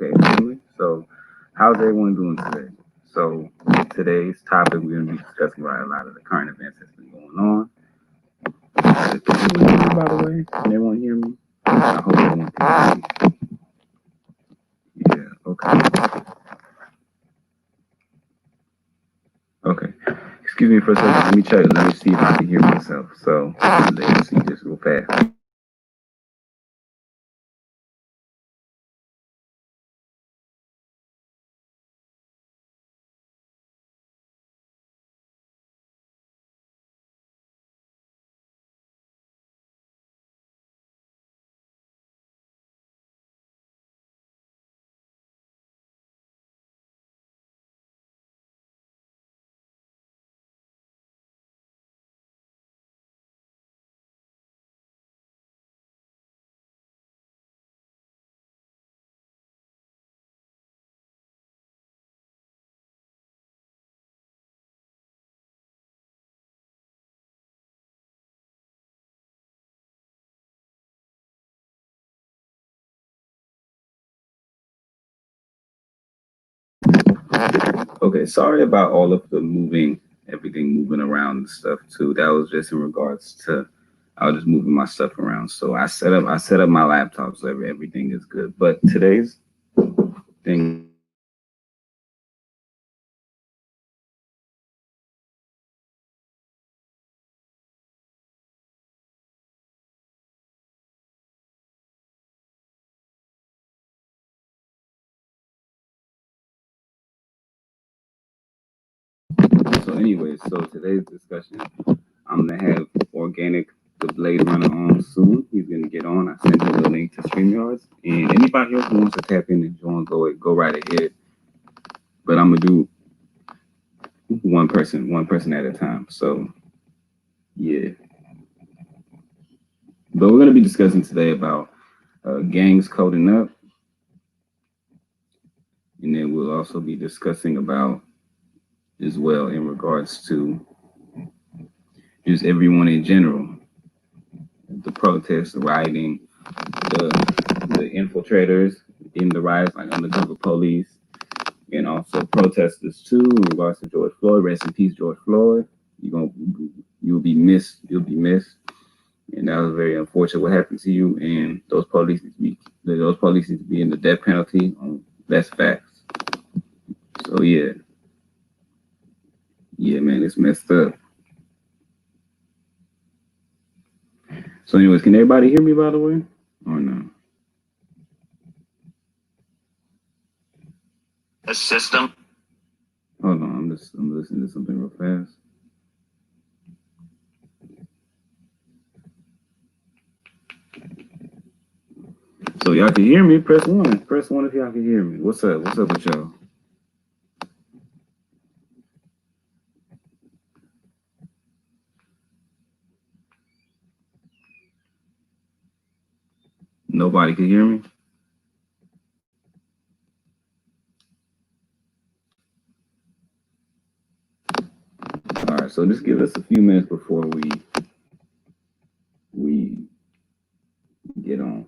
Okay, family. So, how's everyone doing today? So, today's topic, we're going to be discussing about a lot of the current events that's been going on. Can everyone hear me, by the way? Can everyone hear me? I hope everyone can hear me. Yeah, okay. Okay. Excuse me for a second. Let me check. Let me see if I can hear myself. So, let's see this real fast. Okay, sorry about all of the moving, everything moving around and stuff too. That was just in regards to I was just moving my stuff around. So I set up my laptop so everything is good. But today's thing is going to be discussing about so anyway, so today's discussion, I'm gonna have organic the Blade Runner on soon. He's gonna get on. I sent him the link to StreamYards. And anybody else who wants to tap in and join, go right ahead. But I'm gonna do one person at a time. So yeah. But we're gonna be discussing today about gangs coding up, and then we'll also be discussing about as well in regards to just everyone in general, the protests, the rioting, the infiltrators in the riots, like undercover police, and also protesters too in regards to George Floyd. Rest in peace, George Floyd. You'll be missed. You'll be missed. And that was very unfortunate what happened to you. And those police need to be in the death penalty. That's facts. So yeah, man, it's messed up. So, anyways, can everybody hear me by the way, or no? A system. Hold on, I'm listening to something real fast. So y'all can hear me. Press one. Press one if y'all can hear me. What's up? What's up with y'all? Nobody can hear me. All right. So just give us a few minutes before we get on.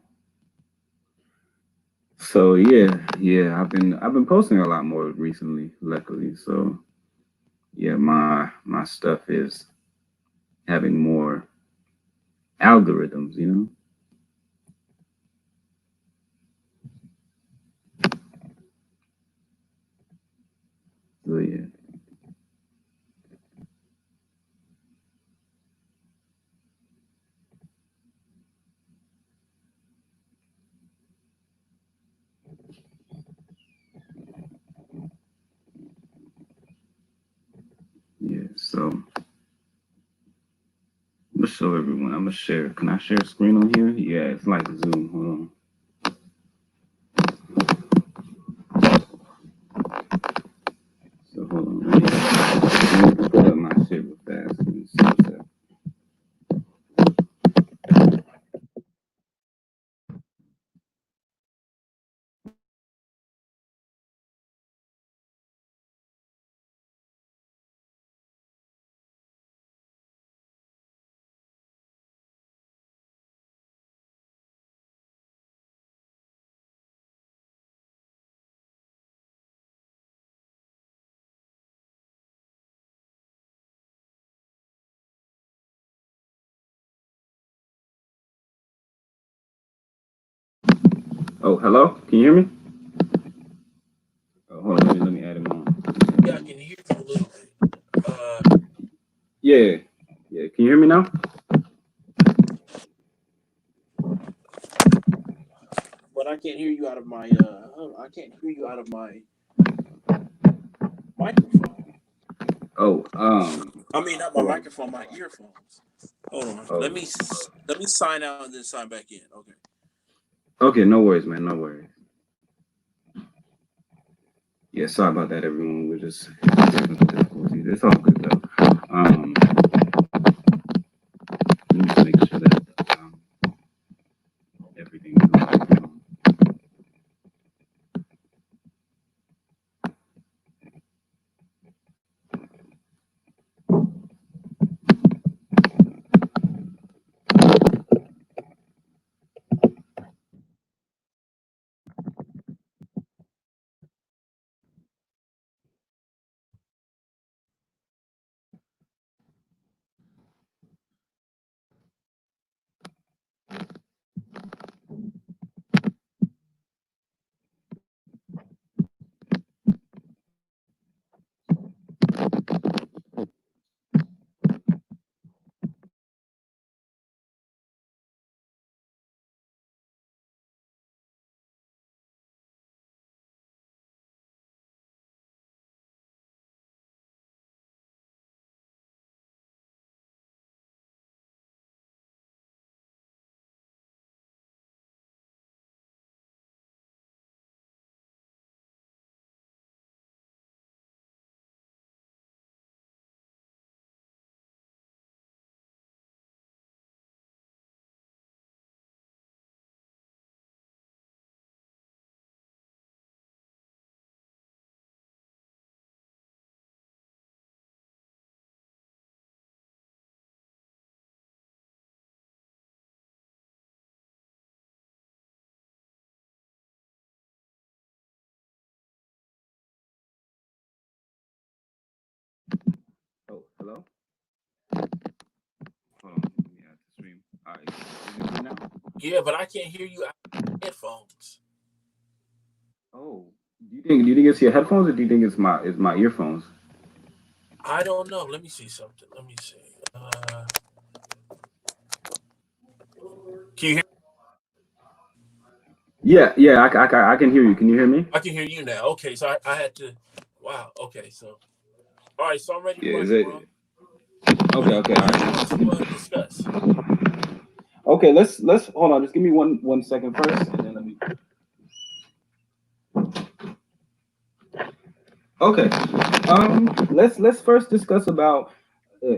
So yeah. I've been posting a lot more recently, luckily. So yeah, my stuff is having more algorithms. So yeah. So I'm gonna show everyone. I'm gonna share. Can I share a screen on here? Yeah, it's like Zoom. Hold on. So hold on. Let me put up my shit real fast. Let me see what's up. Oh, hello? Can you hear me? Oh, hold on, let me add him on. Yeah, I can hear you a little bit. Yeah, yeah. Can you hear me now? But I can't hear you out of my. I can't hear you out of my microphone. Oh, I mean, not my hold on. microphone, my earphones. Hold on. Oh, Let me sign out and then sign back in. Okay. okay. No worries, man. No worries. Yeah, sorry about that, everyone. We're just technical difficulties. It's all good though. Let me just make sure that everything's going. Oh, hello. Hold on. Let me add the stream. All right. Is it good now? Yeah, but I can't hear you out of headphones. Oh, do you think it's your headphones or do you think it's my earphones? I don't know. Let me see something. Let me see. Can you hear? Yeah, yeah. I can hear you. Can you hear me? I can hear you now. Okay, so I had to. Wow. Okay, so all right. So I'm ready to Yeah. Is rock and it? roll. Okay. Okay. All What do you want right. to discuss? Okay. Let's hold on. Just give me one second first, and then let me. Okay. Let's first discuss about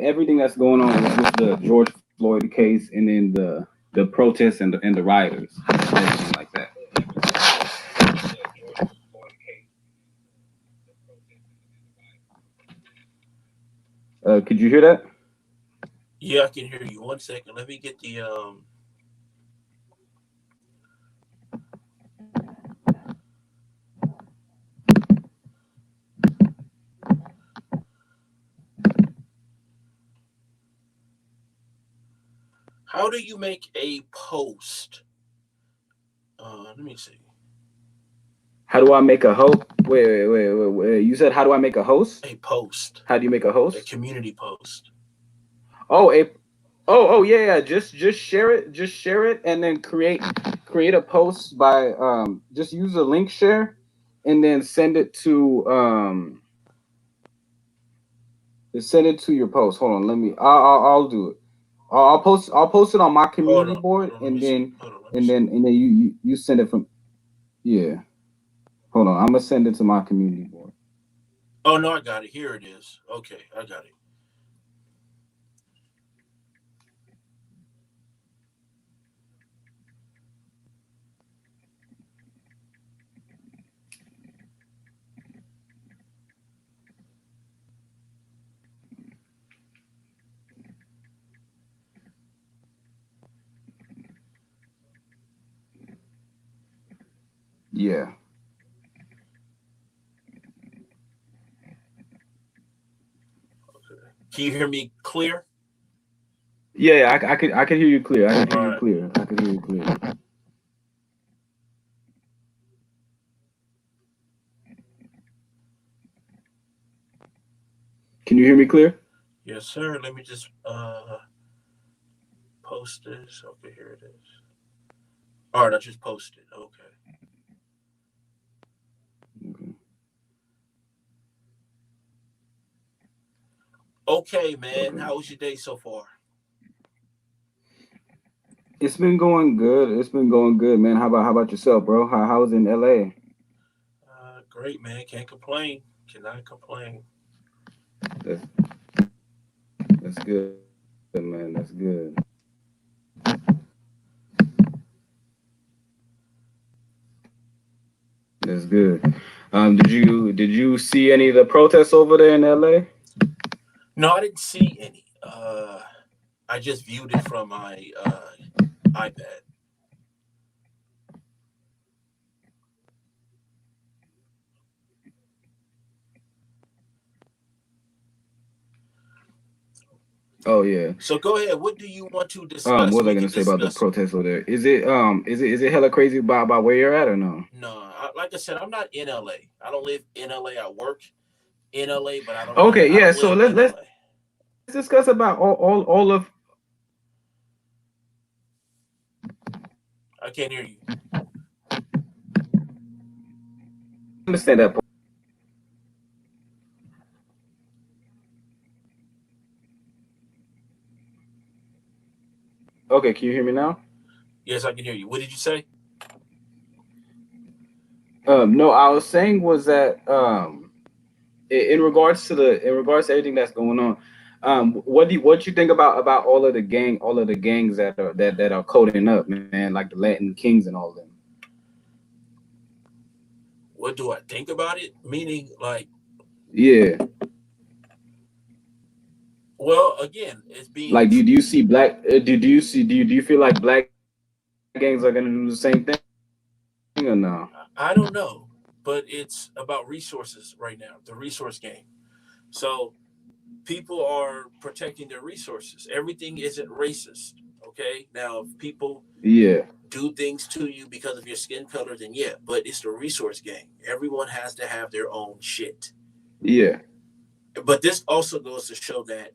everything that's going on with the George Floyd case, and then the protests and the rioters, everything like that. Could you hear that? Yeah, I can hear you. One second. Let me get the. How do you make a post? Let me see. How do I make a host? Wait. You said how do I make a host? A post, How do you make a a host? community post. Oh, yeah. Just share it. Just share it, and then create a post by just use a link share, and then send it to your post. Hold on, let me. I'll do it. I'll post it on my community Hold board, on. Let me and see. then Hold on. Let me and see. then and then you send it from. Yeah. Hold on. I'm gonna send it to my community board. Oh no, I got it. Here it is. Okay, I got it. Yeah. Can you hear me clear? Yeah. I could hear you clear. I could All hear you right. clear. I could hear you clear. you hear me clear? Yes, sir. Let me just post this. Okay, here it is. All right, I just posted. Okay. Okay. Okay, man. Okay. How was your day so far? It's been going good. It's been going good, man. How about yourself, bro? How was in LA? Great, man. Can't complain. Cannot complain. That's that's good, man. That's good. That's good. Did you see any of the protests over there in LA? No, I didn't see any. I just viewed it from my iPad. Oh yeah. So go ahead. What do you want to discuss? What was We I can gonna say about the discuss. protests over there? Is it hella crazy about where you're at or no? No, like I said, I'm not in LA. I don't live in LA. I work in LA, but I don't live. Okay, I yeah. don't So live let's in let's LA. discuss about all of. I can't hear you. Understand that. Okay, can you hear me now? Yes, I can hear you. What did you say? No, I was saying was that in regards to everything that's going on, what you think about all of the gangs that are coding up, man, like the Latin Kings and all of them. What do I think about it? Meaning, like, Yeah, well, again, it's being. like do you see black do you feel like black gangs are gonna do the same thing or no? I don't know, but it's about resources right now. The resource game. So people are protecting their resources. Everything isn't racist. Okay, now if people Yeah, do things to you because of your skin color, then yeah, but it's the resource game. Everyone has to have their own shit. yeah, But this also goes to show that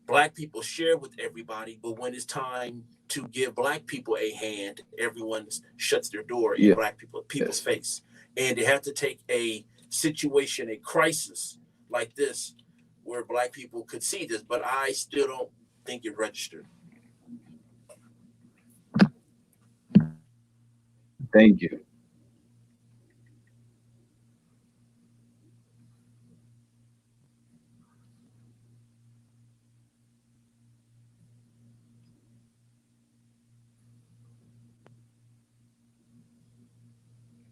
black people share with everybody, but when it's time to give black people a hand, everyone shuts their door in yes, black people's face. And they have to take a situation, a crisis like this, where black people could see this, but I still don't think it registered. thank you.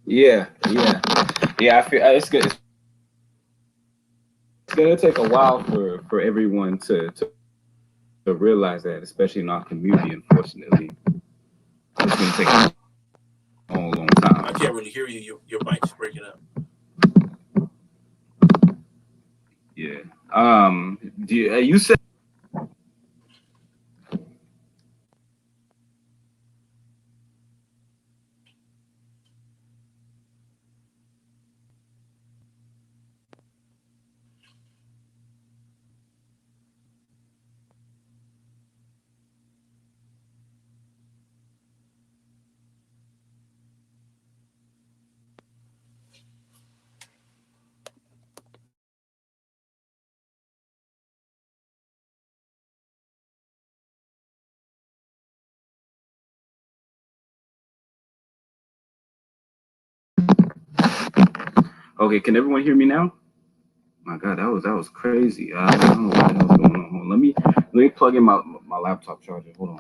Yeah, yeah, yeah. I feel it's good. It's gonna take a while for everyone to realize that, especially in our community. Unfortunately, it's gonna take a long I time. can't really hear you. Your mic's breaking up. Yeah. You said okay. Can everyone hear me now? My God, that was crazy. I don't know what the hell's going on. Hold on. Let me plug in my laptop charger. Hold on.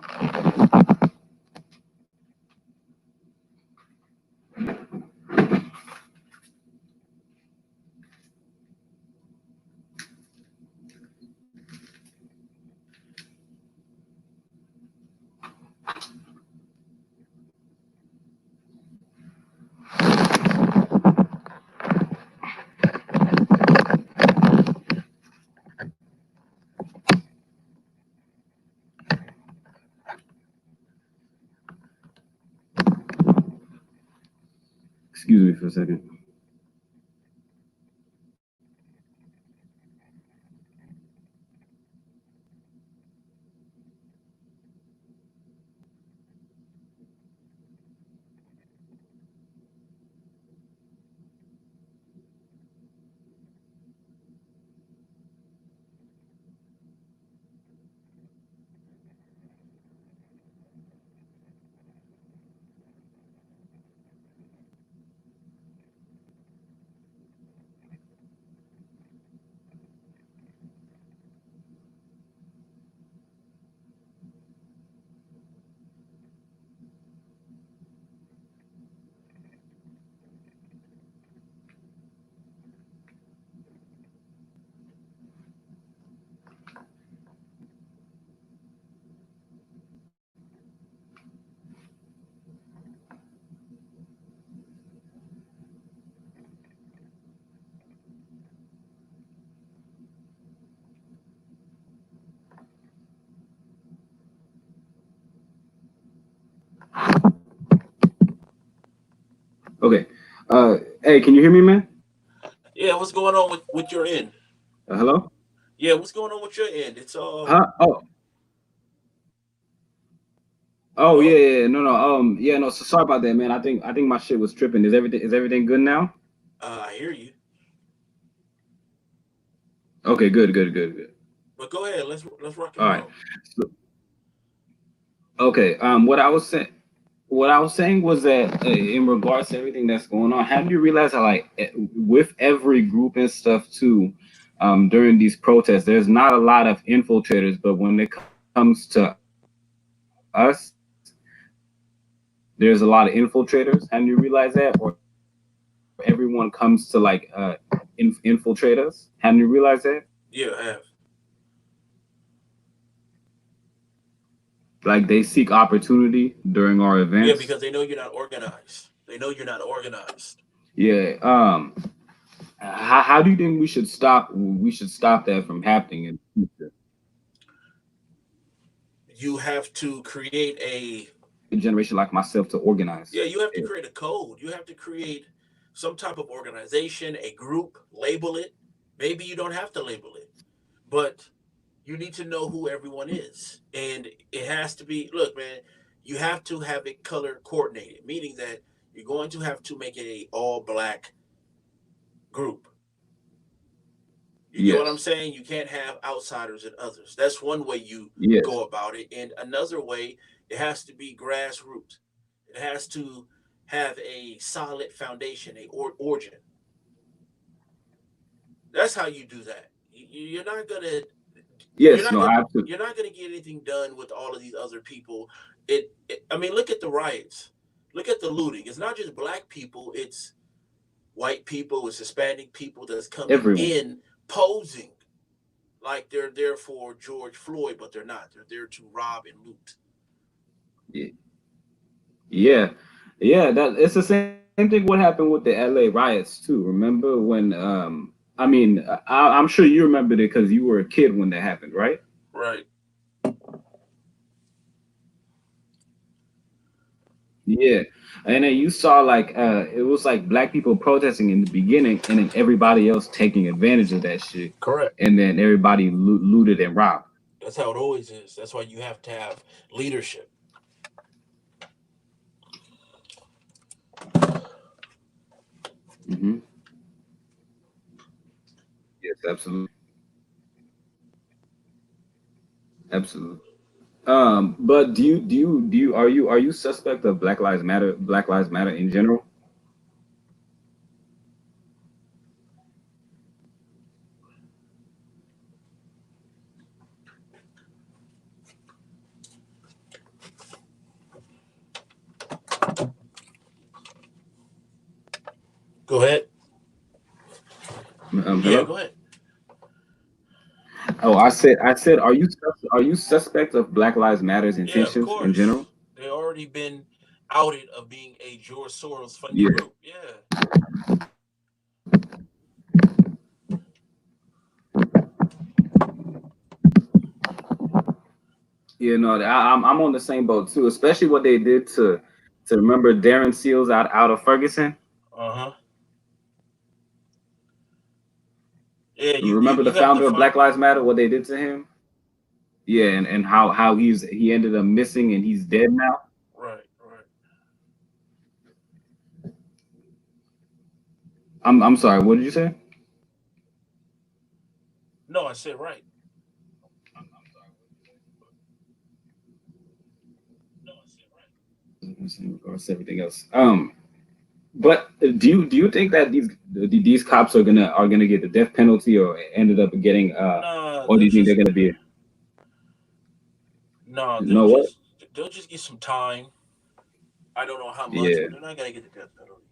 Excuse me for a second. Okay. Hey, can you hear me, man? Yeah, what's going on with your end? Hello? Yeah, what's going on with your end? It's Huh? Oh, yeah, hello. yeah, no, no. Yeah, no. So sorry about that, man. I think my shit was tripping. Is everything good now? I hear you, Okay, good, good, good, good. but go ahead. Let's rock and All right. roll. So, okay. What I was saying was that in regards to everything that's going on, have you realized how like with every group and stuff too, during these protests, there's not a lot of infiltrators, but when it comes to us, there's a lot of infiltrators. Have you realized that, or everyone comes to like infiltrate us? Have you realized that? Yeah, I have. Like they seek opportunity during our Yeah, events. because they know you're not organized. They know you're not organized. Yeah. How do you think we should stop that from happening in the future? You have to create a A generation like myself to organize. Yeah, you have to Yeah. create a code. You have to create some type of organization, a group, label it. Maybe you don't have to label it, but you need to know who everyone is. And it has to be, look, man, you have to have it color coordinated, meaning that you're going to have to make it a all black group. You get what I'm Yes. saying? You can't have outsiders and others. That's one way you Yes. go about it. And another way, it has to be grassroots. It has to have a solid foundation, a origin. That's how you do that. You're not gonna you're Yes. not No. gonna Absolutely. you're not gonna get anything done with all of these other people. I mean, look at the riots. Look at the looting. It's not just black people. It's white people. It's Hispanic people that's coming Everyone. in posing like they're there for George Floyd, but they're not. They're there to rob and loot. Yeah. Yeah. Yeah. That it's the same thing. What happened with the L.A. riots too? Remember when? I mean, I'm sure you remembered it because you were a kid when that happened, right? Right. Yeah. And then you saw like it was like black people protesting in the beginning, and then everybody else taking advantage of that shit, Correct. and then everybody looted and robbed. That's how it always is. That's why you have to have leadership. Hmm. Yes, absolutely, absolutely. But are you suspect of Black Lives Matter in general? Go ahead. Yeah, Hello. go ahead. Oh, I said, are you suspect of Black Lives Matter's Yeah, of intentions in course. general? They already been outed of being a George Soros funded Yeah. group. Yeah. No, I'm on the same boat too, especially what they did to remember Darren Seals out of Ferguson. Uh huh. Yeah. Remember the You have to founder of find. Black Lives Matter, what they did to him? Yeah, and how he ended up missing and he's dead now. Right. Right. I'm sorry, what did you say? No, I said right. In regards to everything else. But do you think that these cops are gonna get the death penalty or ended up getting Nah, or do you think they're gonna be you know what? they'll just get some time. I don't know how much, Yeah, but they're not gonna get the death penalty.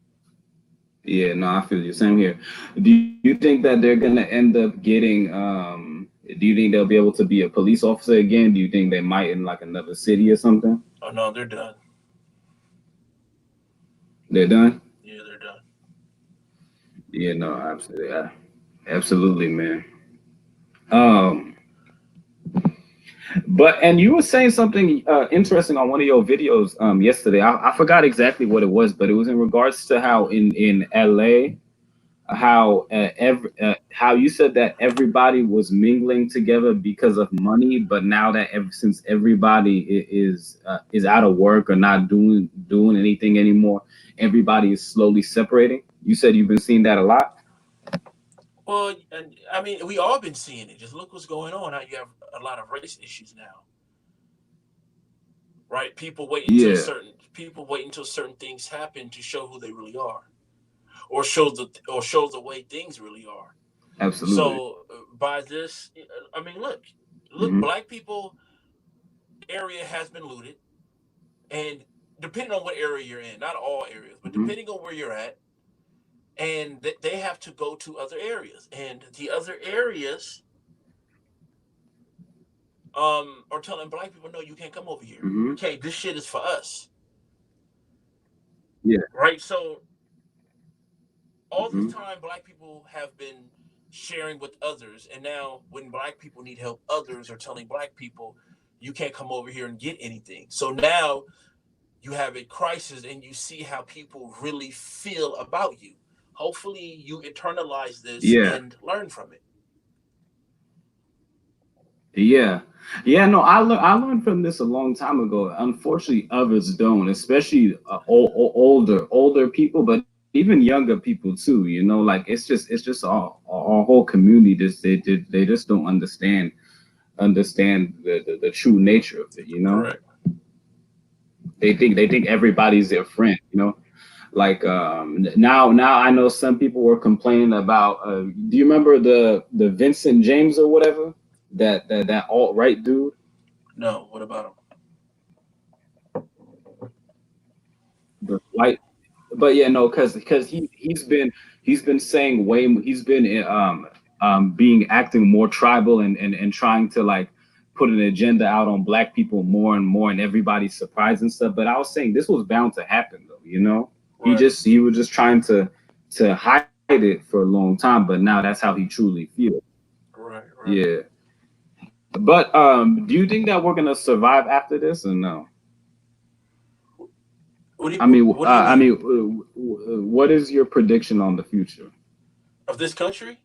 yeah, no, I feel you. Same here. Do you think that they're gonna end up getting do you think they'll be able to be a police officer again? Do you think they might in like another city or something? Oh no, they're done. They're done? Yeah, they're done. Yeah, no, absolutely. Absolutely, man. Um But and you were saying something interesting on one of your videos yesterday. I forgot exactly what it was, but it was in regards to how in LA, how you said that everybody was mingling together because of money, but now that since everybody is out of work or not doing anything anymore, everybody is slowly separating. You said you've been seeing that a lot. Well, and I mean, we all been seeing it. Just look what's going on. Now you have a lot of race issues now, right? Yeah, People wait until certain things happen to show who they really are, or show the way things really are. absolutely. So by this, I mean, look, Hmm. black people area has been looted, and depending on what area you're in, not all areas, but Hmm. depending on where you're at, and they have to go to other areas, and the other areas are telling black people, no, you can't come over here. Hmm. Okay, this shit is for us, Yeah. right? So all this Hmm. time, black people have been sharing with others, and now when black people need help, others are telling black people, you can't come over here and get anything. So now you have a crisis, and you see how people really feel about you. Hopefully, you internalize this Yeah. and learn from it. Yeah. Yeah, no, I learned from this a long time ago. Unfortunately, others don't, especially older people, but even younger people too. You know, like it's just our whole community. They just don't understand the true nature of it. You know, Correct. they think everybody's their friend. You know, like now I know some people were complaining about. Do you remember the Vincent James or whatever that alt right dude? No, what about them? The white, but yeah, no, because he's been saying he's been being acting more tribal and trying to like put an agenda out on black people more and more, and everybody's surprised and stuff. But I was saying this was bound to happen though, you know. Right, He was just trying to hide it for a long time, but now that's how he truly feels. right, right. Yeah. But do you think that we're gonna survive after this or no? What do you mean What is your prediction on the future? of this country?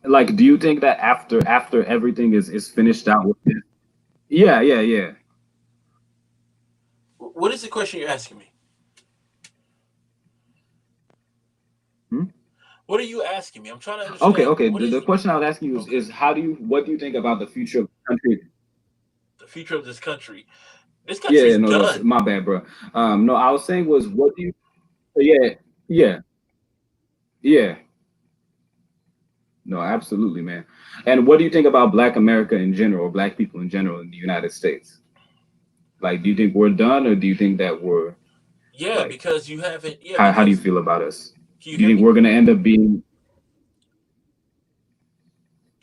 Like, do you think that after everything is finished out with this? Yeah, yeah, yeah. What is the question you're asking me? Hmm? What are you asking me? I'm trying to Okay, understand. okay. What The is question I was asking you okay? is what do you think about the future of the country? The future of this country. This Yeah, yeah, country's no, no, done. my bad, bro. No, I was saying was what do you? Yeah, yeah, yeah. No, absolutely, man. And what do you think about Black America in general, or Black people in general in the United States? Like, do you think we're done, or do you think that we're Yeah, like, because you haven't. Yeah, how do you because feel about us? can you Do you hear think me? we're gonna end up being?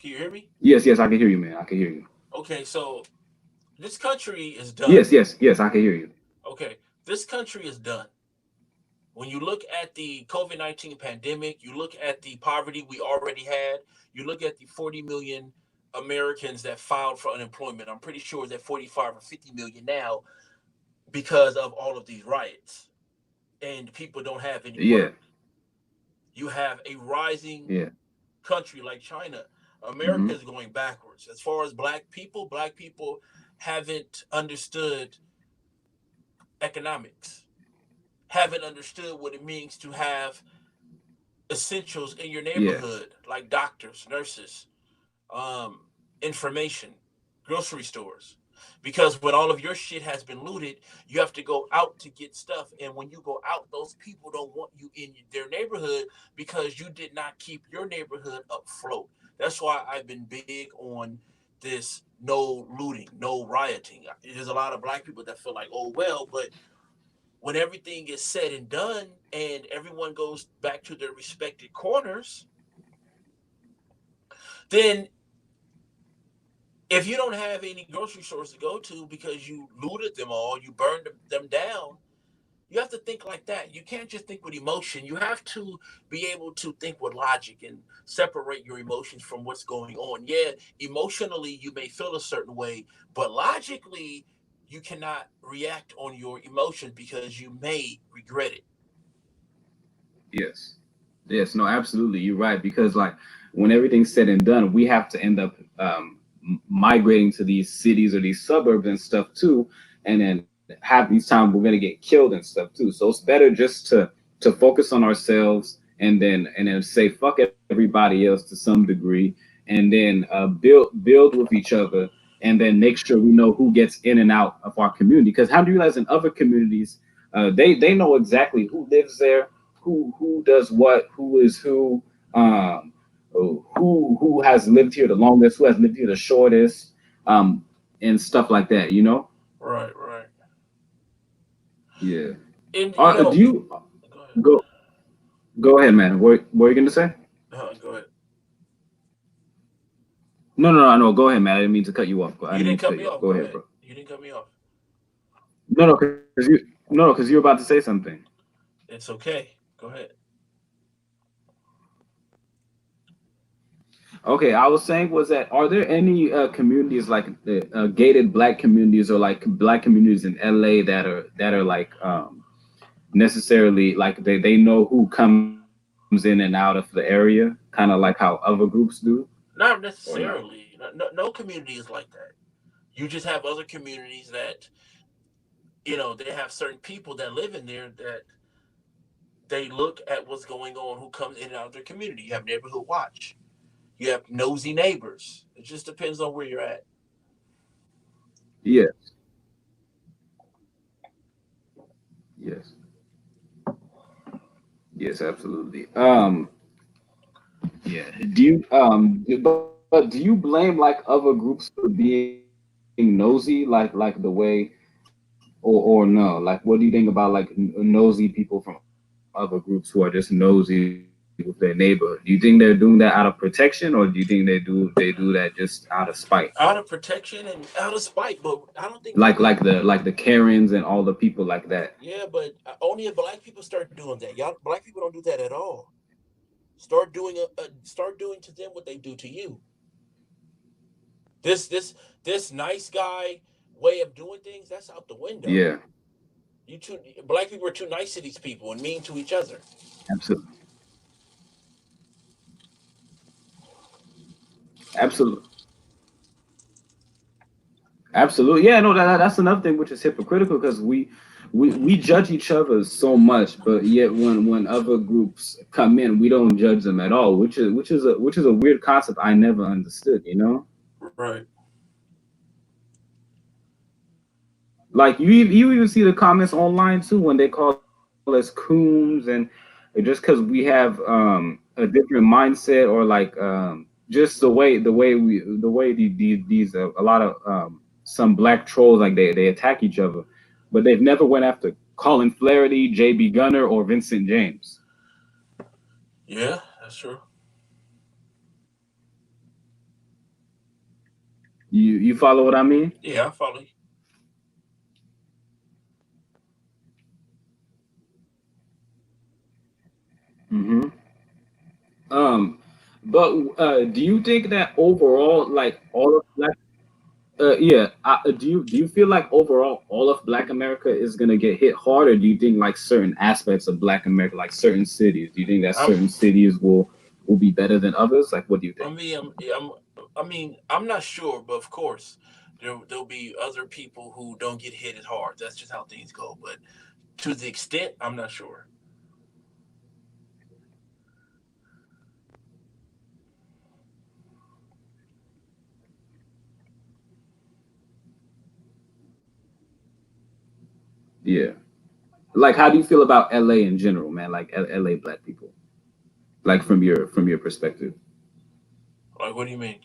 Can you hear me? Yes, yes, I can hear you, man. I can hear you. Okay, so this country is done. Yes, yes, yes, I can hear you. Okay, this country is done. When you look at the COVID-19 pandemic, you look at the poverty we already had, you look at the 40 million Americans that filed for unemployment. I'm pretty sure that 45 or 50 million now because of all of these riots, and people don't have any Yeah, work. You have a rising yeah. country like China. America Hmm. is going backwards. As far as black people haven't understood economics, haven't understood what it means to have essentials in your Yeah, neighborhood, like doctors, nurses, um, information, grocery stores. Because when all of your shit has been looted, you have to go out to get stuff. And when you go out, those people don't want you in their neighborhood because you did not keep your neighborhood afloat. That's why I've been big on this no looting, no rioting. There's a lot of black people that feel like, oh, well, but when everything is said and done and everyone goes back to their respected corners, then if you don't have any grocery stores to go to because you looted them all, you burned them down, You have to think like that. You can't just think with emotion. You have to be able to think with logic and separate your emotions from what's going on. Yeah, emotionally you may feel a certain way, but logically you cannot react on your emotions because you may regret it. Yes. Yes, no, absolutely. You're right. Because like when everything's said and done, we have to end up migrating to these cities or these suburbs and stuff too. And then half these times we're gonna get killed and stuff too. So it's better just to focus on ourselves and then say fuck everybody else to some degree, and then build with each other, and then make sure we know who gets in and out of our community. Because how do you realize in other communities, they know exactly who lives there, who does what, who is who, who has lived here the longest, who has lived here the shortest, and stuff like that. You know? Right, right. Yeah. And Do you go ahead. go go ahead, man? What are you gonna say? Go ahead. No. Go ahead, man. I didn't mean to cut you off. I You didn't mean didn't to cut cut me you off. off. Go Go ahead, ahead. bro. You didn't cut me off. No, because you were about to say something. It's okay. Go ahead. Okay, I was saying was that are there any communities like the gated black communities or like black communities in LA that are like necessarily like they know who comes in and out of the area, kind of like how other groups do, Not or no? necessarily. No community is like that. You just have other communities that they have certain people that live in there that they look at what's going on, who comes in and out of their community. You have neighborhood watch. You have nosy neighbors. It just depends on where you're at. Yes, yes, yes, absolutely. Yeah. But do you blame like other groups for being nosy, like the way, or no? Like, what do you think about like nosy people from other groups who are just nosy with their neighborhood? Do you think they're doing that out of protection, or do you think they do that just out of spite? Out of protection and out of spite, but I don't think Like people. the Karens and all the people like that. Yeah, but only if black people start doing that. Y'all, black people don't do that at all. Start doing to them what they do to you. This nice guy way of doing things, that's out the window. Yeah, You too Black people are too nice to these people and mean to each other. absolutely, absolutely. Absolutely. Yeah, no, that's another thing which is hypocritical because we judge each other so much, but yet when other groups come in, we don't judge them at all, which is a weird concept I never understood, you know? Right. Like you even see the comments online too when they call us coons, and just because we have a different mindset, or like just the way these a lot of some black trolls, like they attack each other, but they've never went after Colin Flaherty, JB Gunner, or Vincent James. Yeah, that's true. You follow what I mean? Yeah, I follow you. Hmm. um but do you think that overall, like all of black yeah. Do you feel like overall all of Black America is gonna get hit hard, or do you think like certain aspects of Black America, like certain cities, do you think that I'm. certain cities will be better than others? Like, what do you I think? mean, I'm not sure, but of course, there'll be other people who don't get hit as hard. That's just how things go. But to the extent, I'm not sure. Yeah. Like, how do you feel about LA in general, man? Like LA Black people, like from your perspective. Like, what do you mean?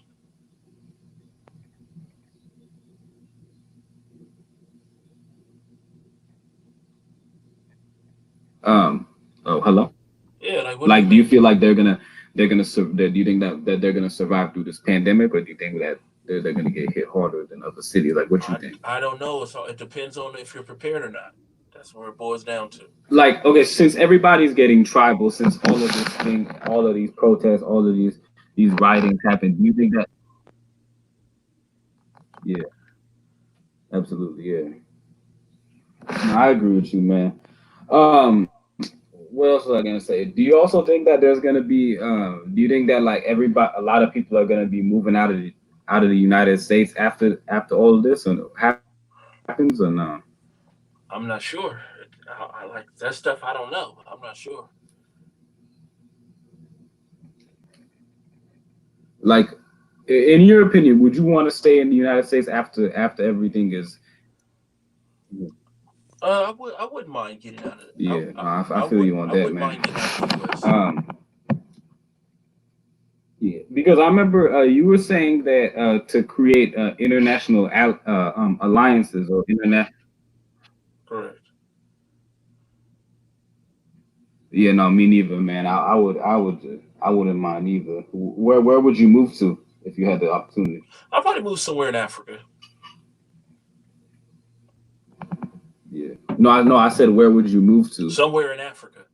Um. Oh, hello. Yeah, like, what do you Like, do you mean? feel like do you think that they're gonna survive through this pandemic, or do you think that they're gonna get hit harder than other cities? Like, what you think? I don't know. It depends on if you're prepared or not. That's where it boils down to. Like, okay, since everybody's getting tribal, since all of this thing, all of these protests, all of these rioting happen, do you think that? Yeah, absolutely, yeah. No, I agree with you, man. What else was I gonna say? Do you also think that there's gonna be? Do you think that like everybody, a lot of people are gonna be moving out of the United States after all of this and happens or no? I'm not sure. I like that stuff. I don't know. I'm not sure. Like, in your opinion, would you want to stay in the United States after everything is? I wouldn't mind getting out of it. Yeah, no, I feel you on I that, wouldn't man. mind getting out of the U.S. Yeah, because I remember you were saying that to create international alliances or internet. Correct. Yeah, no, me neither, man. I wouldn't mind either. Where would you move to if you had the opportunity? I'll probably move somewhere in Africa. Yeah. No, I said where would you move to? Somewhere in Africa.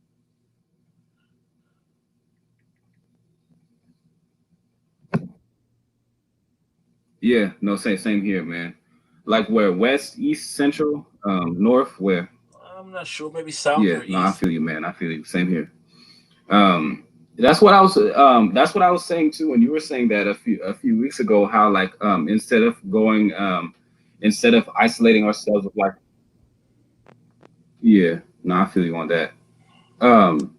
Yeah, no, same here, man. Like where west, east, central, north, where? I'm not sure. Maybe south Yeah, or no, I east. feel you, man. I feel you. Same here. Um, that's what I was saying too when you were saying that a few weeks ago how like instead of isolating ourselves with like yeah, no, I feel you on that. Um,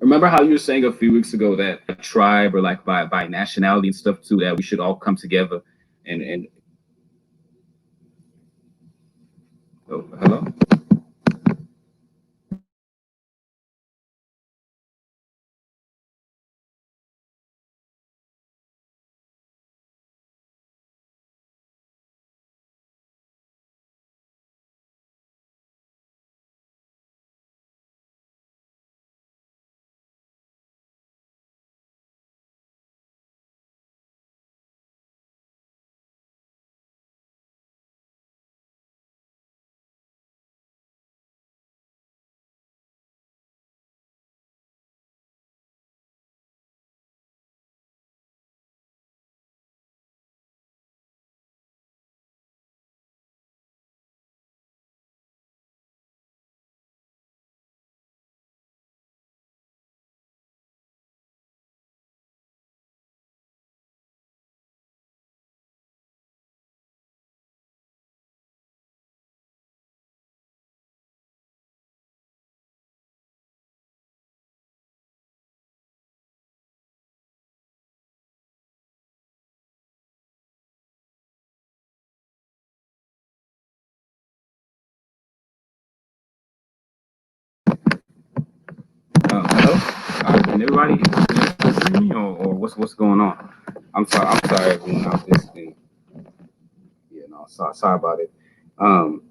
remember how you were saying a few weeks ago that a tribe or like by nationality and stuff too that we should all come together and oh hello. Hello. Can everybody hear me or what's going on? I'm sorry everyone out this thing. Yeah, no, sorry about it. Um,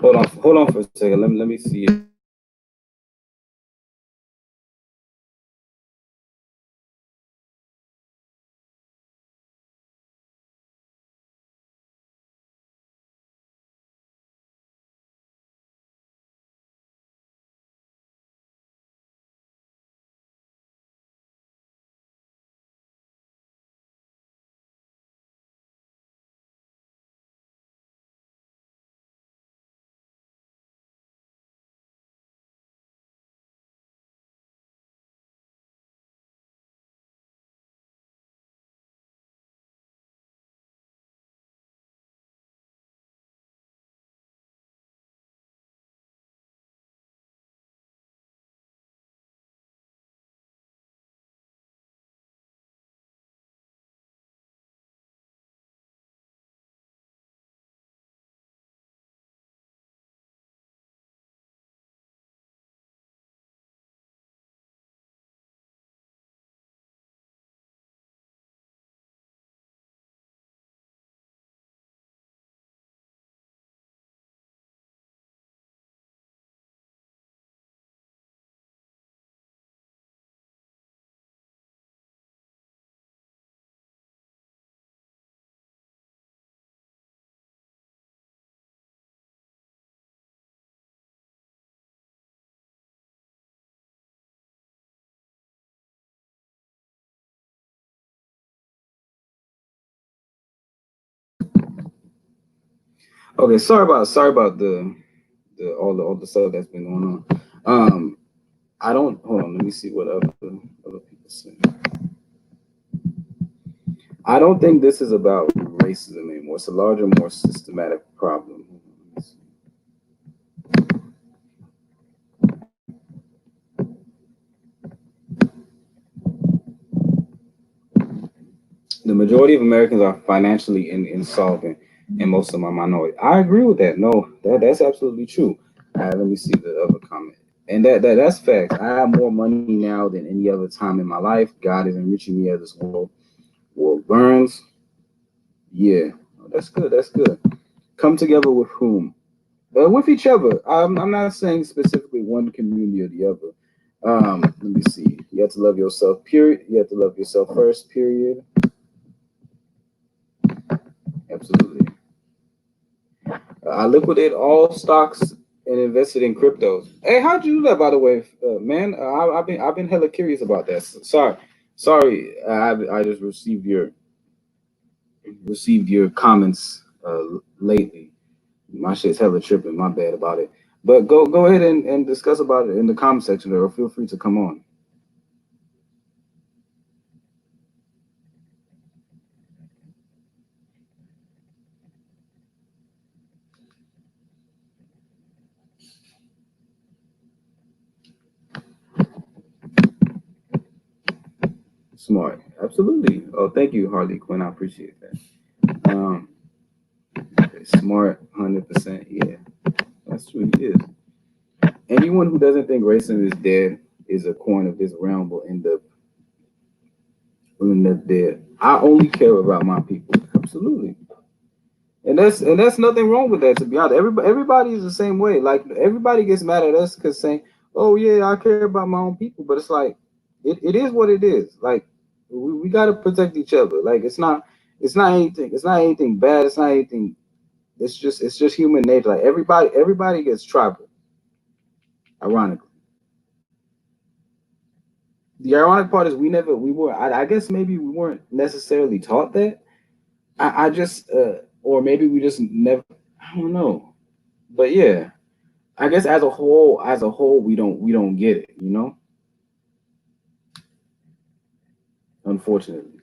hold on for a second. Let me see if Okay, sorry about the all the stuff that's been going on. I don't hold on. Let me see what other people say. I don't think this is about racism anymore. It's a larger, more systematic problem. The majority of Americans are financially insolvent, and most of them are minority. I agree with that. No, that's absolutely true. Let me see the other comment. And that's facts. I have more money now than any other time in my life. God is enriching me as this world burns. Yeah, that's good. That's good. Come together with whom? With each other. I'm not saying specifically one community or the other. Let me see. You have to love yourself. Period. You have to love yourself first. Period. Absolutely. I liquidate all stocks and invested in cryptos. Hey, how'd you do that, by the way, man? I've been hella curious about that. Sorry. I just received your comments lately. My shit's hella tripping. My bad about it. But go ahead and discuss about it in the comment section, or feel free to come on. Smart, absolutely. Oh, thank you, Harley Quinn. I appreciate that. Smart, 100%. Yeah, that's true. He is. Anyone who doesn't think racism is dead is a coin of this realm will end up dead. I only care about my people. Absolutely. And that's nothing wrong with that, to be honest. Everybody is the same way. Like everybody gets mad at us because saying, "Oh yeah, I care about my own people," but it's like it is what it is. Like we got to protect each other. Like it's not anything bad. It's not anything. It's just human nature. Like everybody gets tribal. Ironically, the ironic part is we were. I guess maybe we weren't necessarily taught that. I just or maybe we just never. I don't know. But yeah, I guess as a whole, we don't get it, you know. Unfortunately,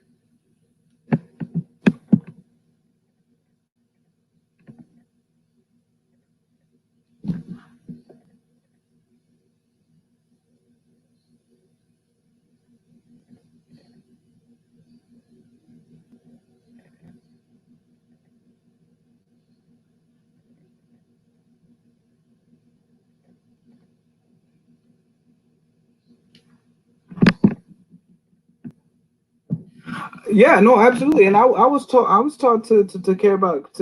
yeah, no, absolutely. And I was taught to care about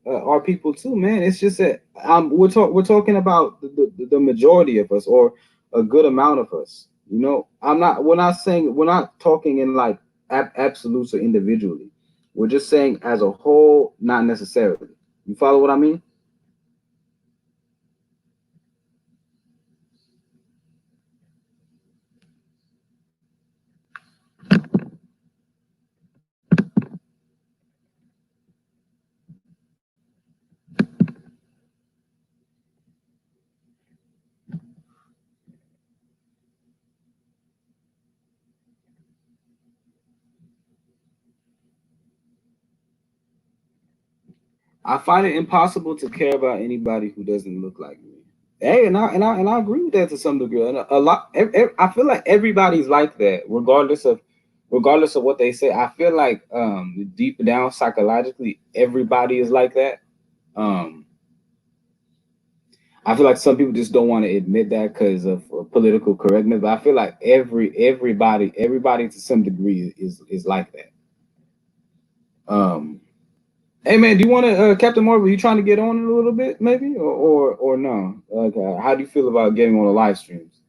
our people too, man. It's just that we're talking about the majority of us, or a good amount of us. You know, we're not talking in like absolutes or individually. We're just saying as a whole, not necessarily. You follow what I mean? I find it impossible to care about anybody who doesn't look like me. Hey, and I agree with that to some degree. And a lot, I feel like everybody's like that, regardless of what they say. I feel like deep down psychologically, everybody is like that. Um, I feel like some people just don't want to admit that because of political correctness. But I feel like everybody to some degree is like that. Um, Hey man, do you want to Captain Marvel? You trying to get on it a little bit, maybe, or no? Like, how do you feel about getting on the live streams?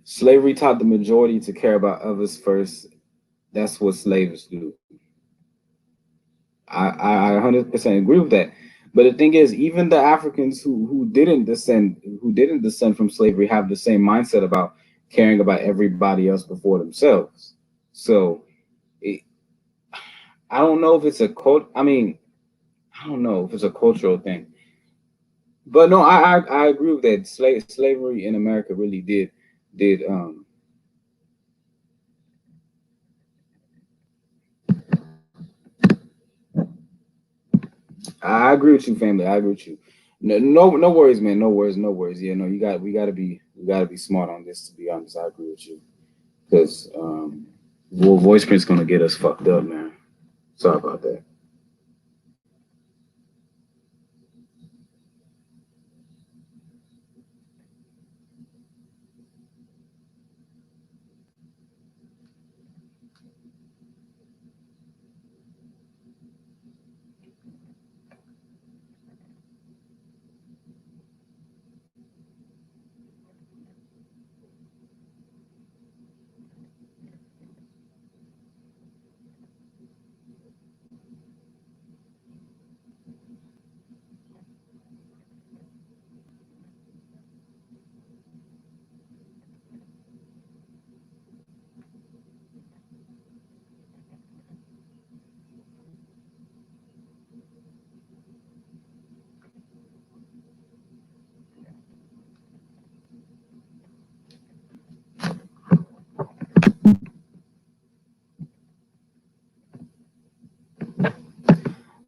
Slavery taught the majority to care about others first. That's what slaves do. I 100% agree with that. But the thing is, even the Africans who didn't descend from slavery have the same mindset about caring about everybody else before themselves. So it, I don't know if it's a cult. I mean, I don't know if it's a cultural thing. But no, I agree with that. Slavery in America really did. I agree with you, family. I agree with you. No worries, man. No worries, no worries. Yeah, no, we gotta be smart on this. To be honest, I agree with you because voice print's gonna get us fucked up, man. Sorry about that.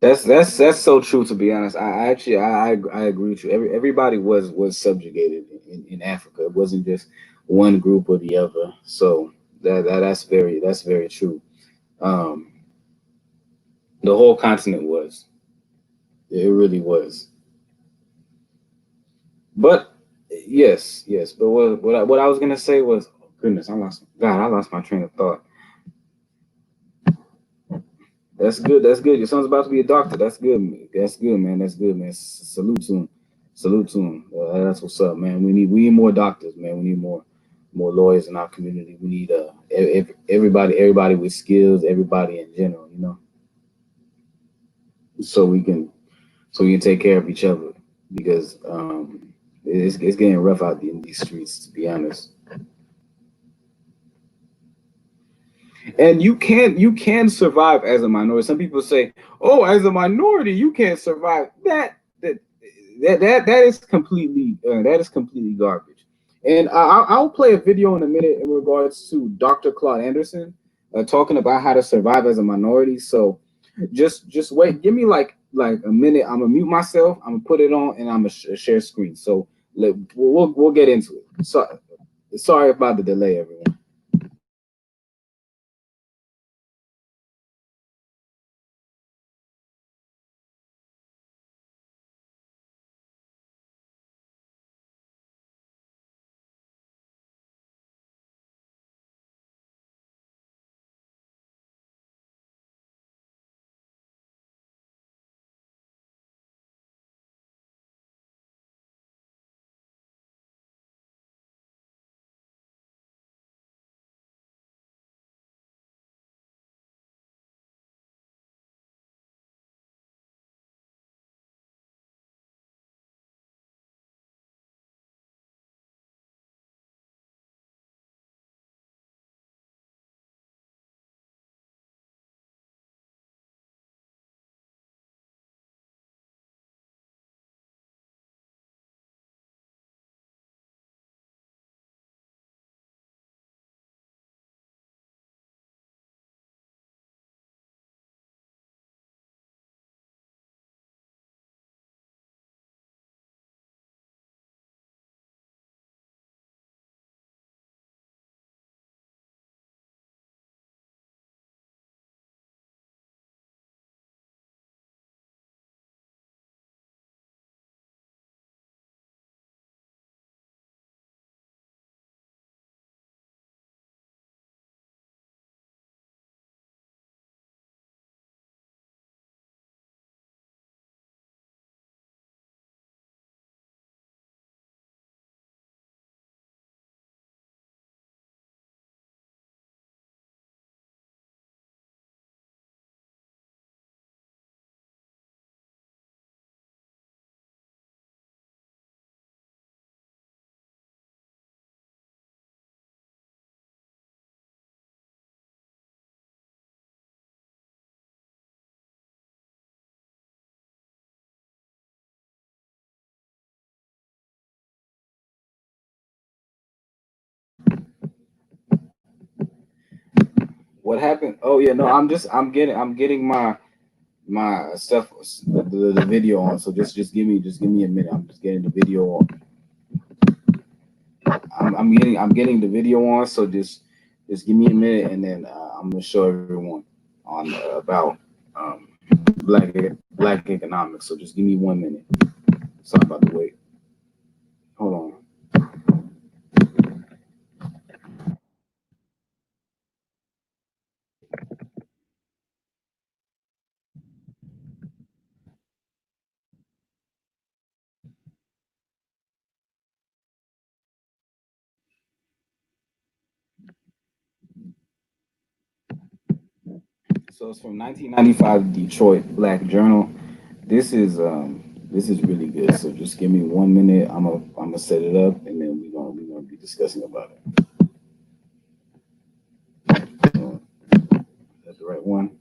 That's so true. To be honest, I actually I agree with you. Everybody was subjugated in Africa. It wasn't just one group or the other. So that's very true. Um, the whole continent was. It really was. But yes. But what I was gonna say was, goodness, I lost my train of thought. That's good. That's good. Your son's about to be a doctor. That's good. That's good, man. That's good, man. Salute to him. Salute to him. That's what's up, man. We need more doctors, man. We need more lawyers in our community. We need everybody with skills, everybody in general, so we can take care of each other because it's getting rough out in these streets, to be honest. And you can survive as a minority. Some people say, "Oh, as a minority, you can't survive." That is completely garbage. And I'll play a video in a minute in regards to Dr. Claude Anderson talking about how to survive as a minority. So just wait. Give me like a minute. I'm gonna mute myself. I'm gonna put it on, and I'm gonna share screen. So we'll get into it. So sorry about the delay, everyone. What happened? Oh yeah, no, I'm getting my stuff, the video on. So just give me a minute. I'm just getting the video on. I'm getting the video on. So just give me a minute, and then I'm gonna show everyone on about um, black economics. So just give me 1 minute. Sorry about the wait. Hold on. So it's from 1995 Detroit Black Journal. This is really good. So just give me 1 minute. I'm gonna set it up, and then we're gonna be discussing about it. That's the right one.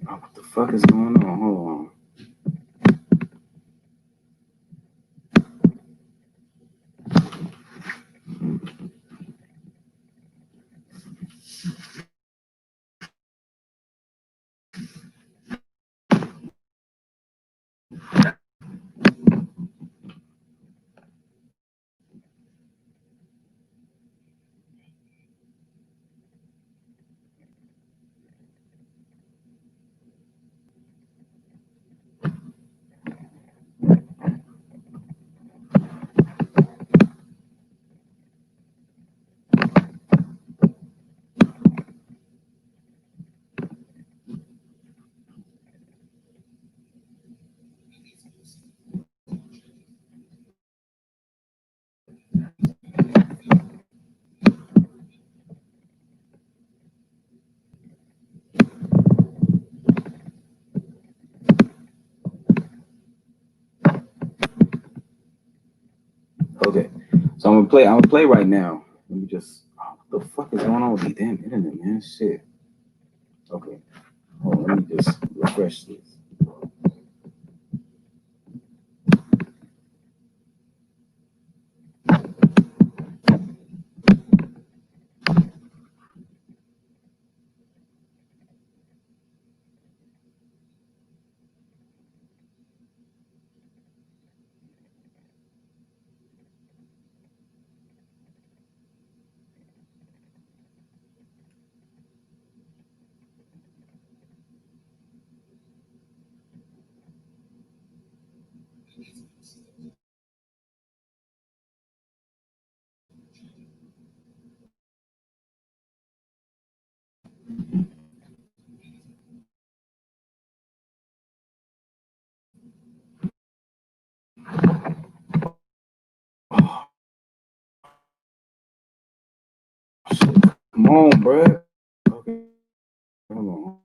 Oh, what the fuck is going on? Hold on. Okay. So I'm gonna play. I'm gonna play right now. Let me just. Oh, what the fuck is going on with the damn internet, man? Shit. Okay. Hold on, let me just refresh this. Oh, shit. Come on, bruh. Okay. Hold on.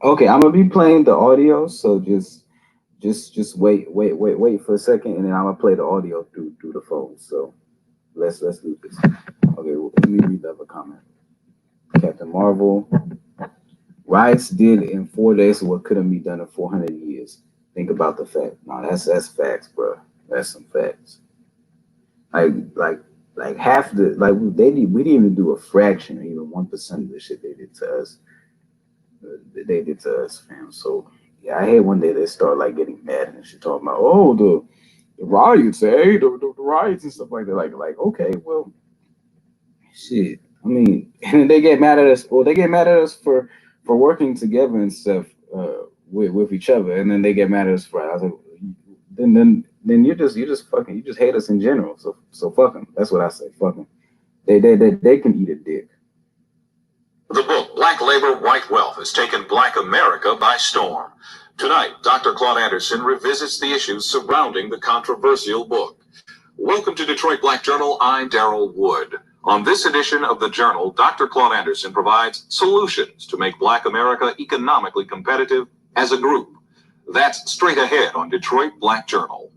Okay, I'm gonna be playing the audio, so just wait for a second, and then I'm gonna play the audio through the phone. So let's do this. Okay, well, let me read the other comment. Captain Marvel. Riots did in 4 days what couldn't be done in 400 years. Think about the fact. No, that's facts, bro. That's some facts. Like like like half the like we didn't even do a fraction or even 1% of the shit they did to us. They did to us, fam. So yeah, I hate one day they start like getting mad and shit talking about the riots, the riots and stuff like that. Like okay, well shit. I mean, and they get mad at us. Well, they get mad at us for working together and stuff with each other, and then they get mad at us for. I was like, then you just hate us in general. So fuck them. That's what I say. Fuck them. They can eat a dick. The book, Black Labor, White Wealth, has taken Black America by storm. Tonight, Dr. Claude Anderson revisits the issues surrounding the controversial book. Welcome to Detroit Black Journal. I'm Daryl Wood. On this edition of the Journal, Dr. Claude Anderson provides solutions to make Black America economically competitive as a group. That's straight ahead on Detroit Black Journal.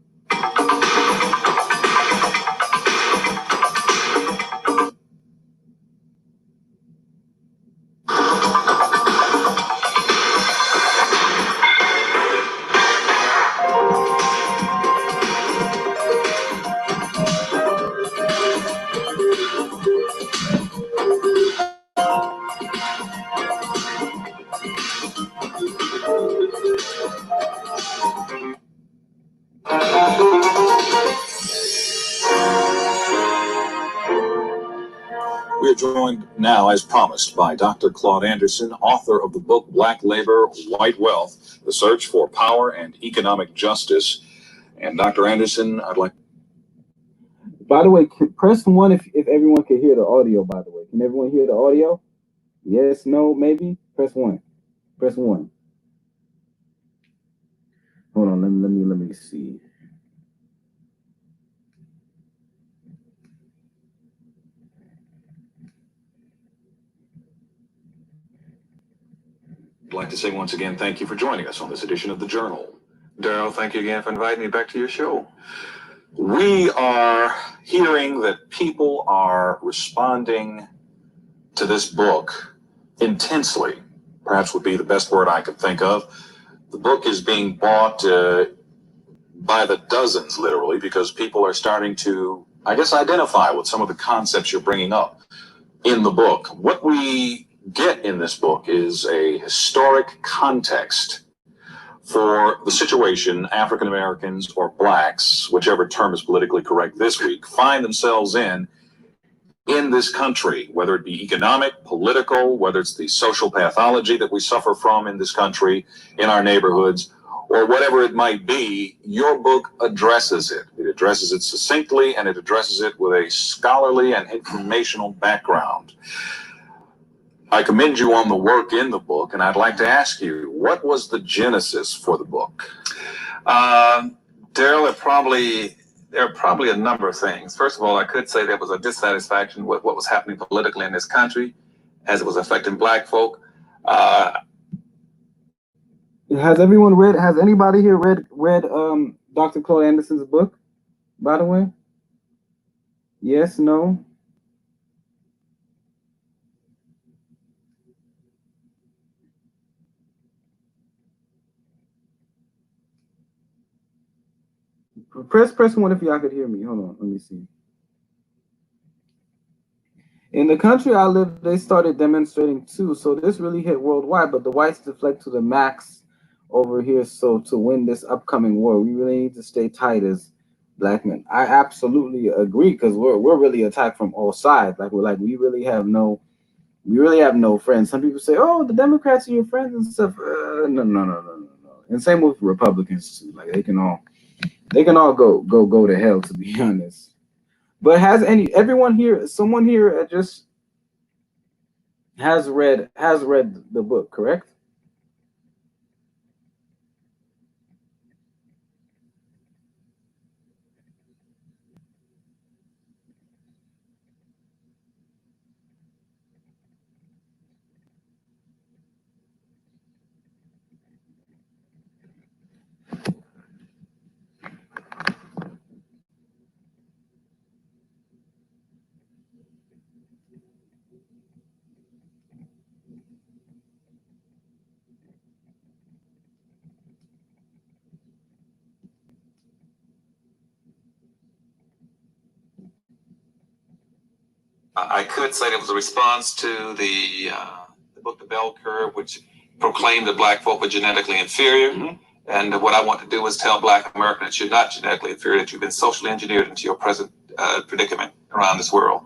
We are joined now, as promised, by Dr. Claude Anderson, author of the book Black Labor, White Wealth, The Search for Power and Economic Justice. And Dr. Anderson, I'd like... By the way, press one if everyone can hear the audio, by the way. Can everyone hear the audio? Yes, no, maybe? Press one. Press one. Hold on, let me see. I'd like to say once again, thank you for joining us on this edition of the Journal. Daryl, thank you again for inviting me back to your show. We are hearing that people are responding to this book intensely, perhaps would be the best word I could think of. The book is being bought by the dozens, literally, because people are starting to, I guess, identify with some of the concepts you're bringing up in the book. What we get in this book is a historic context for the situation African Americans or blacks, whichever term is politically correct this week, find themselves in this country, whether it be economic, political, whether it's the social pathology that we suffer from in this country, in our neighborhoods, or whatever it might be. Your book addresses it. It addresses it succinctly, and it addresses it with a scholarly and informational background. I commend you on the work in the book, and I'd like to ask you, what was the genesis for the book? Daryl, there are probably a number of things. First of all, I could say there was a dissatisfaction with what was happening politically in this country as it was affecting black folk. Has anybody here read Dr. Claude Anderson's book, by the way? Yes, no? Press one if y'all could hear me. Hold on, let me see. In the country I live, they started demonstrating too, so this really hit worldwide, but the whites deflect to the max over here. So to win this upcoming war, we really need to stay tight as black men. I absolutely agree, because we're really attacked from all sides. We really have no friends. Some people say, "Oh, the Democrats are your friends and stuff." No. And same with Republicans too. Like they can all go to hell, to be honest. But someone here just has read the book, correct? I could say it was a response to the book, The Bell Curve, which proclaimed that black folk were genetically inferior. Mm-hmm. And what I want to do is tell black Americans that you're not genetically inferior, that you've been socially engineered into your present predicament around this world.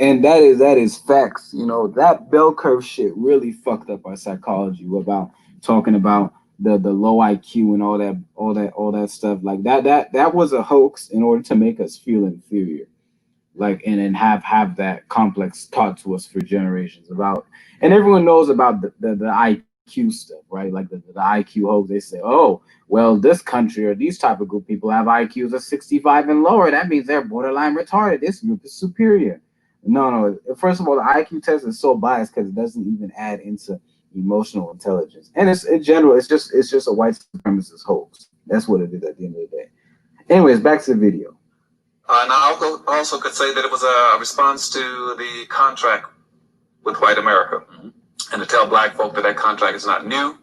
And that is facts. You know, that bell curve shit really fucked up our psychology about talking about the low IQ and all that stuff. Like that was a hoax in order to make us feel inferior. Like and have that complex taught to us for generations about, and everyone knows about the IQ stuff, right? Like the IQ hoax. They say, oh, well, this country or these type of group people have IQs of 65 and lower. That means they're borderline retarded. This group is superior. No. First of all, the IQ test is so biased because it doesn't even add into emotional intelligence, and it's in general, it's just a white supremacist hoax. That's what it is at the end of the day. Anyways, back to the video. And I also could say that it was a response to the contract with white America, and to tell black folk that contract is not new,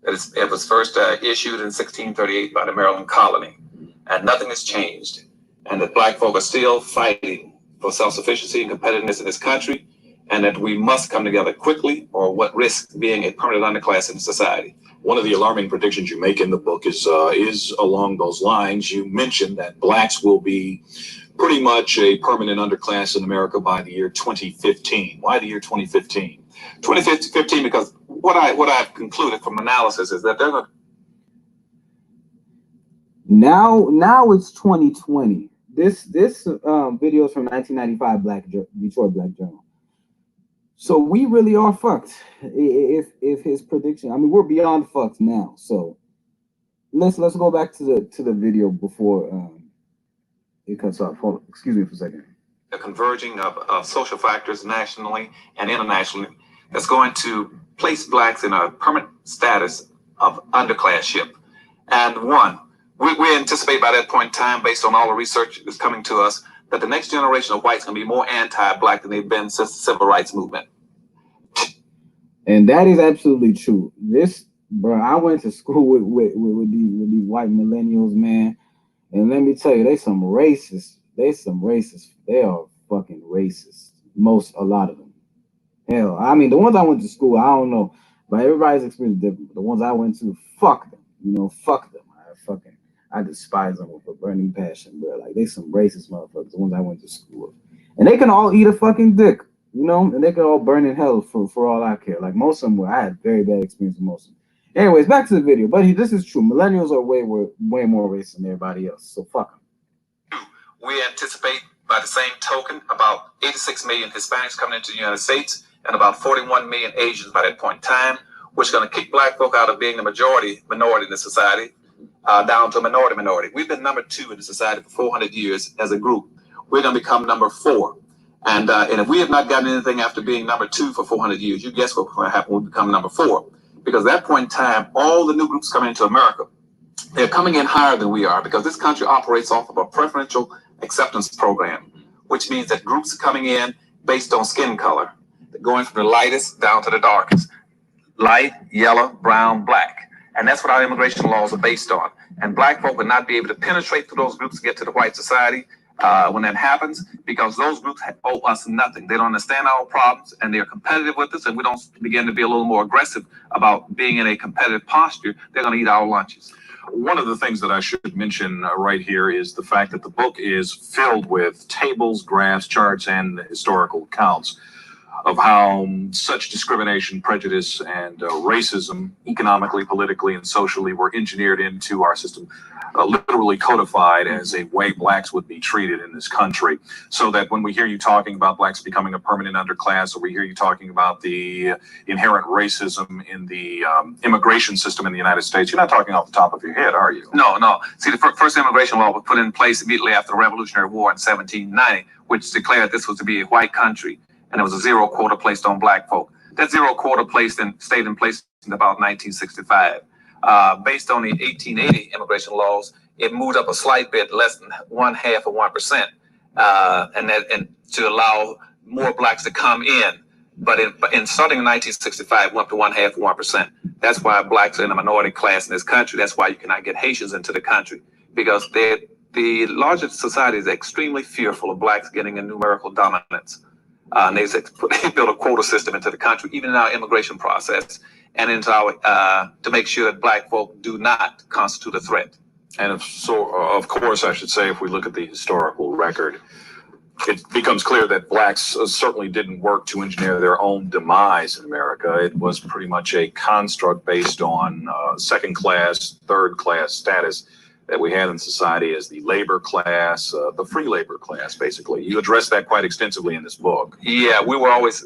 that it was first issued in 1638 by the Maryland colony, and nothing has changed, and that black folk are still fighting for self-sufficiency and competitiveness in this country, and that we must come together quickly or what risk being a permanent underclass in society. One of the alarming predictions you make in the book is along those lines. You mentioned that blacks will be pretty much a permanent underclass in America by the year 2015. Why the year 2015? 2015 because what I've concluded from analysis is that they're going to... Now it's 2020. This video is from 1995 Detroit Black Journal. So we really are fucked if his prediction. I mean, we're beyond fucked now. So let's go back to the video before it cuts off. Hold on, excuse me for a second. The converging of social factors nationally and internationally that's going to place blacks in a permanent status of underclassship. And we anticipate by that point in time, based on all the research that's coming to us, that the next generation of whites can be more anti-black than they've been since the civil rights movement. And that is absolutely true. Bro, I went to school with these white millennials, man. And let me tell you, they some racists. They are fucking racist. A lot of them. Hell, I mean, the ones I went to school, I don't know. But everybody's experience is different. The ones I went to, fuck them. You know, fuck them. I despise them with a burning passion, bro. Like, they some racist motherfuckers, the ones I went to school with. And they can all eat a fucking dick, you know? And they can all burn in hell for all I care. Like, most of them I had very bad experience with most of them. Anyways, back to the video. But this is true. Millennials are way more racist than everybody else. So fuck them. We anticipate, by the same token, about 86 million Hispanics coming into the United States and about 41 million Asians by that point in time, which is going to kick black folk out of being the minority in the society, down to a minority. We've been number 2 in the society for 400 years as a group. We're going to become number 4. And if we have not gotten anything after being number 2 for 400 years, you guess what's going to happen when we become number 4. Because at that point in time, all the new groups coming into America, they're coming in higher than we are because this country operates off of a preferential acceptance program, which means that groups are coming in based on skin color. They're going from the lightest down to the darkest. Light, yellow, brown, black. And that's what our immigration laws are based on. And black folk would not be able to penetrate through those groups to get to the white society when that happens, because those groups owe us nothing. They don't understand our problems, and they're competitive with us, and we don't begin to be a little more aggressive about being in a competitive posture. They're going to eat our lunches. One of the things that I should mention right here is the fact that the book is filled with tables, graphs, charts, and historical accounts of how such discrimination, prejudice, and racism, economically, politically, and socially, were engineered into our system, literally codified as a way blacks would be treated in this country. So that when we hear you talking about blacks becoming a permanent underclass, or we hear you talking about the inherent racism in the immigration system in the United States, you're not talking off the top of your head, are you? No. See, the first immigration law was put in place immediately after the Revolutionary War in 1790, which declared this was to be a white country. And there was a zero quota placed on black folk. That zero quota stayed in place in about 1965. Based on the 1880 immigration laws, it moved up a slight bit, less than 1/2 of 1%, and to allow more blacks to come in. But in starting in 1965, it went up to 1/2 of 1%. That's why blacks are in a minority class in this country. That's why you cannot get Haitians into the country, because they're the larger society is extremely fearful of blacks getting a numerical dominance. And they built a quota system into the country, even in our immigration process, and into our to make sure that black folk do not constitute a threat. And of course, I should say, if we look at the historical record, it becomes clear that blacks certainly didn't work to engineer their own demise in America. It was pretty much a construct based on second class, third class status that we had in society as the labor class, the free labor class, basically. You address that quite extensively in this book. Yeah, we were always,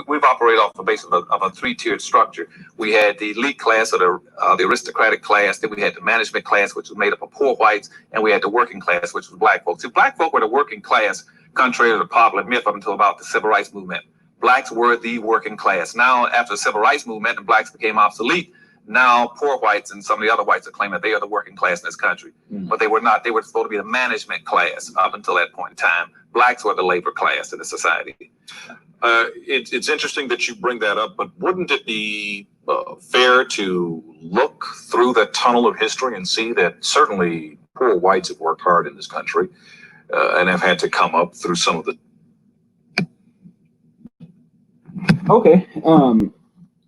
we've operated off the basis of a three-tiered structure. We had the elite class, or the aristocratic class, then we had the management class, which was made up of poor whites, and we had the working class, which was black folks. See, black folk were the working class, contrary to the popular myth up until about the civil rights movement. Blacks were the working class. Now, after the civil rights movement and blacks became obsolete, now poor whites and some of the other whites are claiming that they are the working class in this country. But they were not. They were supposed to be the management class up until that point in time. Blacks were the labor class in the society. It's interesting that you bring that up, but wouldn't it be fair to look through the tunnel of history and see that certainly poor whites have worked hard in this country and have had to come up through some of the... Okay,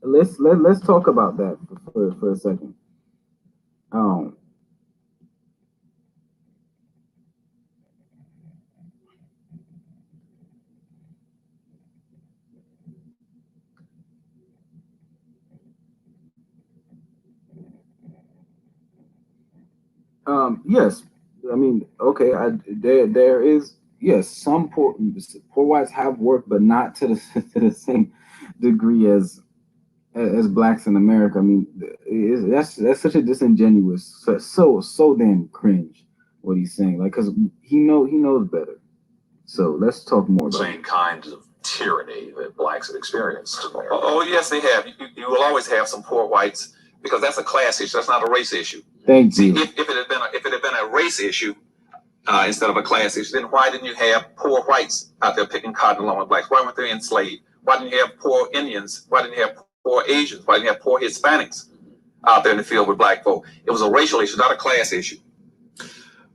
let's talk about that for a second. Yes, I mean, okay, there is, yes, some poor whites have worked, but not to the same degree as blacks in America. I mean, that's such a disingenuous, so damn cringe what he's saying. Like, because he knows better. So let's talk more about same kinds of tyranny that blacks have experienced. Oh, yes, they have. You will always have some poor whites, because that's a class issue. That's not a race issue. Thank See, you. if it had been a race issue instead of a class issue, then why didn't you have poor whites out there picking cotton along with blacks? Why weren't they enslaved? Why didn't you have poor Indians? Why didn't you have poor Asians? Why didn't you have poor Hispanics out there in the field with black folk? It was a racial issue, not a class issue.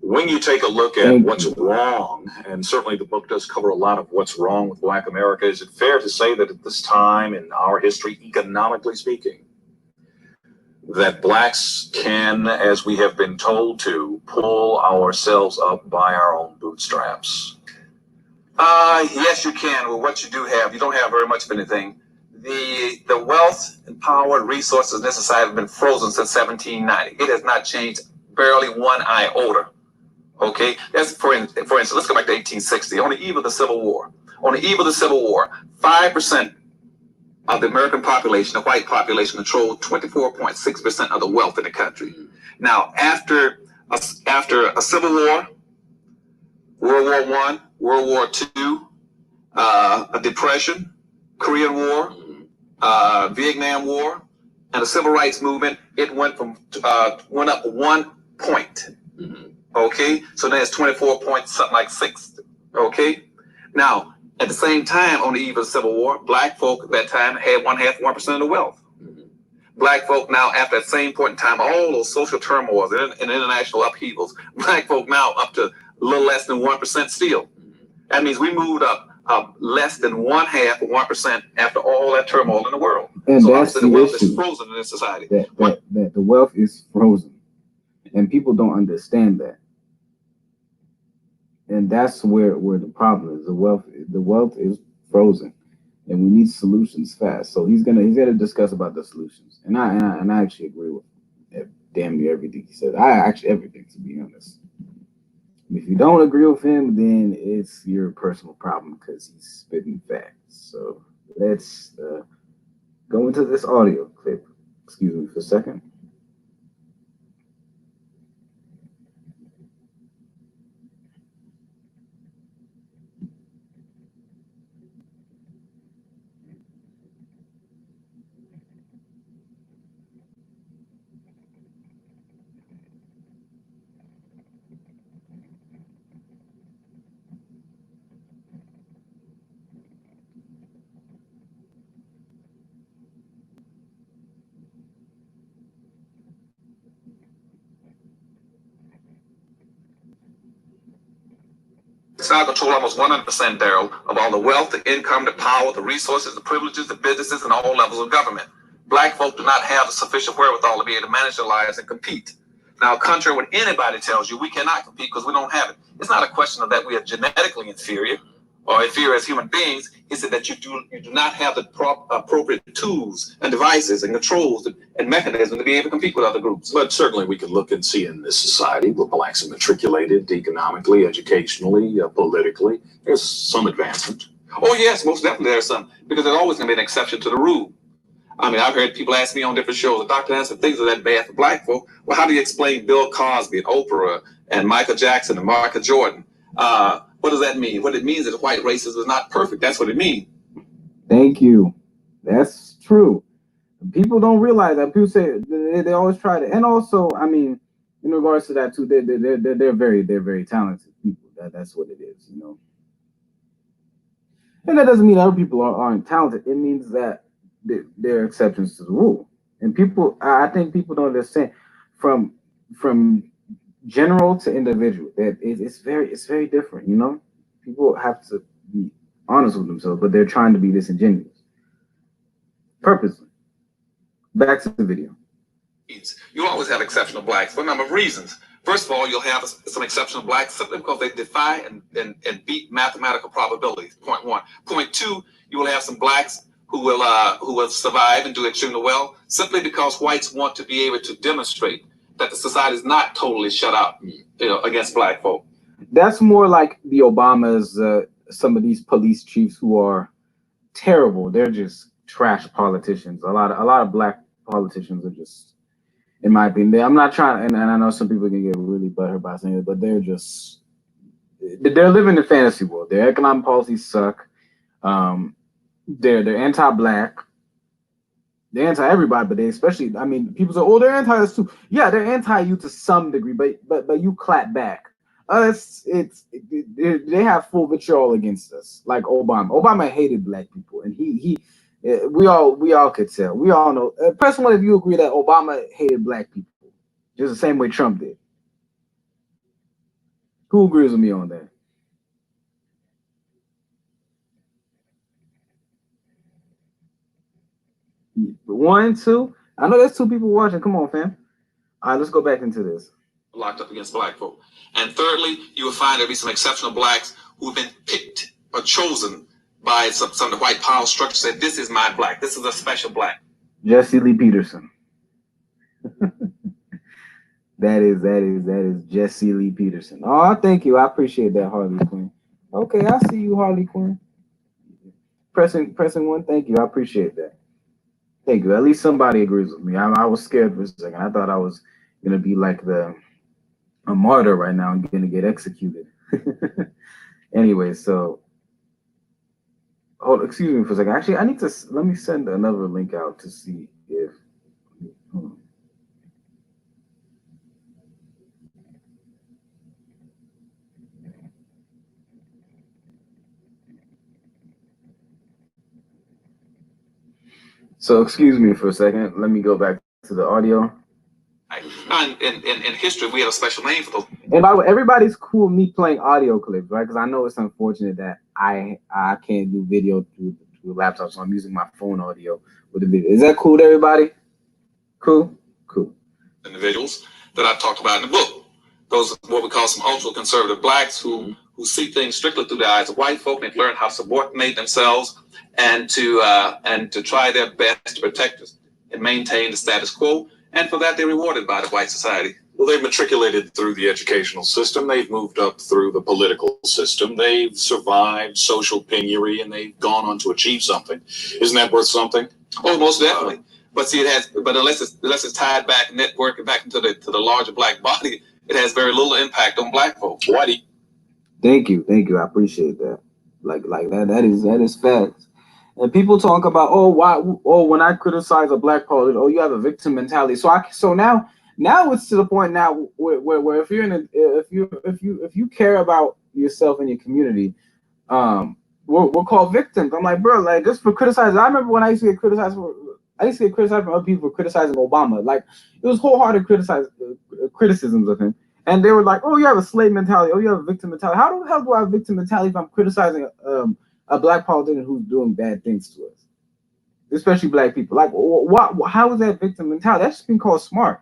When you take a look at what's wrong, and certainly the book does cover a lot of what's wrong with Black America, is it fair to say that at this time in our history, economically speaking, that blacks can, as we have been told to, pull ourselves up by our own bootstraps? Yes, you can. With what you do have, you don't have very much of anything. The wealth and power and resources in this society have been frozen since 1790. It has not changed barely one iota. Okay, that's for instance, let's go back to 1860. On the eve of the Civil War, 5% of the American population, the white population, controlled 24.6% of the wealth in the country. Now, after a Civil War, World War I, World War II, a Depression, Korean War, Vietnam War, and the Civil Rights Movement, it went up 1 point. Okay, so then it's 24 point something like 6. Okay, now at the same time, on the eve of the Civil War, black folk at that time had 1% of the wealth. Black folk now, after that same point in time, all those social turmoils and international upheavals, black folk now up to a little less than 1% still. That means we moved up less than 1/2 after all that turmoil in the world. And so that's the wealth issue. is frozen in this society. That the wealth is frozen, and people don't understand that. And that's where the problem is. The wealth is frozen, and we need solutions fast. So he's gonna discuss about the solutions, and I actually agree with damn near everything he said. Everything, to be honest. If you don't agree with him, then it's your personal problem because he's spitting facts. So let's go into this audio clip. Excuse me for a second. Whites now control almost 100%, Daryl, of all the wealth, the income, the power, the resources, the privileges, the businesses, and all levels of government. Black folk do not have the sufficient wherewithal to be able to manage their lives and compete. Now, contrary to what anybody tells you, we cannot compete because we don't have it. It's not a question of that we are genetically inferior or inferior as human beings. It's that you do not have the appropriate tools and devices and controls and mechanisms to be able to compete with other groups. But certainly we can look and see in this society where blacks are matriculated economically, educationally, politically. There's some advancement. Oh, yes, most definitely there's some, because there's always going to be an exception to the rule. I mean, I've heard people ask me on different shows, the Dr. Hanson, things are that bad for black folk. Well, how do you explain Bill Cosby and Oprah and Michael Jackson and Michael Jordan? What does that mean? What it means is that white racism is not perfect. That's what it means. Thank you. That's true. People don't realize that. People say they always try to, and also, I mean, in regards to that too, they're very talented people. That's what it is, you know. And that doesn't mean other people aren't talented. It means that there are exceptions to the rule. And people, I think people don't understand from general to individual that it's very different, you know. People have to be honest with themselves, but they're trying to be disingenuous purposely. Back to the video. You'll always have exceptional blacks for a number of reasons. First of all, you'll have some exceptional blacks simply because they defy and beat mathematical probabilities. Point one. Point two, you will have some blacks who will survive and do extremely well simply because whites want to be able to demonstrate that the society is not totally shut out, you know, against black folk. That's more like the Obamas, some of these police chiefs who are terrible. They're just trash politicians. A lot of black politicians are just, in my opinion, I'm not trying, and I know some people can get really butthurt by saying it, but they're living in a fantasy world. Their economic policies suck. They're anti-black. They're anti-everybody, but they especially, I mean, people say, oh, they're anti-us too. Yeah, they're anti-you to some degree, but you clap back. They have full vitriol against us, like Obama. Obama hated black people, and we all could tell. We all know. Press one if you agree that Obama hated black people, just the same way Trump did. Who agrees with me on that? One, two. I know there's two people watching. Come on, fam. All right, let's go back into this. Locked up against black folk. And thirdly, you will find there'll be some exceptional blacks who've been picked or chosen by some of the white power structure. Said, this is my black. This is a special black. Jesse Lee Peterson. that is Jesse Lee Peterson. Oh, thank you. I appreciate that, Harley Quinn. Okay, I see you, Harley Quinn. Pressing one. Thank you. I appreciate that. Thank you. At least somebody agrees with me. I was scared for a second. I thought I was gonna be like a martyr right now and gonna get executed. Anyway, so excuse me for a second. Actually, I need to let me send another link out to see if. So excuse me for a second. Let me go back to the audio. In history, we had a special name for those. And by the way, everybody's cool with me playing audio clips, right? Because I know it's unfortunate that I can't do video through laptop, so I'm using my phone audio with the video. Is that cool to everybody? Cool? Cool. Individuals that I talked about in the book. Those are what we call some ultra conservative blacks who see things strictly through the eyes of white folk. They've learned how to subordinate themselves and to try their best to protect us and maintain the status quo. And for that, they're rewarded by the white society. Well, they've matriculated through the educational system. They've moved up through the political system. They've survived social penury, and they've gone on to achieve something. Isn't that worth something? Oh, most definitely. But see, but unless it's tied back, networking back into the larger black body, it has very little impact on black folks. Whitey. Thank you. I appreciate that. Like that is facts. And people talk about, when I criticize a black politician, you have a victim mentality. So now it's to the point now where if you care about yourself and your community, we're called victims. I'm like, bro, like just for criticizing. I remember when I used to get criticized from other people for criticizing Obama. Like it was wholehearted criticisms of him. And they were like, "Oh, you have a slave mentality. Oh, you have a victim mentality. How the hell do I have a victim mentality if I'm criticizing a black politician who's doing bad things to us, especially black people? Like, what? How is that victim mentality? That's just being called smart."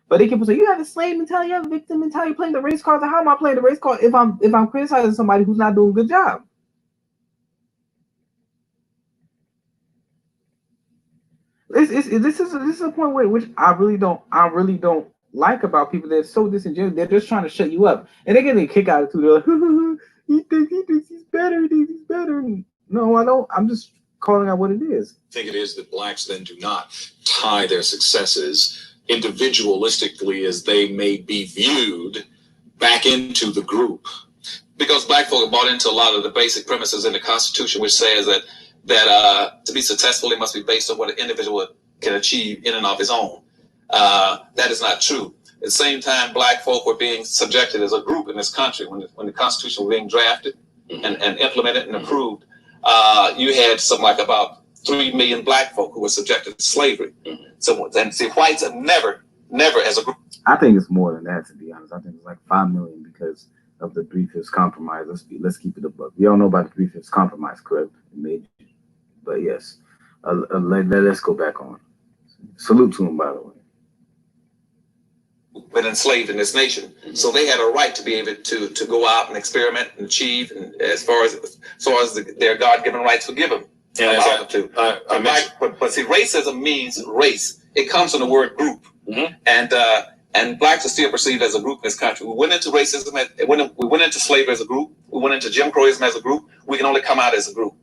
But they keep saying, "You have a slave mentality. You have a victim mentality. You're playing the race card. How am I playing the race card if I'm criticizing somebody who's not doing a good job?" This is a point which I really don't like about people. They're so disingenuous. They're just trying to shut you up, and they're getting a kick out of it too. They're like, he thinks he's better. He thinks he's better. No, I don't. I'm just calling out what it is. I think it is that blacks then do not tie their successes individualistically as they may be viewed back into the group. Because black folk have bought into a lot of the basic premises in the Constitution, which says that to be successful, it must be based on what an individual can achieve in and of his own. That is not true. At the same time, black folk were being subjected as a group in this country when the Constitution was being drafted and implemented and approved. You had something like about 3 million black folk who were subjected to slavery. So, and see, whites have never as a group. I think it's more than that, to be honest. I think it's like 5 million because of the 3/5 compromise. Let's keep it above. We all know about the 3/5 compromise, correct? But yes, let's go back on. Salute to him, by the way. Been enslaved in this nation, so they had a right to be able to go out and experiment and achieve, and as far as their God-given rights were given. And but see, racism means race. It comes from the word group, and blacks are still perceived as a group in this country. We went into racism, we went into slavery as a group. We went into Jim Crowism as a group. We can only come out as a group,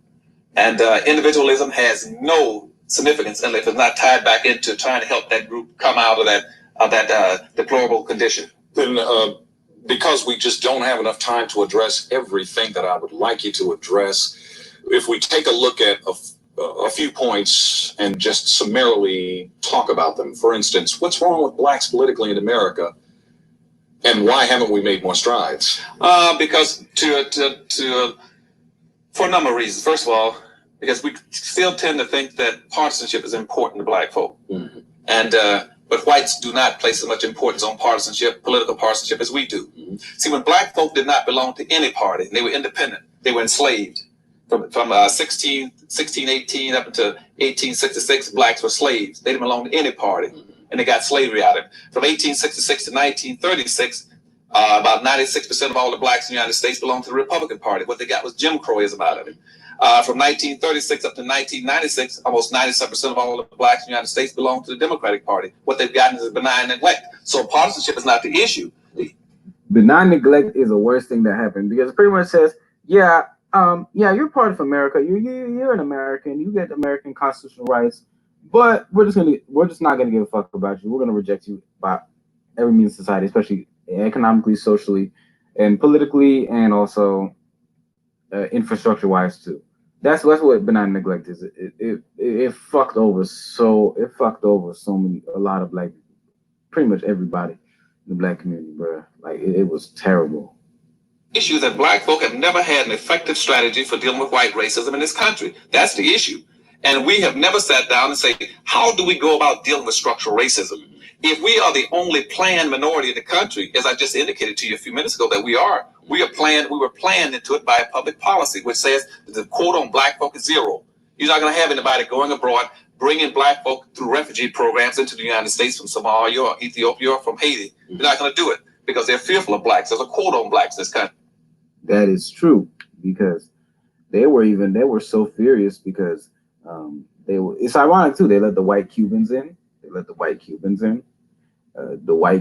and individualism has no significance unless it's not tied back into trying to help that group come out of that deplorable condition. Then, because we just don't have enough time to address everything that I would like you to address, if we take a look at a few points and just summarily talk about them. For instance, what's wrong with blacks politically in America, and why haven't we made more strides? Because for a number of reasons. First of all, because we still tend to think that partisanship is important to black folk, but whites do not place as much importance on political partisanship as we do. See, when black folk did not belong to any party, they were independent, they were enslaved. From 1618 up until 1866, blacks were slaves. They didn't belong to any party, and they got slavery out of it. From 1866 to 1936, about 96% of all the blacks in the United States belonged to the Republican Party. What they got was Jim Crowism out of it. From 1936 up to 1996, almost 97% of all the blacks in the United States belong to the Democratic Party. What they've gotten is benign neglect. So partisanship is not the issue. Benign neglect is the worst thing that happened, because it pretty much says, yeah, you're part of America. You're an American. You get American constitutional rights, but we're just not gonna give a fuck about you. We're gonna reject you by every means of society, especially economically, socially, and politically, and also infrastructure-wise too. That's what benign neglect is. It fucked over a lot of black people, pretty much everybody in the black community, bro. Like it was terrible. Issue that black folk have never had an effective strategy for dealing with white racism in this country. That's the issue. And we have never sat down and say, how do we go about dealing with structural racism? If we are the only planned minority in the country, as I just indicated to you a few minutes ago that we were planned into it by a public policy, which says that the quote on black folk is zero. You're not going to have anybody going abroad, bringing black folk through refugee programs into the United States from Somalia or Ethiopia or from Haiti. You're not going to do it because they're fearful of blacks. There's a quote on blacks in this country. That is true, because they were so furious because it's ironic too. They let the white Cubans in. The white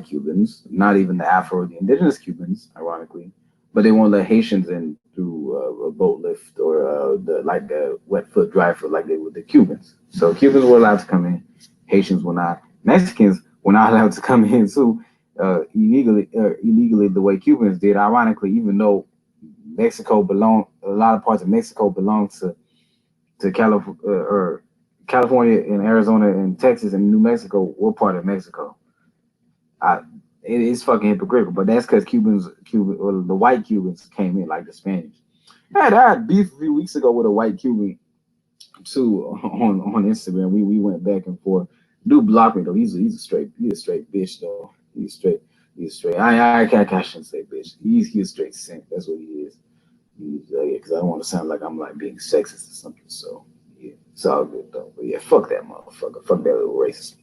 Cubans, not even the Afro, the indigenous Cubans, ironically, but they won't let Haitians in through a boat lift or the wet foot, dry foot, like they would the Cubans. So Cubans were allowed to come in, Haitians were not. Mexicans were not allowed to come in too, illegally the way Cubans did. Ironically, even though a lot of parts of Mexico belong to California and Arizona and Texas and New Mexico were part of Mexico. It is fucking hypocritical, but that's because the white Cubans came in, like the Spanish. I had beef a few weeks ago with a white Cuban too on Instagram. We went back and forth. Dude blocked me though. He's a straight bitch though. He's straight. He's straight. I shouldn't say bitch. He's a straight simp. That's what he is. Because I don't want to sound like I'm like being sexist or something. So yeah, it's all good though. But yeah, fuck that motherfucker. Fuck that little racist.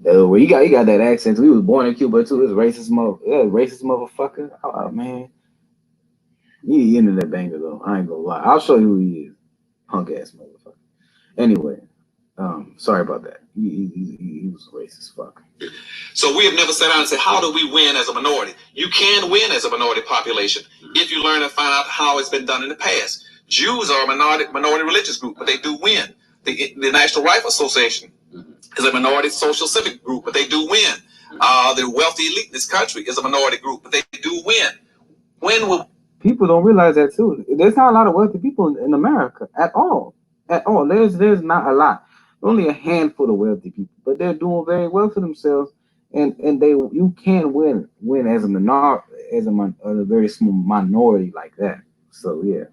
That little, he got that accent. He was born in Cuba too. This racist motherfucker. Oh man, he into that banger though. I ain't gonna lie. I'll show you who he is. Punk ass motherfucker. Anyway, sorry about that. He was a racist fuck. So we have never sat down and said, how do we win as a minority? You can win as a minority population if you learn and find out how it's been done in the past. Jews are a minority religious group, but they do win. The National Rifle Association is a minority social civic group, but they do win. The wealthy elite in this country is a minority group, but they do win. When will people don't realize that too? There's not a lot of wealthy people in America at all. At all. There's not a lot. Only a handful of wealthy people, but they're doing very well for themselves, and you can win as a very small minority like that. So yeah.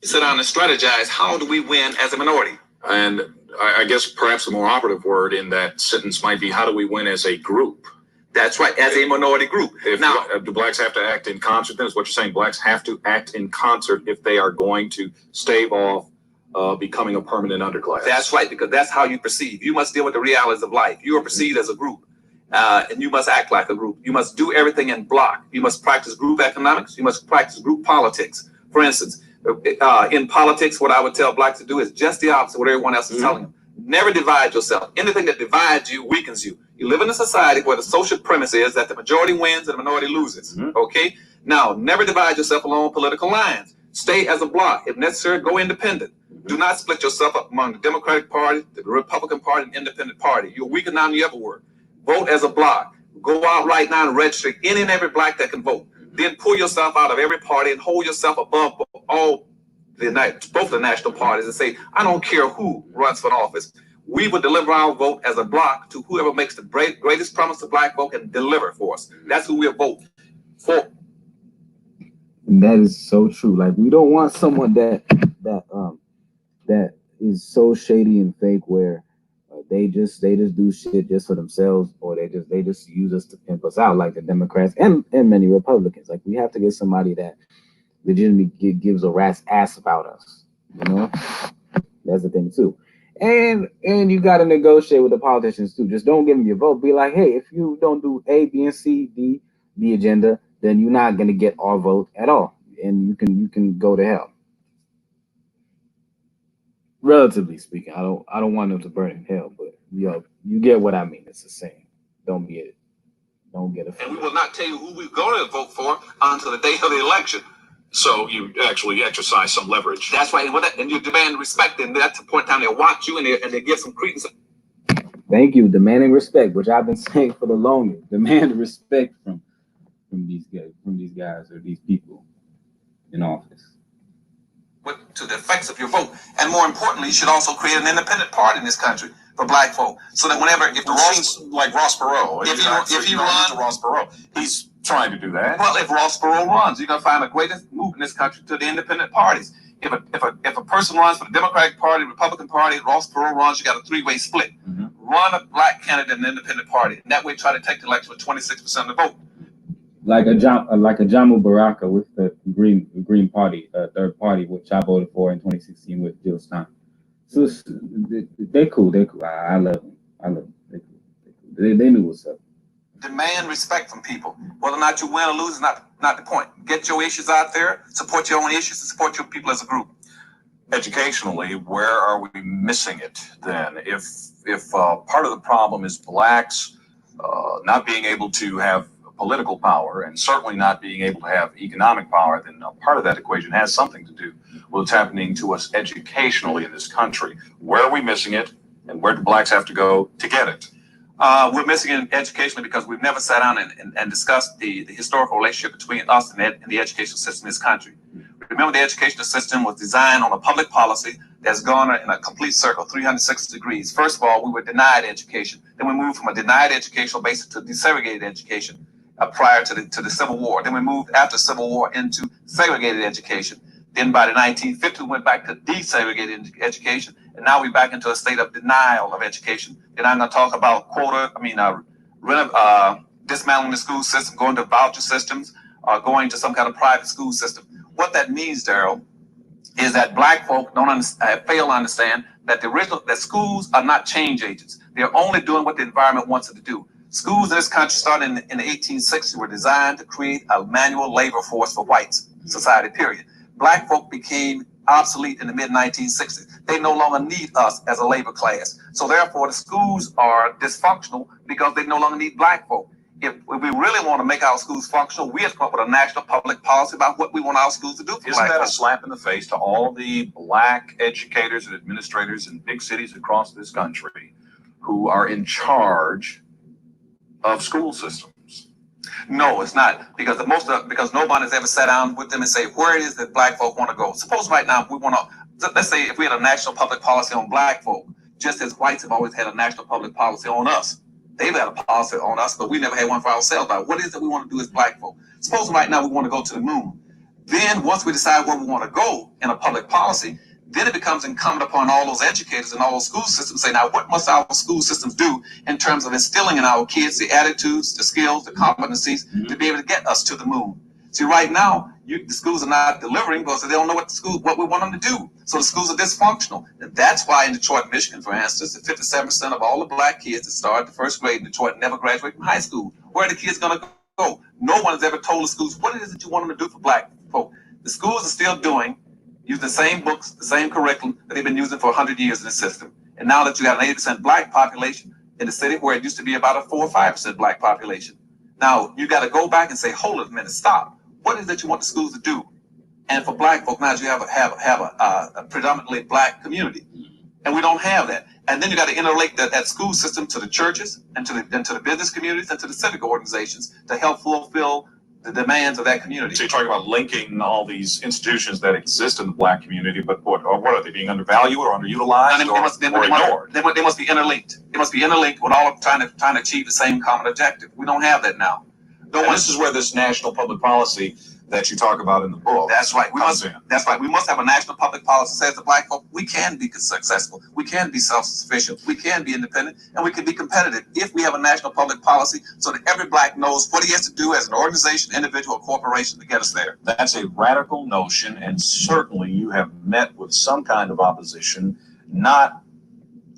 Sit down and strategize. How do we win as a minority? And I guess perhaps the more operative word in that sentence might be, how do we win as a group? That's right, as a minority group. Now, do blacks have to act in concert? Then is what you're saying. Blacks have to act in concert if they are going to stave off becoming a permanent underclass. That's right, because that's how you perceive. You must deal with the realities of life. You are perceived as a group, and you must act like a group. You must do everything in block. You must practice group economics. You must practice group politics. For instance, in politics, what I would tell blacks to do is just the opposite of what everyone else is telling them. Never divide yourself. Anything that divides you weakens you. You live in a society where the social premise is that the majority wins and the minority loses. Okay? Now, never divide yourself along political lines. Stay as a block. If necessary, go independent. Do not split yourself up among the Democratic Party, the Republican Party, and Independent Party. You're weaker now than you ever were. Vote as a block. Go out right now and register any and every black that can vote. Then pull yourself out of every party and hold yourself above both the national parties and say, I don't care who runs for office. We will deliver our vote as a block to whoever makes the greatest promise to black folk and deliver for us. That's who we'll vote for. And that is so true. Like, we don't want someone that is so shady and fake where they just do shit just for themselves, or they just use us to pimp us out, like the Democrats and many Republicans. Like, we have to get somebody that legitimately gives a rat's ass about us. You know, that's the thing too. And you got to negotiate with the politicians too. Just don't give them your vote. Be like, hey, if you don't do A, B, and C, D, the agenda, then you're not gonna get our vote at all, and you can go to hell. Relatively speaking, I don't want them to burn in hell, but you get what I mean. It's the same. Don't get offended. And we will not tell you who we're going to vote for until the day of the election. So you actually exercise some leverage. That's right, and you demand respect, and that's the point in time they'll watch you and they give some credence. Thank you, demanding respect, which I've been saying for the longest. Demand respect from these guys or these people in office. To the effects of your vote, and more importantly, you should also create an independent party in this country for black folk, so that whenever if Ross Perot, if he runs, Ross Perot, he's trying to do that. Well, if Ross Perot runs, you're gonna find the greatest move in this country to the independent parties. If a person runs for the Democratic Party, Republican Party, Ross Perot runs, you got a three-way split. Run a black candidate in the independent party, and that way try to take the election with 26% of the vote. Like a Jamu Baraka with the Green Party, third party, which I voted for in 2016 with Jill Stein. So they're cool. I love them. They're cool. They knew what's up. Demand respect from people. Whether or not you win or lose is not the point. Get your issues out there, support your own issues, and support your people as a group. Educationally, where are we missing it then? If part of the problem is blacks not being able to have political power and certainly not being able to have economic power, then part of that equation has something to do with what's happening to us educationally in this country. Where are we missing it, and where do blacks have to go to get it? We're missing it educationally because we've never sat down and discussed the historical relationship between us and the educational system in this country. Remember, the educational system was designed on a public policy that's gone in a complete circle, 360 degrees. First of all, we were denied education. Then we moved from a denied educational basis to desegregated education prior to the Civil War. Then we moved after Civil War into segregated education. Then by the 1950s, we went back to desegregated education. And now we're back into a state of denial of education. And I'm going to talk about dismantling the school system, going to voucher systems, or going to some kind of private school system. What that means, Daryl, is that black folk fail to understand that that schools are not change agents. They're only doing what the environment wants them to do. Schools in this country, starting in the 1860s, were designed to create a manual labor force for whites society, period. Black folk became obsolete in the mid-1960s. They no longer need us as a labor class. So therefore, the schools are dysfunctional because they no longer need black folk. If we really want to make our schools functional, we have to come up with a national public policy about what we want our schools to do for Isn't that a slap in the face to all the black educators and administrators in big cities across this country who are in charge of school systems? No, it's not, because because nobody's ever sat down with them and say where it is that black folk want to go. Suppose right now we want to, let's say if we had a national public policy on black folk, just as whites have always had a national public policy on us. They've had a policy on us, but we never had one for ourselves about what it is that we want to do as black folk. Suppose right now we want to go to the moon. Then once we decide where we want to go in a public policy, then it becomes incumbent upon all those educators and all those school systems to say, now what must our school systems do in terms of instilling in our kids the attitudes, the skills, the competencies to be able to get us to the moon. See, right now, the schools are not delivering because they don't know what we want them to do. So the schools are dysfunctional. And that's why in Detroit, Michigan, for instance, 57% of all the black kids that started the first grade in Detroit never graduate from high school. Where are the kids going to go? No one has ever told the schools what it is that you want them to do for black folk. The schools are still using the same books, the same curriculum that they've been using for 100 years in the system. And now that you got an 80% black population in the city where it used to be about a 4 or 5% black population. Now you got to go back and say, hold it a minute, stop. What is it that you want the schools to do? And for black folk, now you have a predominantly black community, and we don't have that. And then you got to interlink that school system to the churches and to the business communities and to the civic organizations to help fulfill the demands of that community. So you're talking about linking all these institutions that exist in the black community, but what are they being undervalued or underutilized or ignored? They must be interlinked. They must be interlinked with all of trying to achieve the same common objective. We don't have that now. This is where this national public policy that you talk about in the book. That's right. We must have a national public policy that says to black folk, we can be successful, we can be self-sufficient, we can be independent, and we can be competitive if we have a national public policy so that every black knows what he has to do as an organization, individual, or corporation to get us there. That's a radical notion, and certainly you have met with some kind of opposition, not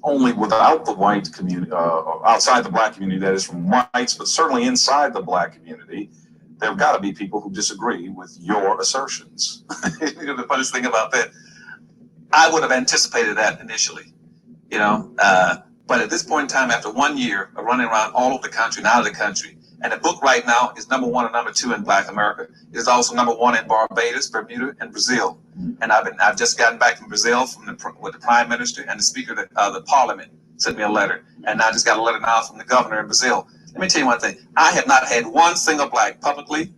only without the white community, outside the black community, that is from whites, but certainly inside the black community. There have got to be people who disagree with your assertions. The funniest thing about that, I would have anticipated that initially, but at this point in time, after 1 year of running around all over the country and out of the country, and the book right now is number 1 and number 2 in Black America. It is also number 1 in Barbados, Bermuda, and Brazil. And I've just gotten back from Brazil with the Prime Minister and the Speaker of the Parliament sent me a letter, and I just got a letter now from the Governor in Brazil. Let me tell you one thing. I have not had one single black publicly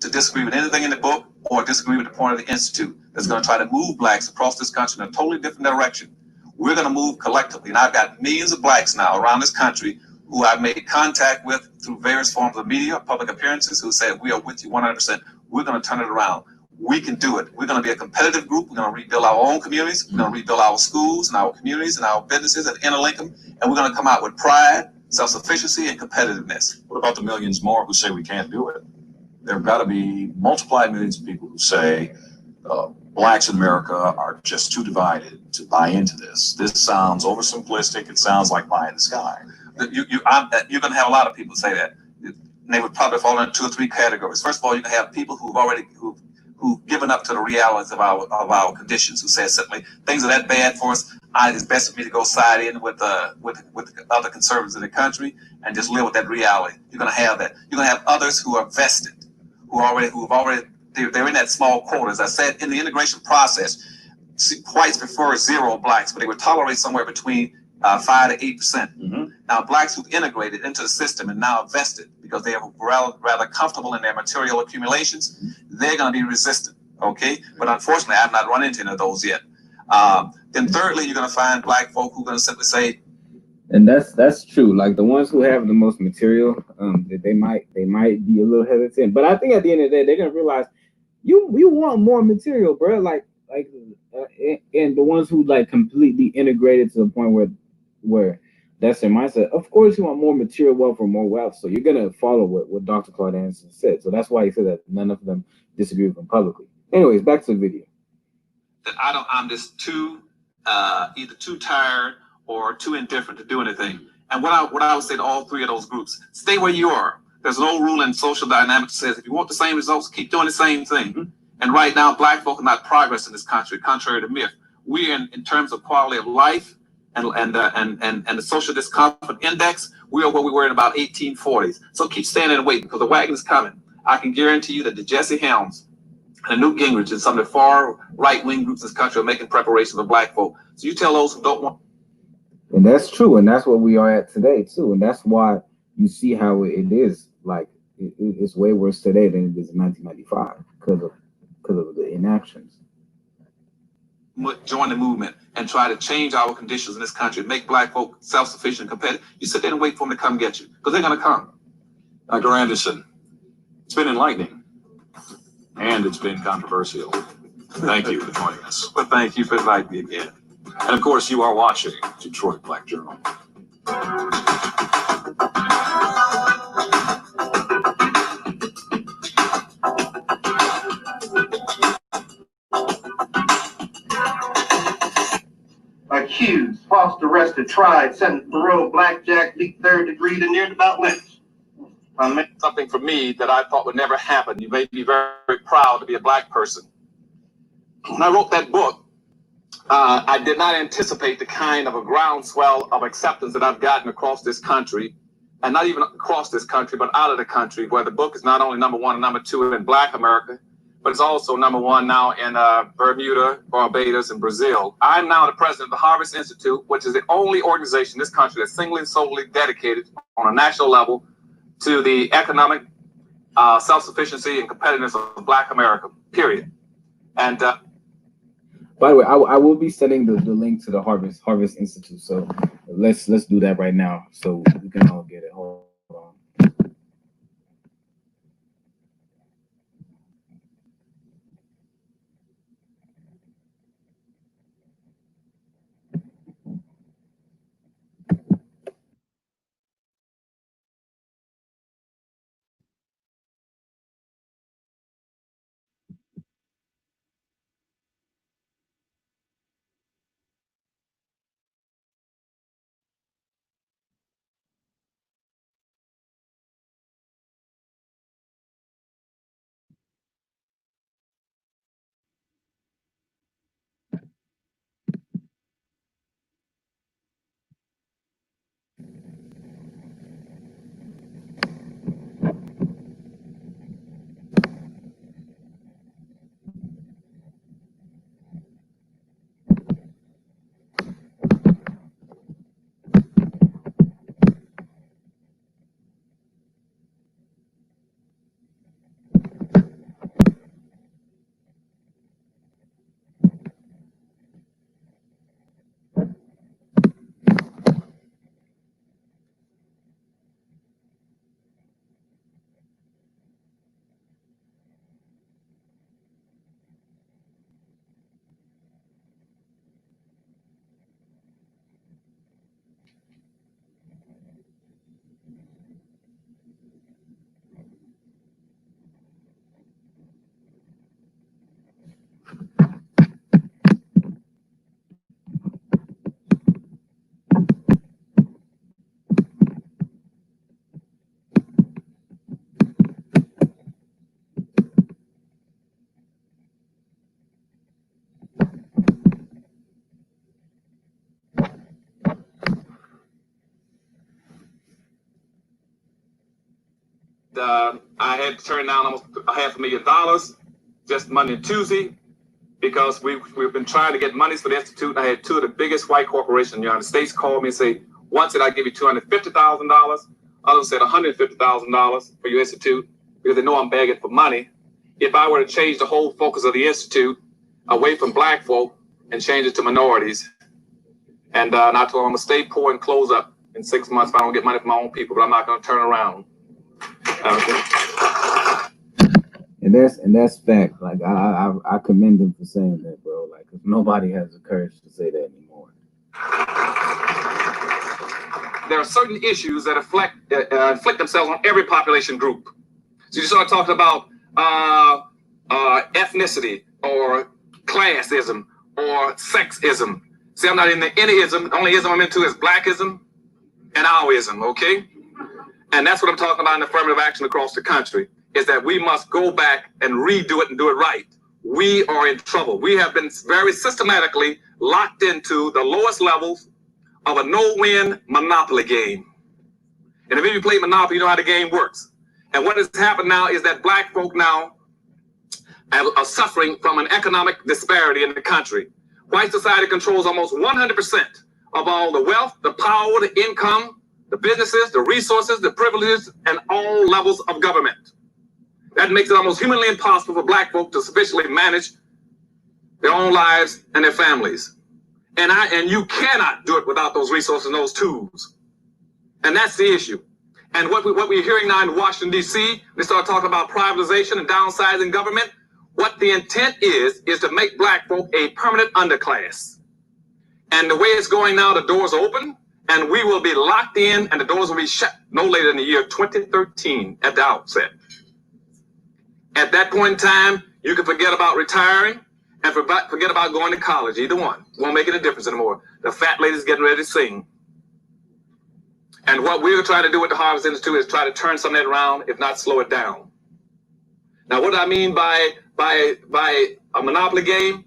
to disagree with anything in the book or disagree with the point of the Institute that's going to try to move blacks across this country in a totally different direction. We're going to move collectively. And I've got millions of blacks now around this country who I've made contact with through various forms of media, public appearances, who said, we are with you 100%. We're going to turn it around. We can do it. We're going to be a competitive group. We're going to rebuild our own communities. We're going to rebuild our schools and our communities and our businesses and interlink them. And we're going to come out with pride, self-sufficiency, and competitiveness. What about the millions more who say we can't do it? There have got to be multiplied millions of people who say blacks in America are just too divided to buy into this. This sounds oversimplistic. It sounds like pie in the sky. You're going to have a lot of people say that. And they would probably fall into 2 or 3 categories. First of all, you can have people who've given up to the realities of our conditions, who say simply, things are that bad for us. It's best for me to go side in with other conservatives in the country and just live with that reality. You're going to have that. You're going to have others who are vested, they're in that small quota. As I said, in the integration process, whites prefer 0 blacks, but they would tolerate somewhere between 5 to 8%. Mm-hmm. Now, blacks who've integrated into the system and now vested because they are rather comfortable in their material accumulations, they're going to be resistant. Okay, but unfortunately, I've not run into any of those yet. Then thirdly, you're going to find black folk who are going to simply say, and that's true. Like the ones who have the most material, they might be a little hesitant. But I think at the end of the day, they're going to realize you want more material, bro. And the ones who like completely integrated to the point where that's their mindset. Of course, you want more material wealth or more wealth, so you're gonna follow what Dr. Claude Anderson said. So that's why he said that none of them disagree with him publicly. Anyways, back to the video. That I'm just too either too tired or too indifferent to do anything. And what I would say to all three of those groups: stay where you are. There's no rule in social dynamics that says if you want the same results, keep doing the same thing. Mm-hmm. And right now, Black folk are not progress in this country, contrary to myth. We in terms of quality of life and the social discomfort index, we are where we were in about 1840s. So keep standing and waiting because the wagon is coming. I can guarantee you that the Jesse Helms and the Newt Gingrich and some of the far right-wing groups in this country are making preparations for Black folk. So you tell those who don't want. And that's true, and that's what we are at today too, and that's why you see how it is. Like it's way worse today than it is in 1995 because of the inactions. Join the movement and try to change our conditions in this country, make Black folk self-sufficient and competitive. You sit there and wait for them to come get you because they're going to come. Dr. Anderson, it's been enlightening and it's been controversial. Thank you for joining us. Well, thank you for inviting me again. And of course, you are watching Detroit Black Journal. Accused, false arrested, tried, sentenced, parole, blackjack, leaked third degree to near about lynch. Something for me that I thought would never happen. You made me very, very proud to be a Black person. When I wrote that book, I did not anticipate the kind of a groundswell of acceptance that I've gotten across this country, and not even across this country, but out of the country, where the book is not only #1 and #2 in Black America, but it's also #1 now in Bermuda, Barbados, and Brazil. I'm now the president of the Harvest Institute, which is the only organization in this country that's singly and solely dedicated on a national level to the economic self-sufficiency and competitiveness of Black America, period. And by the way, I will be sending the link to the Harvest Institute. So let's do that right now so we can all get it. Hold on. I had to turn down almost $500,000 just Monday and Tuesday because we've been trying to get monies for the Institute. I had two of the biggest white corporations in the United States call me and say, one said I'd give you $250,000, others said $150,000 for your Institute because they know I'm begging for money. If I were to change the whole focus of the Institute away from Black folk and change it to minorities, and I told them I'm going to stay poor and close up in 6 months if I don't get money from my own people, but I'm not going to turn around. And that's fact. Like I commend him for saying that, bro. Like, 'cause nobody has the courage to say that anymore. there are certain issues that inflict themselves on every population group. So you start talking about ethnicity or classism or sexism. See, I'm not in any ism. The only ism I'm into is blackism and owism, okay? And that's what I'm talking about in affirmative action across the country, is that we must go back and redo it and do it right. We are in trouble. We have been very systematically locked into the lowest levels of a no-win monopoly game. And if you play Monopoly, you know how the game works. And what has happened now is that black folk now are suffering from an economic disparity in the country. White society controls almost 100% of all the wealth, the power, the income, the businesses, the resources, the privileges, and all levels of government. That makes it almost humanly impossible for black folk to sufficiently manage their own lives and their families. And you cannot do it without those resources and those tools. And that's the issue. And what we're hearing now in Washington, D.C., they start talking about privatization and downsizing government. What the intent is to make black folk a permanent underclass. And the way it's going now, the doors are open, and we will be locked in, and the doors will be shut no later than the year 2013 at the outset. At that point in time, you can forget about retiring and forget about going to college, either one. It won't make any difference anymore. The fat lady's getting ready to sing. And what we're trying to do with the Harvest Institute is try to turn some of that around, if not slow it down. Now, what do I mean by a monopoly game?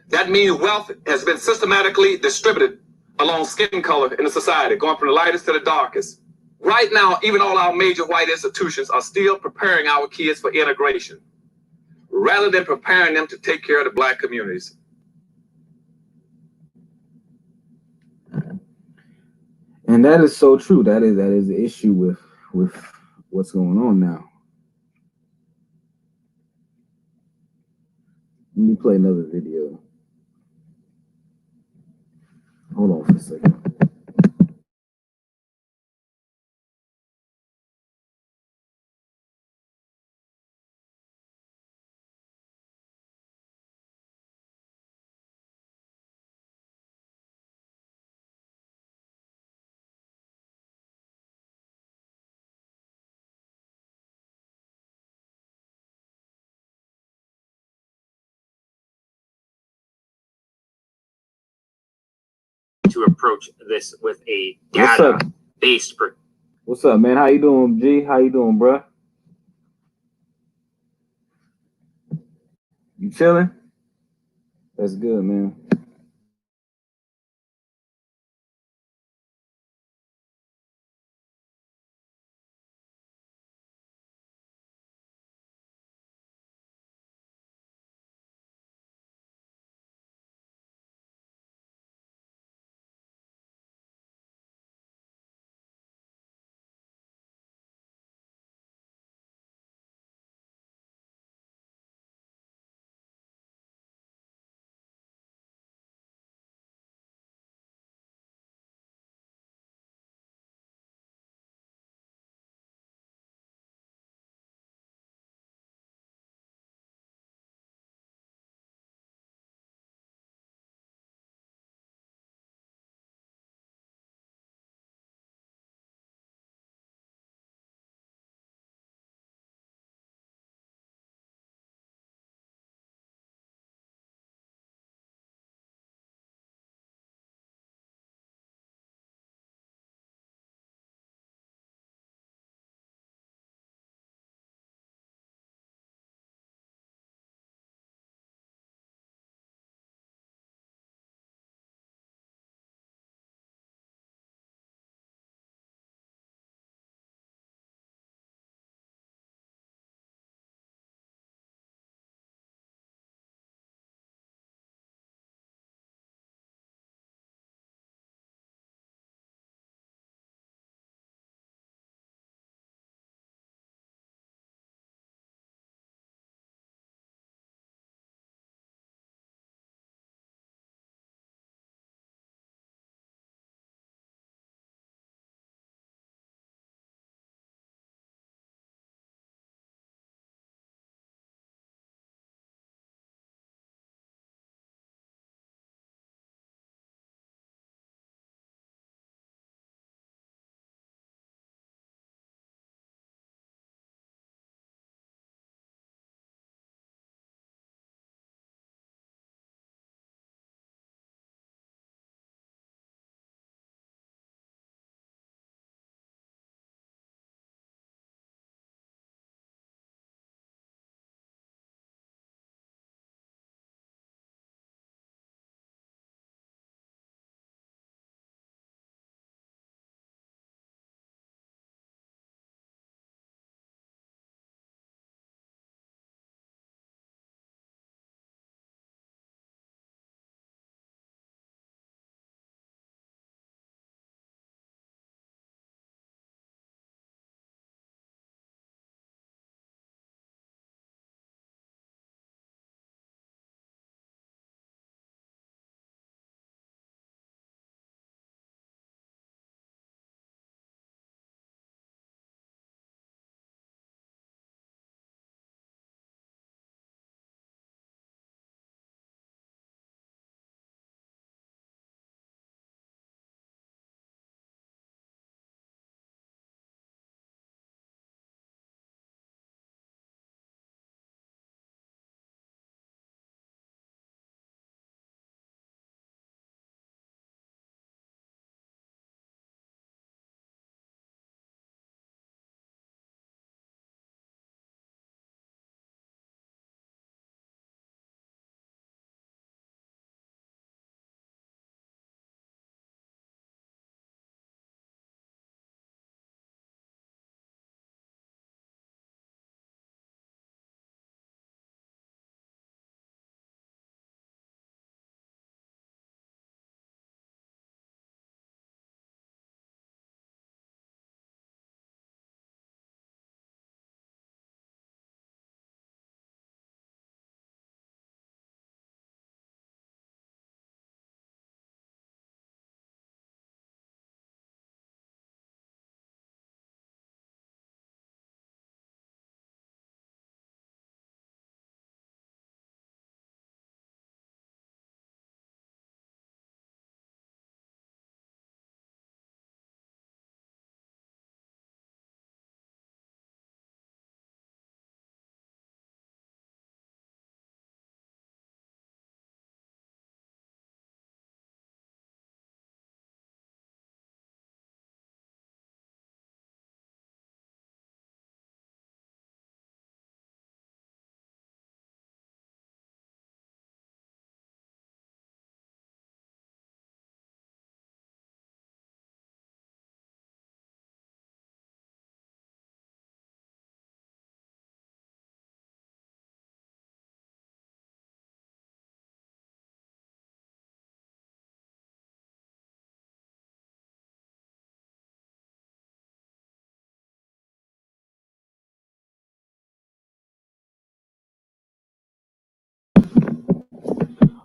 That means wealth has been systematically distributed along skin color in the society, going from the lightest to the darkest. Right now, even all our major white institutions are still preparing our kids for integration, rather than preparing them to take care of the black communities. And that is so true. That is the issue with what's going on now. Let me play another video. Hold on for a second. To approach this with a data-based. What's up, man? How you doing, G? How you doing, bruh? You chilling? That's good, man.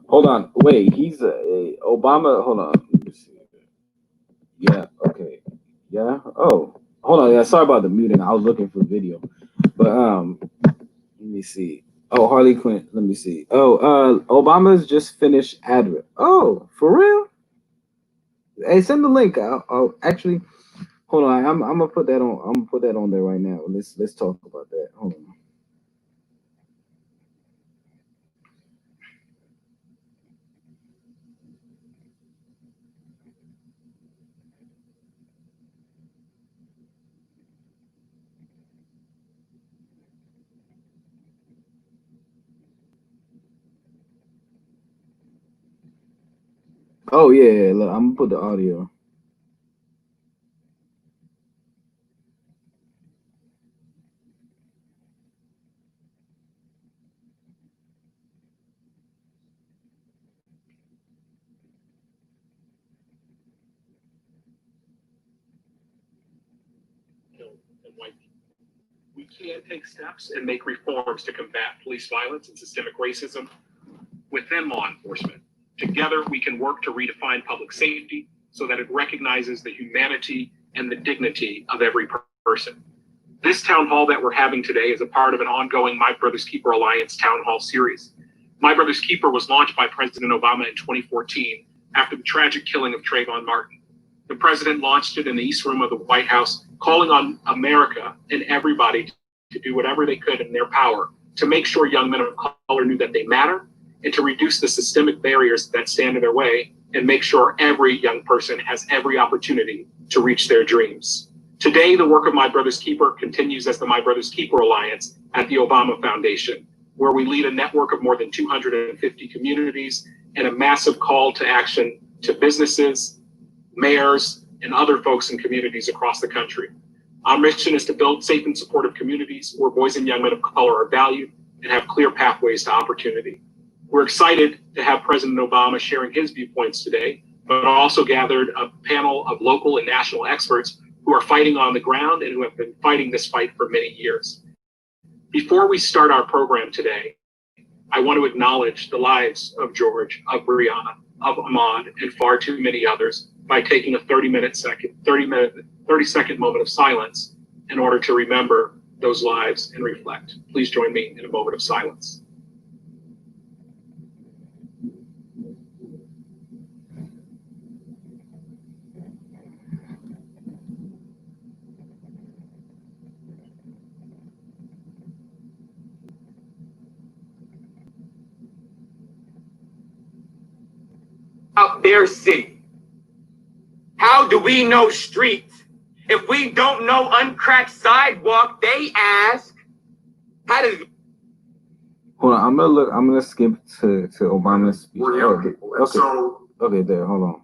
Hold on, wait. He's Obama. Hold on. Let me see. Yeah. Okay. Yeah. Oh, hold on. Yeah. Sorry about the muting. I was looking for video, but let me see. Oh, Harley Quinn. Let me see. Oh, Obama's just finished advert. Oh, for real? Hey, send the link. I'll actually hold on. I'm gonna put that on. I'm gonna put that on there right now. Let's talk about that. Hold on. Oh yeah, look, I'm gonna put the audio. We can take steps and make reforms to combat police violence and systemic racism within law enforcement. Together, we can work to redefine public safety so that it recognizes the humanity and the dignity of every person. This town hall that we're having today is a part of an ongoing My Brother's Keeper Alliance town hall series. My Brother's Keeper was launched by President Obama in 2014 after the tragic killing of Trayvon Martin. The president launched it in the East Room of the White House, calling on America and everybody to do whatever they could in their power to make sure young men of color knew that they matter and to reduce the systemic barriers that stand in their way and make sure every young person has every opportunity to reach their dreams. Today, the work of My Brother's Keeper continues as the My Brother's Keeper Alliance at the Obama Foundation, where we lead a network of more than 250 communities and a massive call to action to businesses, mayors, and other folks in communities across the country. Our mission is to build safe and supportive communities where boys and young men of color are valued and have clear pathways to opportunity. We're excited to have President Obama sharing his viewpoints today, but also gathered a panel of local and national experts who are fighting on the ground and who have been fighting this fight for many years. Before we start our program today, I want to acknowledge the lives of George, of Brianna, of Ahmaud, and far too many others by taking a 30-second moment of silence in order to remember those lives and reflect. Please join me in a moment of silence. Out their city. How do we know streets if we don't know uncracked sidewalk? They ask. How does? Hold on, I'm gonna skip to Obama's speech. Okay. Okay, there. Hold on.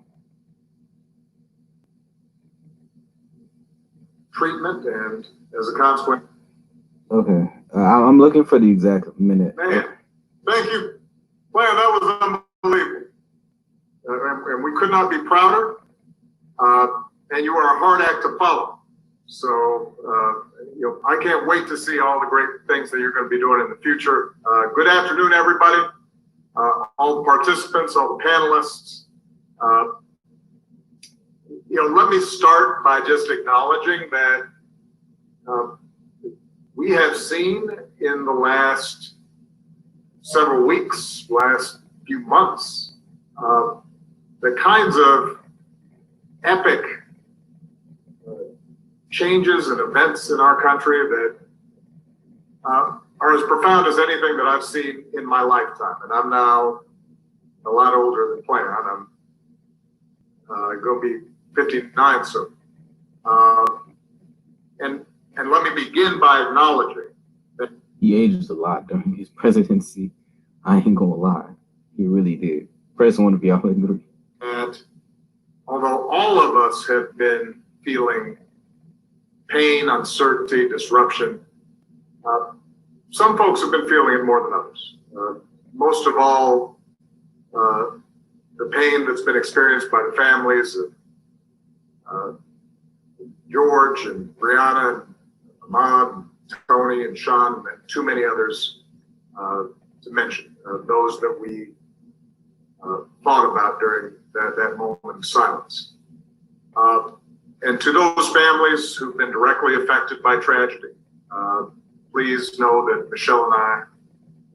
Treatment and as a consequence. Okay, I'm looking for the exact minute. Man, thank you. Man, that was unbelievable. And we could not be prouder. And you are a hard act to follow. So, I can't wait to see all the great things that you're going to be doing in the future. Good afternoon, everybody. All the participants, all the panelists. Let me start by just acknowledging that we have seen in the last several weeks, last few months, the kinds of epic changes and events in our country that are as profound as anything that I've seen in my lifetime. And I'm now a lot older than planned. I'm going to be 59 soon. And let me begin by acknowledging that he aged a lot during his presidency. I ain't gonna lie, he really did. President want to be out in the. And although all of us have been feeling pain, uncertainty, disruption, some folks have been feeling it more than others. Most of all, the pain that's been experienced by the families of George and Brianna, and Ahmaud, and Tony, and Sean, and too many others to mention. Those that we thought about during that moment of silence. And to those families who've been directly affected by tragedy, please know that Michelle and I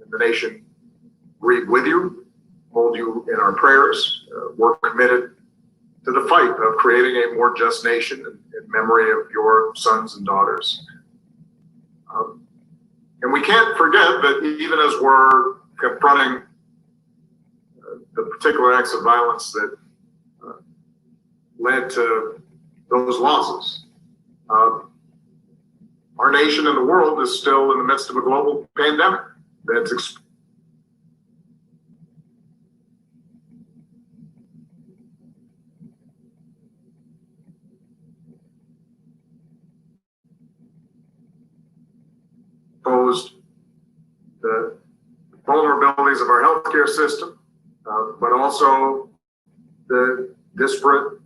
and the nation grieve with you, hold you in our prayers. We're committed to the fight of creating a more just nation in memory of your sons and daughters. And we can't forget that even as we're confronting the particular acts of violence that led to those losses, our nation and the world is still in the midst of a global pandemic that's exposed the vulnerabilities of our healthcare system, but also the disparate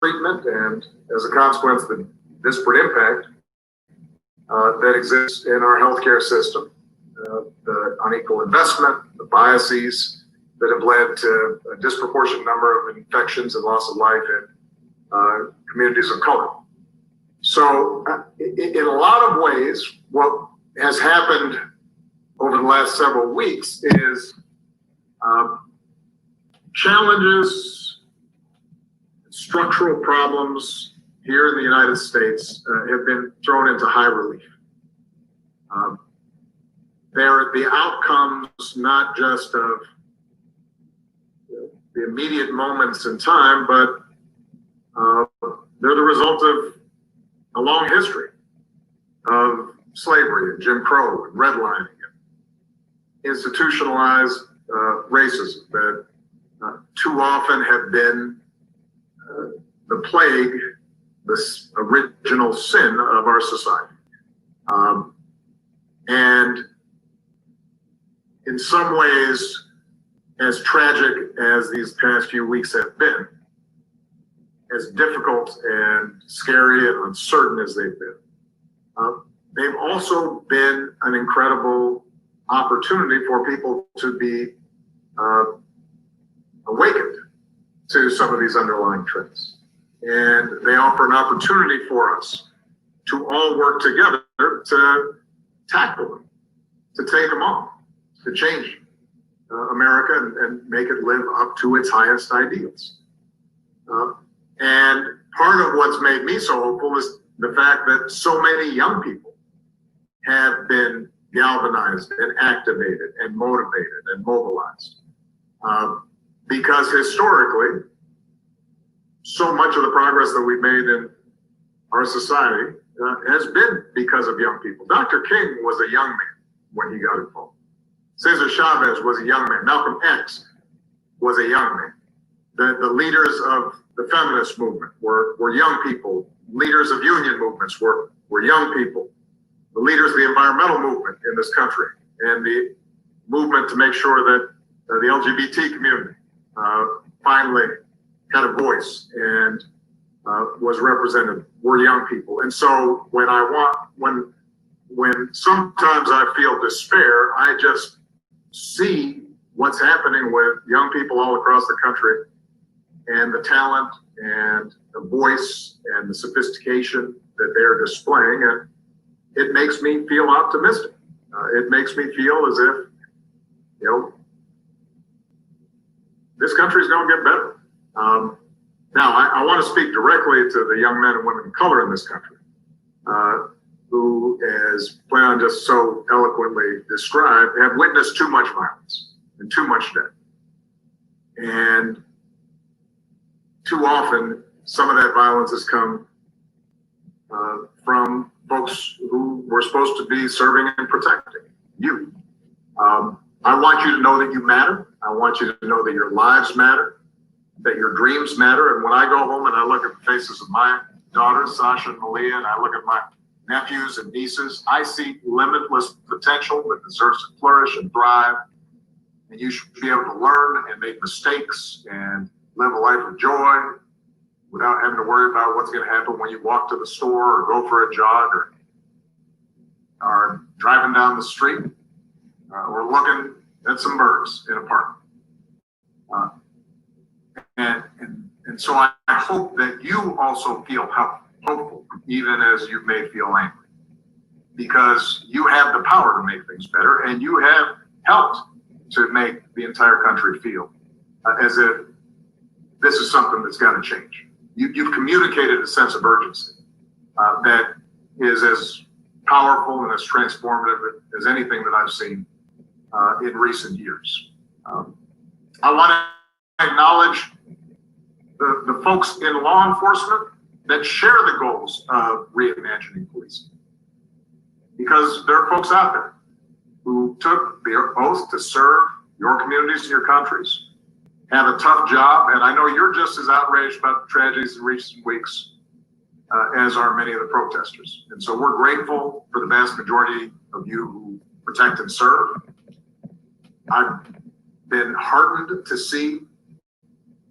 treatment and, as a consequence, the disparate impact that exists in our healthcare system, the unequal investment, the biases that have led to a disproportionate number of infections and loss of life in communities of color. So in a lot of ways, what has happened over the last several weeks is challenges, structural problems here in the United States have been thrown into high relief. They're the outcomes not just of the immediate moments in time, but they're the result of a long history of slavery and Jim Crow and redlining and institutionalized racism that too often have been the plague, this original sin of our society. And in some ways, as tragic as these past few weeks have been, as difficult and scary and uncertain as they've been, they've also been an incredible opportunity for people to be awakened to some of these underlying trends. And they offer an opportunity for us to all work together to tackle them, to take them on, to change America and make it live up to its highest ideals. And part of what's made me so hopeful is the fact that so many young people have been galvanized and activated and motivated and mobilized. Because historically, so much of the progress that we've made in our society has been because of young people. Dr. King was a young man when he got involved. Cesar Chavez was a young man. Malcolm X was a young man. The leaders of the feminist movement were young people. Leaders of union movements were young people. The leaders of the environmental movement in this country and the movement to make sure that the LGBT community finally had a voice and was represented were young people. And so when sometimes I feel despair, I just see what's happening with young people all across the country and the talent and the voice and the sophistication that they're displaying. And it makes me feel optimistic. It makes me feel as if, this country is going to get better. Now, I want to speak directly to the young men and women of color in this country, who, as Cleon just so eloquently described, have witnessed too much violence and too much death. And too often, some of that violence has come from folks who were supposed to be serving and protecting you. I want you to know that you matter. I want you to know that your lives matter, that your dreams matter. And when I go home and I look at the faces of my daughters, Sasha and Malia, and I look at my nephews and nieces, I see limitless potential that deserves to flourish and thrive. And you should be able to learn and make mistakes and live a life of joy without having to worry about what's going to happen when you walk to the store or go for a jog or driving down the street or looking at some birds in a park. And so I hope that you also feel hopeful, even as you may feel angry, because you have the power to make things better, and you have helped to make the entire country feel as if this is something that's got to change. You've communicated a sense of urgency that is as powerful and as transformative as anything that I've seen in recent years. I want to acknowledge the folks in law enforcement that share the goals of reimagining policing, because there are folks out there who took the oath to serve your communities and your countries, have a tough job, and I know you're just as outraged about the tragedies in recent weeks as are many of the protesters. And so we're grateful for the vast majority of you who protect and serve. I've been heartened to see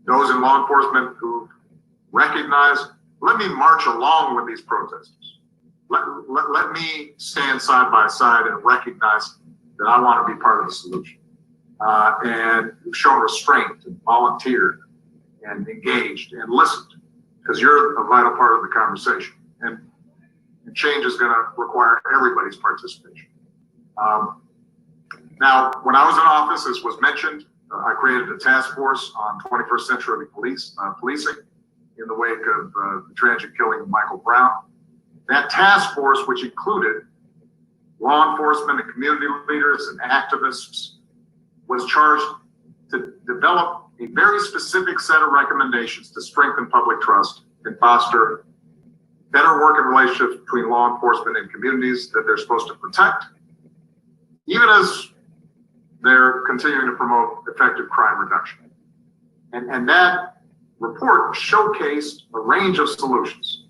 those in law enforcement who recognize, let me march along with these protesters. Let me stand side by side and recognize that I want to be part of the solution. And who've shown restraint and volunteered and engaged and listened, because you're a vital part of the conversation. And change is going to require everybody's participation. Now, when I was in office, as was mentioned, I created a task force on 21st century policing in the wake of the tragic killing of Michael Brown. That task force, which included law enforcement and community leaders and activists, was charged to develop a very specific set of recommendations to strengthen public trust and foster better working relationships between law enforcement and communities that they're supposed to protect, even as they're continuing to promote effective crime reduction. And that report showcased a range of solutions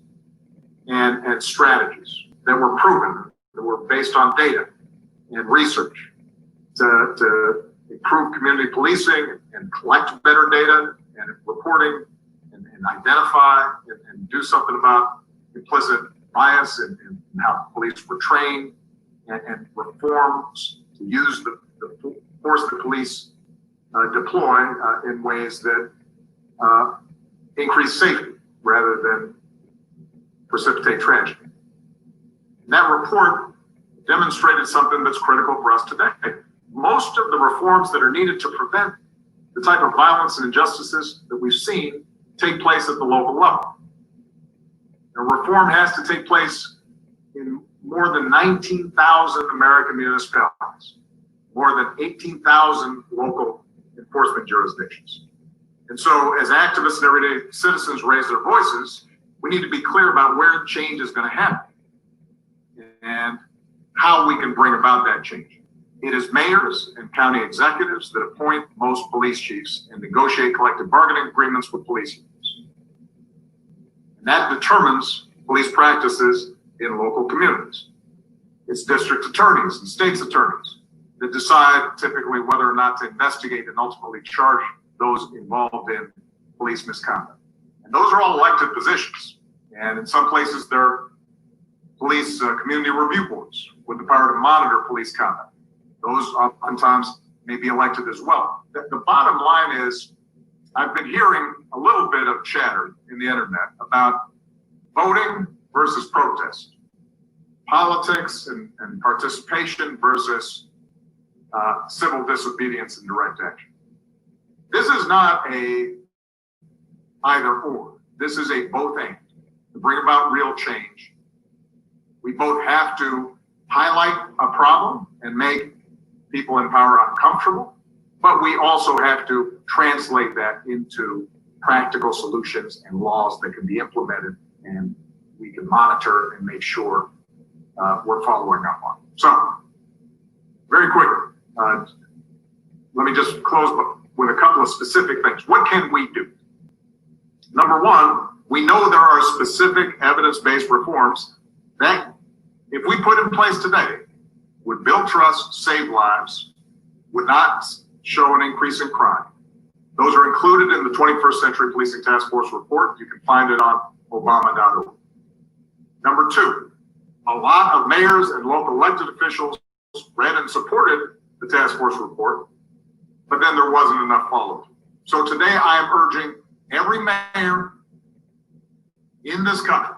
and strategies that were proven, that were based on data and research to improve community policing and collect better data and reporting and identify and do something about implicit bias and how police were trained and reforms to use the force the police deploy in ways that increase safety rather than precipitate tragedy. And that report demonstrated something that's critical for us today. Most of the reforms that are needed to prevent the type of violence and injustices that we've seen take place at the local level. And reform has to take place in more than 19,000 American municipalities, more than 18,000 local enforcement jurisdictions. And so as activists and everyday citizens raise their voices, we need to be clear about where change is going to happen and how we can bring about that change. It is mayors and county executives that appoint most police chiefs and negotiate collective bargaining agreements with police unions. And that determines police practices in local communities. It's district attorneys and state's attorneys that decide typically whether or not to investigate and ultimately charge those involved in police misconduct. And those are all elected positions. And in some places, they're police community review boards with the power to monitor police conduct. Those oftentimes may be elected as well. The bottom line is, I've been hearing a little bit of chatter in the internet about voting versus protest, politics and participation versus civil disobedience and direct action. This is not a either or. This is a both and. To bring about real change, we both have to highlight a problem and make people in power uncomfortable, but we also have to translate that into practical solutions and laws that can be implemented and we can monitor and make sure we're following up on. So, very quickly, let me just close with a couple of specific things. What can we do? Number one, we know there are specific evidence-based reforms that, if we put in place today, would build trust, save lives, would not show an increase in crime. Those are included in the 21st Century Policing Task Force report. You can find it on obama.org. Number two, a lot of mayors and local elected officials read and supported the task force report, but then there wasn't enough follow-through. So today I am urging every mayor in this country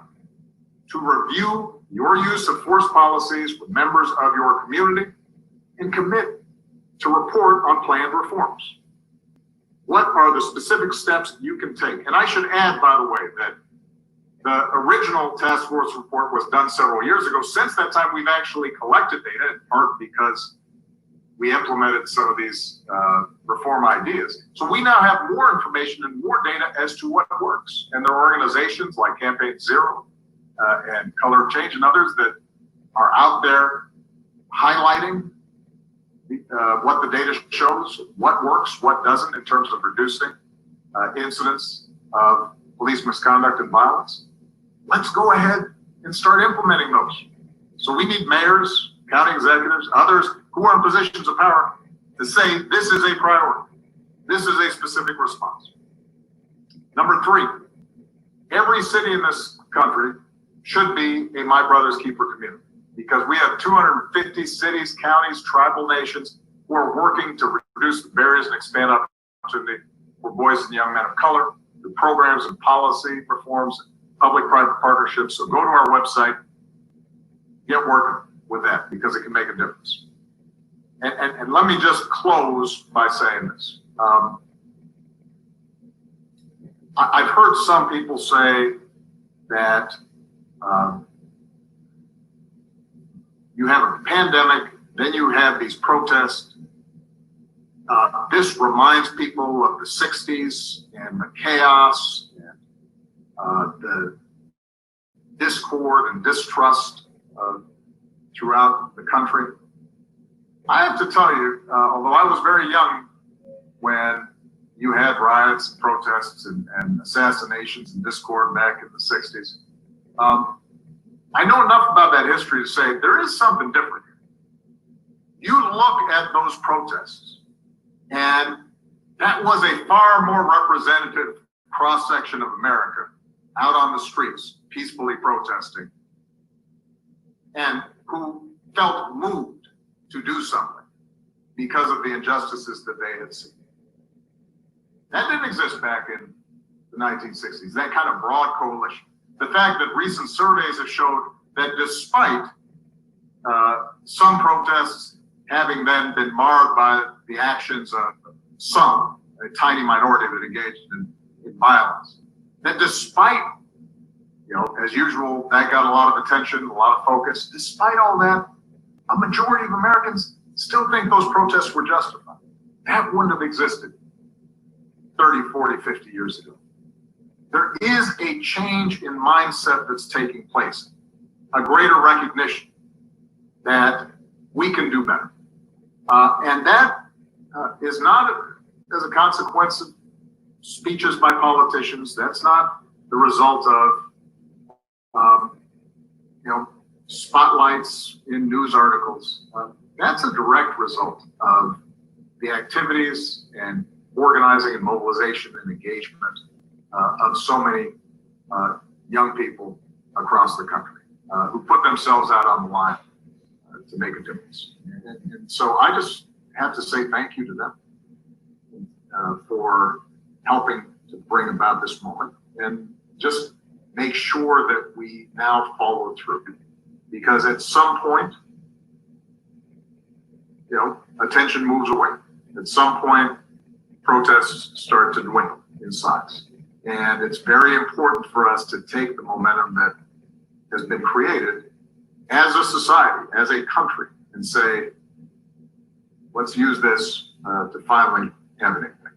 to review your use of force policies with members of your community and commit to report on planned reforms. What are the specific steps you can take? And I should add, by the way, that the original task force report was done several years ago. Since that time, we've actually collected data, in part because we implemented some of these reform ideas. So we now have more information and more data as to what works. And there are organizations like Campaign Zero and Color of Change and others that are out there highlighting what the data shows, what works, what doesn't in terms of reducing incidents of police misconduct and violence. Let's go ahead and start implementing those. So we need mayors, county executives, others who are in positions of power to say this is a priority. This is a specific response. Number 3, every city in this country should be a My Brother's Keeper community, because we have 250 cities, counties, tribal nations who are working to reduce the barriers and expand opportunity for boys and young men of color through programs and policy reforms, public-private partnerships. So go to our website, get working with that, because it can make a difference. And let me just close by saying this. I've heard some people say that you have a pandemic, then you have these protests. This reminds people of the 60s and the chaos and the discord and distrust throughout the country. I have to tell you, although I was very young when you had riots and protests and assassinations and discord back in the 60s, I know enough about that history to say there is something different here. You look at those protests, and that was a far more representative cross-section of America out on the streets, peacefully protesting, and who felt moved to do something because of the injustices that they had seen. That didn't exist back in the 1960s, that kind of broad coalition. The fact that recent surveys have showed that despite some protests having then been marred by the actions of some, a tiny minority that engaged in violence, that despite, as usual, that got a lot of attention, a lot of focus, despite all that, a majority of Americans still think those protests were justified. That wouldn't have existed 30, 40, 50 years ago. There is a change in mindset that's taking place, a greater recognition that we can do better. And that is not as a consequence of speeches by politicians. That's not the result of, spotlights in news articles. That's a direct result of the activities and organizing and mobilization and engagement of so many young people across the country who put themselves out on the line to make a difference. And so I just have to say thank you to them for helping to bring about this moment, and just make sure that we now follow through. Because at some point, attention moves away. At some point, protests start to dwindle in size. And it's very important for us to take the momentum that has been created as a society, as a country, and say, let's use this to finally have an impact.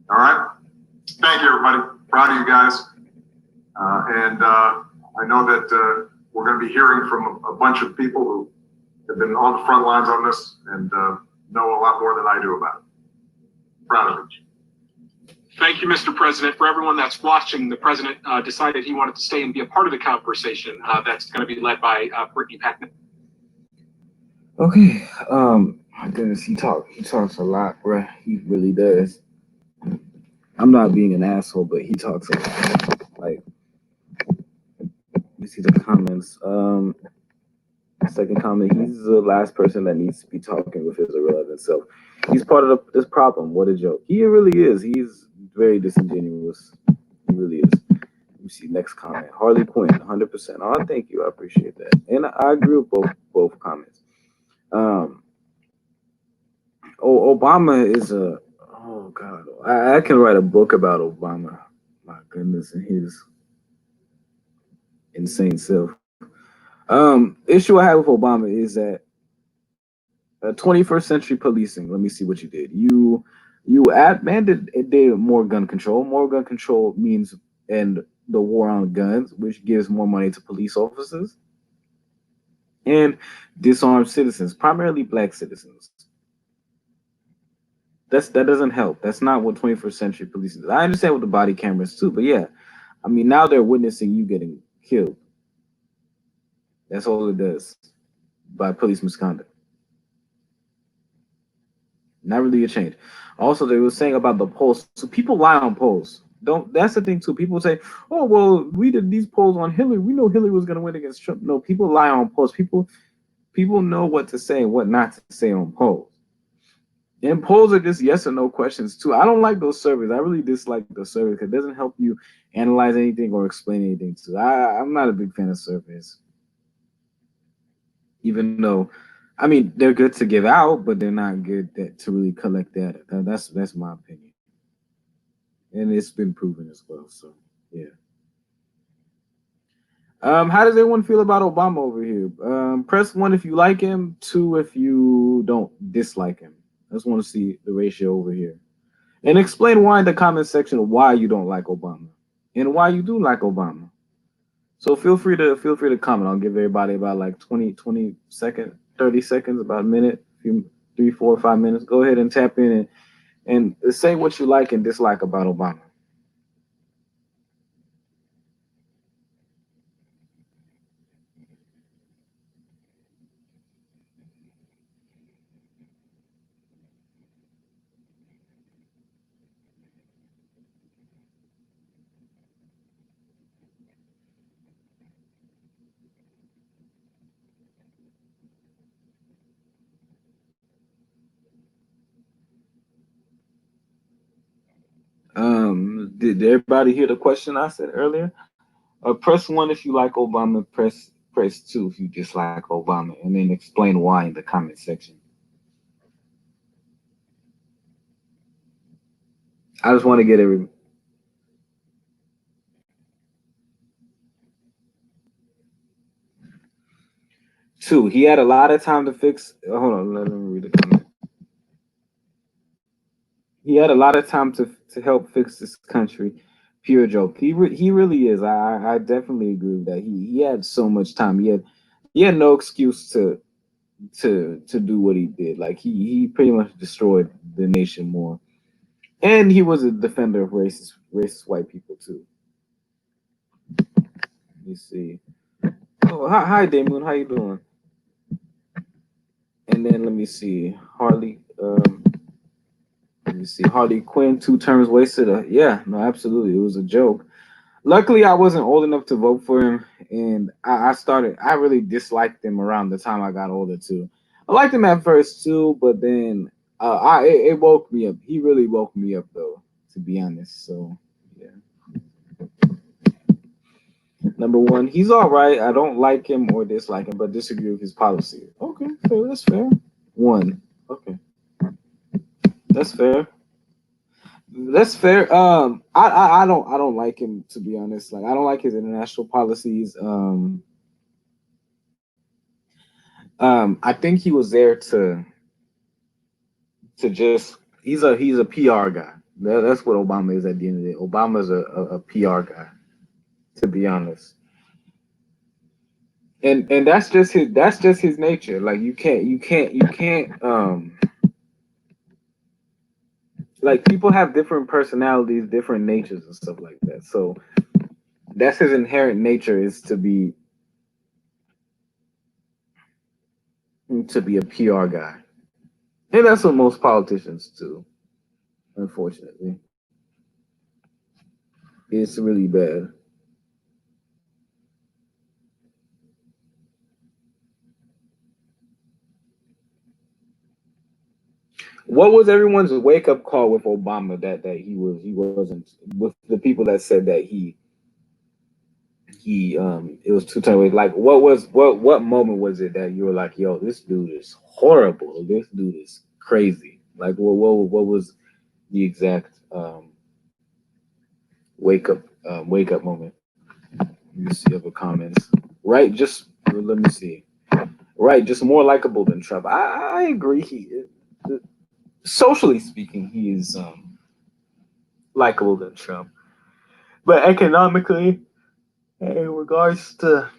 All right? Thank you, everybody. Proud of you guys. And I know that we're going to be hearing from a bunch of people who have been on the front lines on this and know a lot more than I do about it. Proud of it. Thank you, Mr. President. For everyone that's watching, the president decided he wanted to stay and be a part of the conversation that's going to be led by Brittany Packman. Okay. My goodness, he talks a lot, bro. He really does. I'm not being an asshole, but he talks a lot. Like, you see the comments. Second comment, he's the last person that needs to be talking with his irrelevant self. He's part of this problem. What a joke. He really is. He's very disingenuous. He really is. Let me see. Next comment. Harley Quinn, 100%. Oh, thank you. I appreciate that. And I agree with both comments. Obama is a, oh God. I can write a book about Obama. My goodness, and his insane self. Issue I have with Obama is that 21st century policing. Let me see what you did. You mandated more gun control. More gun control means end the war on guns, which gives more money to police officers and disarmed citizens, primarily black citizens. That doesn't help. That's not what 21st century policing does. I understand with the body cameras too, but yeah, I mean now they're witnessing you getting killed. That's all it does by police misconduct. Not really a change. Also, they were saying about the polls. So people lie on polls. Don't. That's the thing too. People say, "Oh, well, we did these polls on Hillary. We know Hillary was going to win against Trump." No, people lie on polls. People know what to say and what not to say on polls. And polls are just yes or no questions too. I don't like those surveys. I really dislike those surveys because it doesn't help you analyze anything or explain anything. So I'm not a big fan of surveys. Even though, I mean, they're good to give out, but they're not good to really collect data. That's my opinion, and it's been proven as well. So yeah. How does everyone feel about Obama over here? Press 1 if you like him, 2 if you don't dislike him. I just want to see the ratio over here, and explain why in the comment section why you don't like Obama and why you do like Obama. So feel free to comment. I'll give everybody about like 20 seconds, 30 seconds, about a minute, few 3, 4, 5 minutes. Go ahead and tap in and say what you like and dislike about Obama. Did everybody hear the question I said earlier? Press 1 if you like Obama. Press 2 if you dislike Obama, and then explain why in the comment section. I just want to get every. 2. He had a lot of time to fix. Hold on, let me read the comment. He had a lot of time to help fix this country. Pure joke. He really is. I definitely agree with that. He had so much time. He had no excuse to do what he did. Like he pretty much destroyed the nation more. And he was a defender of racist white people too. Let me see. Oh, hi Damon. How you doing? And then let me see. Harley. Let me see. Harley Quinn, 2 terms wasted. Yeah, no, absolutely. It was a joke. Luckily, I wasn't old enough to vote for him, and I really disliked him around the time I got older too. I liked him at first too, but then it woke me up. He really woke me up though, to be honest. So yeah. Number 1, he's all right. I don't like him or dislike him, but disagree with his policy. Okay, fair. That's fair. 1. Okay, that's fair. That's fair. I don't like him, to be honest. Like I don't like his international policies. I think he was there to just he's a PR guy. That's what Obama is at the end of the day. Obama's a PR guy, to be honest. And that's just his nature. Like you can't like people have different personalities, different natures and stuff like that. So that's his inherent nature, is to be a PR guy. And that's what most politicians do, unfortunately. It's really bad. What was everyone's wake up call with Obama that he wasn't with the people that said that he it was too tight? Like what moment was it that you were like, yo, this dude is horrible, this dude is crazy? Like what was the exact wake up moment? Let me see other comments. Right, just let me see. Right, just more likable than Trump. I agree. Socially speaking, he is likable than Trump, but economically, in regards to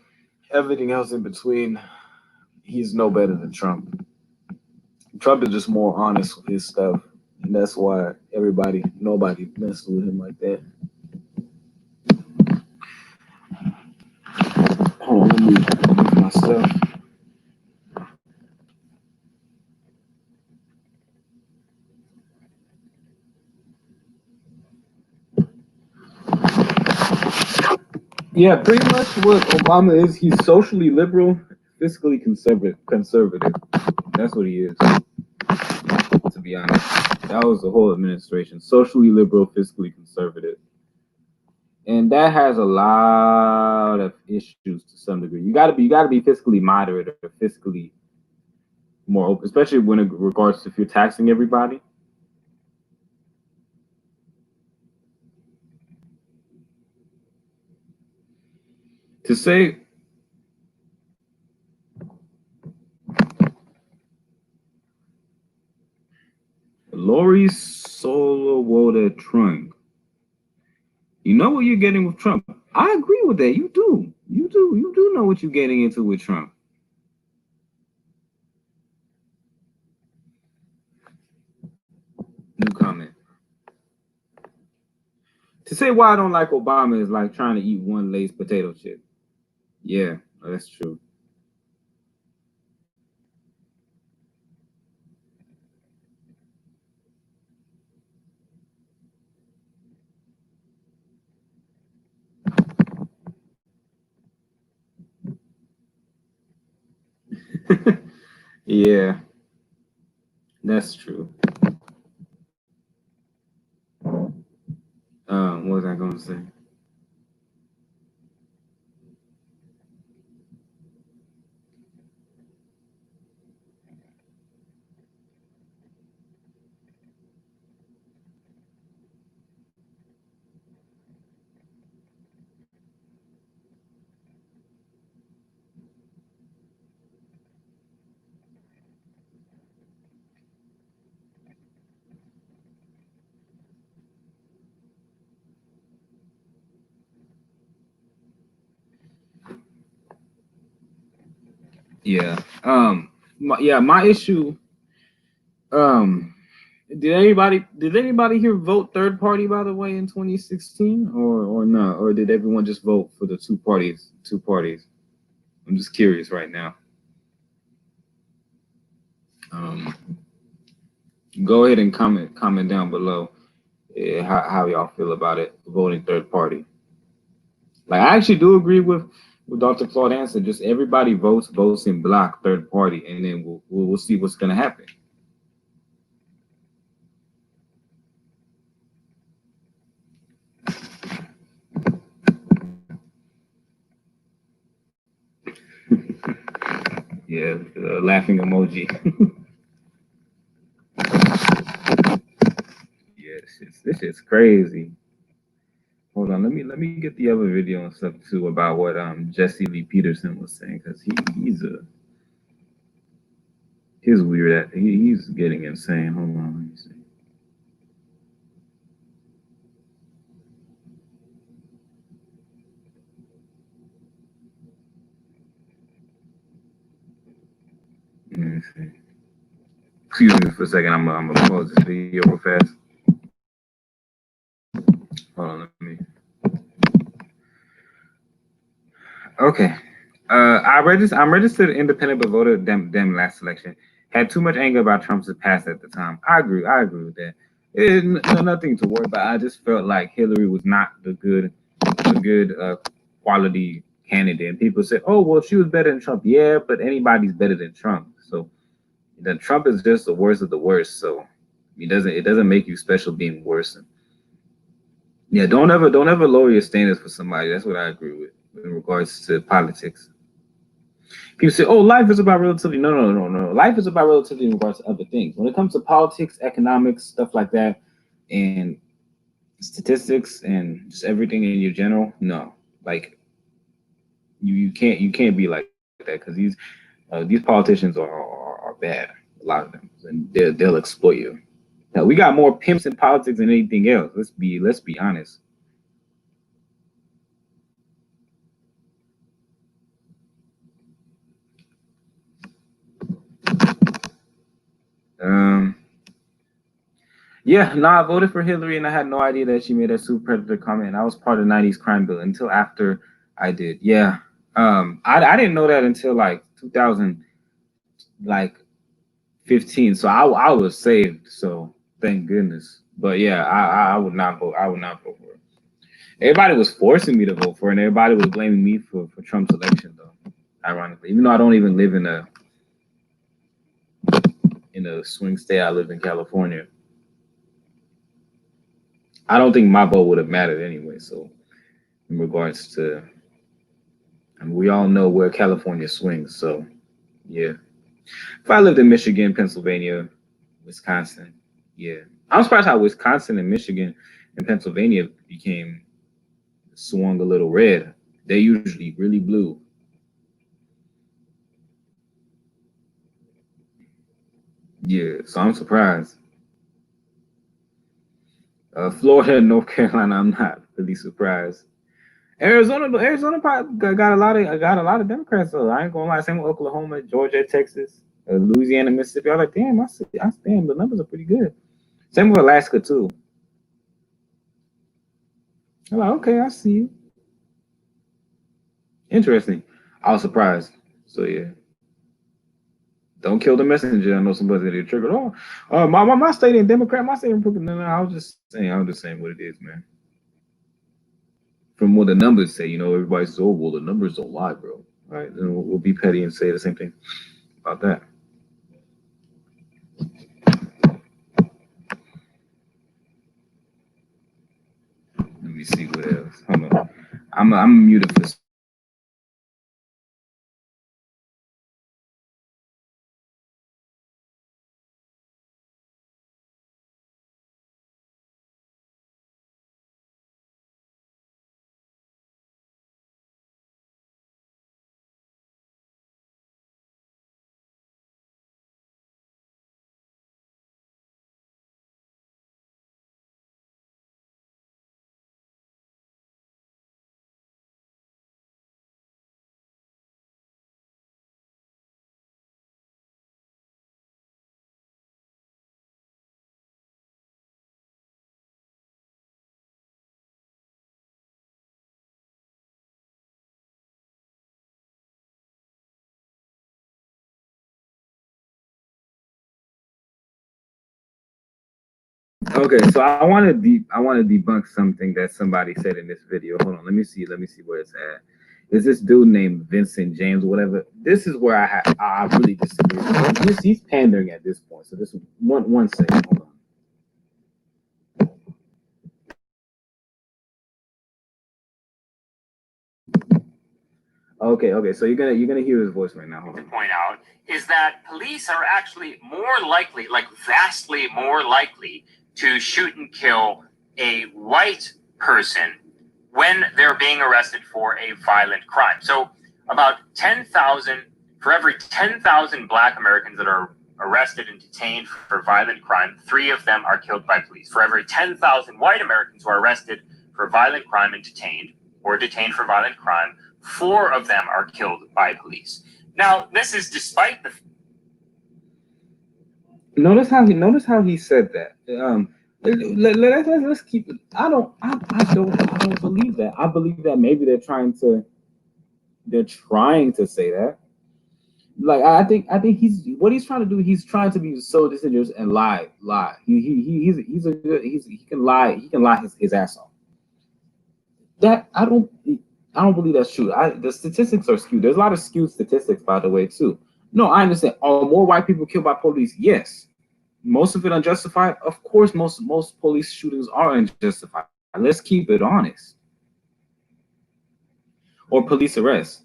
everything else in between, he's no better than Trump. Trump is just more honest with his stuff, and that's why nobody messes with him like that. Hold on, let me move my stuff. Yeah, pretty much what Obama is. He's socially liberal, fiscally conservative. That's what he is. To be honest, that was the whole administration: socially liberal, fiscally conservative, and that has a lot of issues to some degree. You gotta be fiscally moderate or fiscally more open, especially when it regards to if you're taxing everybody. To say Lori Solo Woda Trump, you know what you're getting with Trump. I agree with that. You do know what you're getting into with Trump. New comment. To say why I don't like Obama is like trying to eat one Lay's potato chip. Yeah, that's true. Yeah, that's true. What was I going to say? Yeah. My issue. Did anybody here vote third party, by the way, in 2016 or not? Or did everyone just vote for the two parties? I'm just curious right now. Go ahead and comment down below how y'all feel about it, voting third party. Like, I actually do agree with Dr. Claude Hansen. Just everybody votes in block third party, and then we'll see what's gonna happen. Yeah, laughing emoji. Yeah, this shit's crazy. Hold on, let me get the other video and stuff too about what Jesse Lee Peterson was saying, because he's weird. He's getting insane. Hold on, let me see. Let me see. Excuse me for a second. I'm gonna pause this video real fast. Hold on, let me. Okay. I'm registered independent but voted Dem last election. Had too much anger about Trump's past at the time. I agree with that. Nothing to worry about. I just felt like Hillary was not a good quality candidate. And people said, "Oh, well, she was better than Trump." Yeah, but anybody's better than Trump. So then Trump is just the worst of the worst. So It doesn't make you special being worse. Yeah, don't ever lower your standards for somebody. That's what I agree with in regards to politics. People say, "Oh, life is about relativity." No. Life is about relativity in regards to other things. When it comes to politics, economics, stuff like that, and statistics, and just everything in your general, no. Like you can't be like that because these politicians are bad. A lot of them, and they'll exploit you. Now, we got more pimps in politics than anything else. Let's be honest. Yeah, no, I voted for Hillary, and I had no idea that she made that super predator comment. And I was part of the '90s crime bill until after I did. Yeah, I didn't know that until like 2015. So I was saved. So thank goodness. But yeah, I would not vote. I would not vote for it. Everybody was forcing me to vote for it, and everybody was blaming me for Trump's election, though. Ironically, even though I don't even live in a swing state, I live in California. I don't think my vote would have mattered anyway. So, in regards to, we all know where California swings. So, yeah. If I lived in Michigan, Pennsylvania, Wisconsin, yeah. I'm surprised how Wisconsin and Michigan and Pennsylvania swung a little red. They're usually really blue. Yeah, so I'm surprised. Florida and North Carolina, I'm not really surprised. Arizona probably got a lot of Democrats though. I ain't gonna lie. Same with Oklahoma, Georgia, Texas, Louisiana, Mississippi. I was like, damn, the numbers are pretty good. Same with Alaska too. I'm like, okay, I see you. Interesting. I was surprised. So yeah. Don't kill the messenger. I know somebody that triggered. Oh, my state ain't Democrat. My state ain't Republican. No, I was just saying what it is, man. From what the numbers say, everybody says, "Oh, well, the numbers don't lie, bro." All right, then we'll be petty and say the same thing about that. Let me see what else. Hold on. I'm muted for. Okay, so I want to debunk something that somebody said in this video. Hold on, let me see where it's at. There's this dude named Vincent James, or whatever. This is where I really disagree. He's pandering at this point. So this one second. Hold on. Okay. So you're gonna hear his voice right now. Hold on. To point out is that police are actually more likely, like vastly more likely, to shoot and kill a white person when they're being arrested for a violent crime. So about 10,000, for every 10,000 Black Americans that are arrested and detained for violent crime, 3 of them are killed by police. For every 10,000 white Americans who are arrested for violent crime and detained for violent crime, 4 of them are killed by police. Now, this is despite the. Notice how he said that. Let's keep it. I don't believe that. I believe that maybe they're trying to say that. Like I think he's trying to do. He's trying to be so disingenuous and lie. He can lie his ass off. That I don't believe that's true. The statistics are skewed. There's a lot of skewed statistics, by the way, too. No, I understand. Are more white people killed by police? Yes. most of it unjustified? Of course, most police shootings are unjustified. Let's keep it honest. Or police arrests.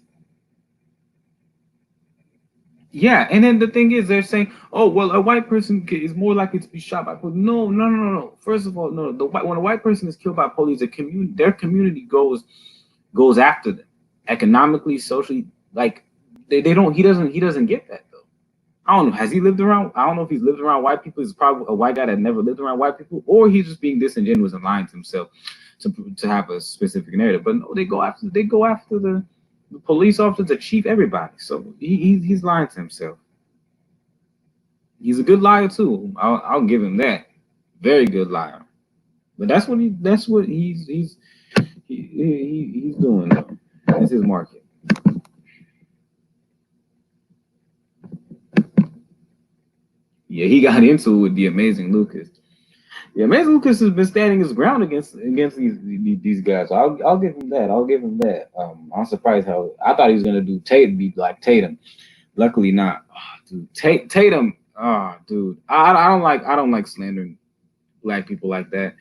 Yeah, and then the thing is, they're saying, "Oh, well, a white person is more likely to be shot by police." No. First of all, no. When a white person is killed by police, their community goes after them, economically, socially. Like they don't. He doesn't get that though. I don't know. Has he lived around? I don't know if he's lived around white people. He's probably a white guy that never lived around white people, or he's just being disingenuous and lying to himself to have a specific narrative. But no, they go after the police officers, the chief, everybody. So he's lying to himself. He's a good liar too. I'll give him that. Very good liar. But that's what he's doing though. That's his market. Yeah, he got into it with the Amazing Lucas. Yeah, Amazing Lucas has been standing his ground against these guys. So I'll give him that. I'm surprised how I thought he was gonna be like Tatum. Luckily not. Oh, dude, Tatum. Oh, dude, I don't like slandering black people like that.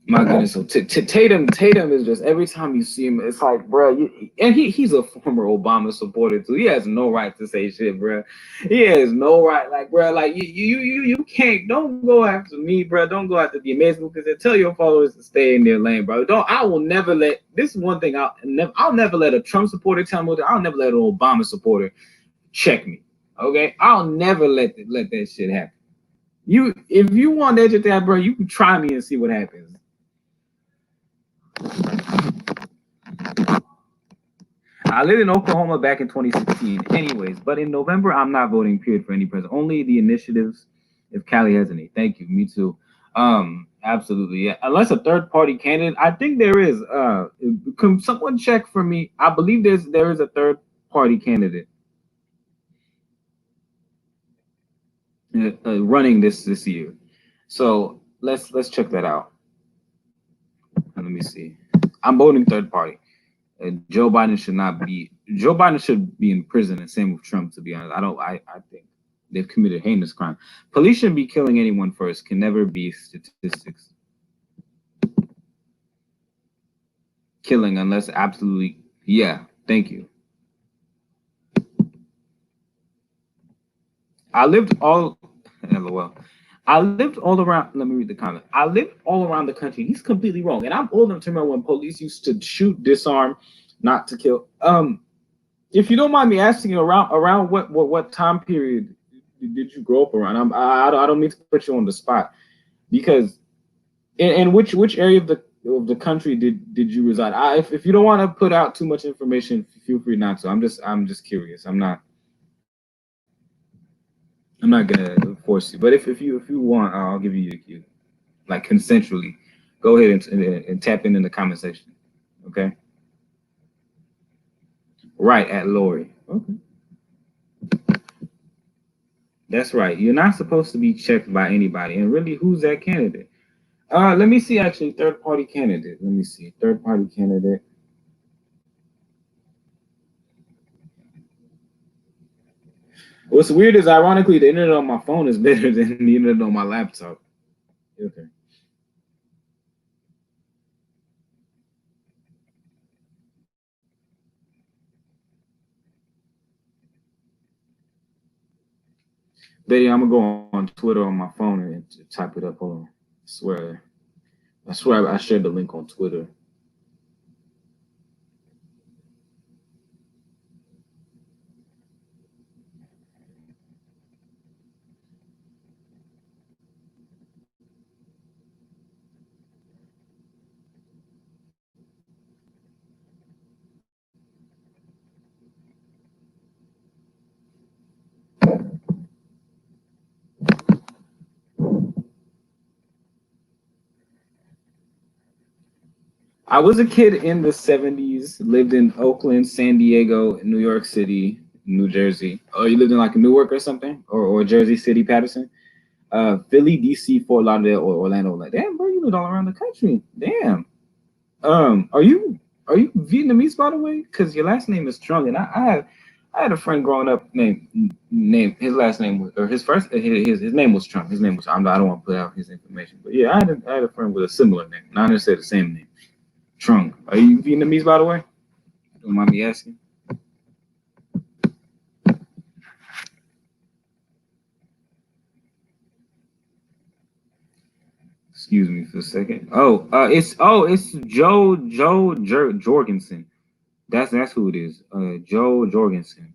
My goodness, so Tatum is just, every time you see him, it's like, bro, and he's a former Obama supporter too. He has no right to say shit, bro. He has no right, like, bro, like you can't, don't go after me, bro. Don't go after the Amazing because they tell your followers to stay in their lane, bro. I will never let, this is one thing I'll never let a Trump supporter tell me. I'll never let an Obama supporter check me. Okay, I'll never let that shit happen. If you want that shit to happen, bro, you can try me and see what happens. I lived in Oklahoma back in 2016 anyways, but in November, I'm not voting period for any president. Only the initiatives if Callie has any. Thank you. Me too. Absolutely. Yeah. Unless a third party candidate, I think there is. Can someone check for me? I believe there is a third party candidate running this year. So let's check that out. Let me see. I'm voting third party. Joe Biden should be in prison, and same with Trump, to be honest. I think they've committed heinous crime. Police shouldn't be killing anyone first. Can never be statistics. Killing unless absolutely, yeah, thank you. I lived all around, let me read the comment. I lived all around the country. He's completely wrong. And I'm old enough to remember when police used to shoot, disarm, not to kill. If you don't mind me asking, around what time period did you grow up around? I don't mean to put you on the spot, because in which area of the country did you reside? If you don't want to put out too much information, feel free not to. I'm just curious. I'm not gonna force you, but if you want, I'll give you a cue, like consensually. Go ahead and tap in the comment section. Okay. Right at Lori. Okay. That's right. You're not supposed to be checked by anybody. And really, who's that candidate? Let me see. Actually, third party candidate. Let me see. Third party candidate. What's weird is, ironically, the internet on my phone is better than the internet on my laptop. Okay. Betty, I'm gonna go on Twitter on my phone and type it up. Hold on. I swear I shared the link on Twitter. I was a kid in the 70s, lived in Oakland, San Diego, New York City, New Jersey. Oh, you lived in like Newark or something? Or Jersey City, Patterson? Philly, DC, Fort Lauderdale, or Orlando. Like, damn, bro, you lived all around the country. Damn. Are you Vietnamese, by the way? Because your last name is Trung, and I had a friend growing up named his last name was, or his first his name was Trump. His name was, I don't want to put out his information, but yeah, I had a friend with a similar name, not necessarily the same name. Trung. Are you Vietnamese, by the way? Don't mind me asking. Excuse me for a second. It's Joe Jorgensen. That's who it is. Joe Jorgensen.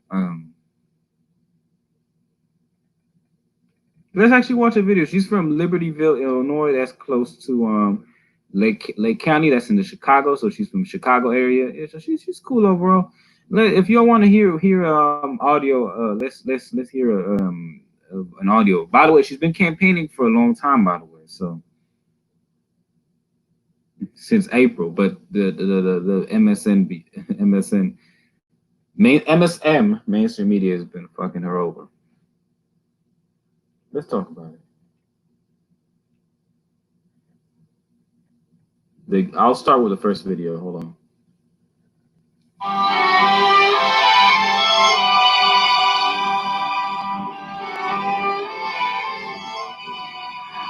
Let's actually watch a video. She's from Libertyville, Illinois. That's close to Lake County. That's in the Chicago. So she's from Chicago area. Yeah, so she's cool overall. If y'all want to hear audio, let's hear an audio. By the way, she's been campaigning for a long time. By the way, so since April, but the MSM mainstream media has been fucking her over. Let's talk about it. I'll start with the first video. Hold on.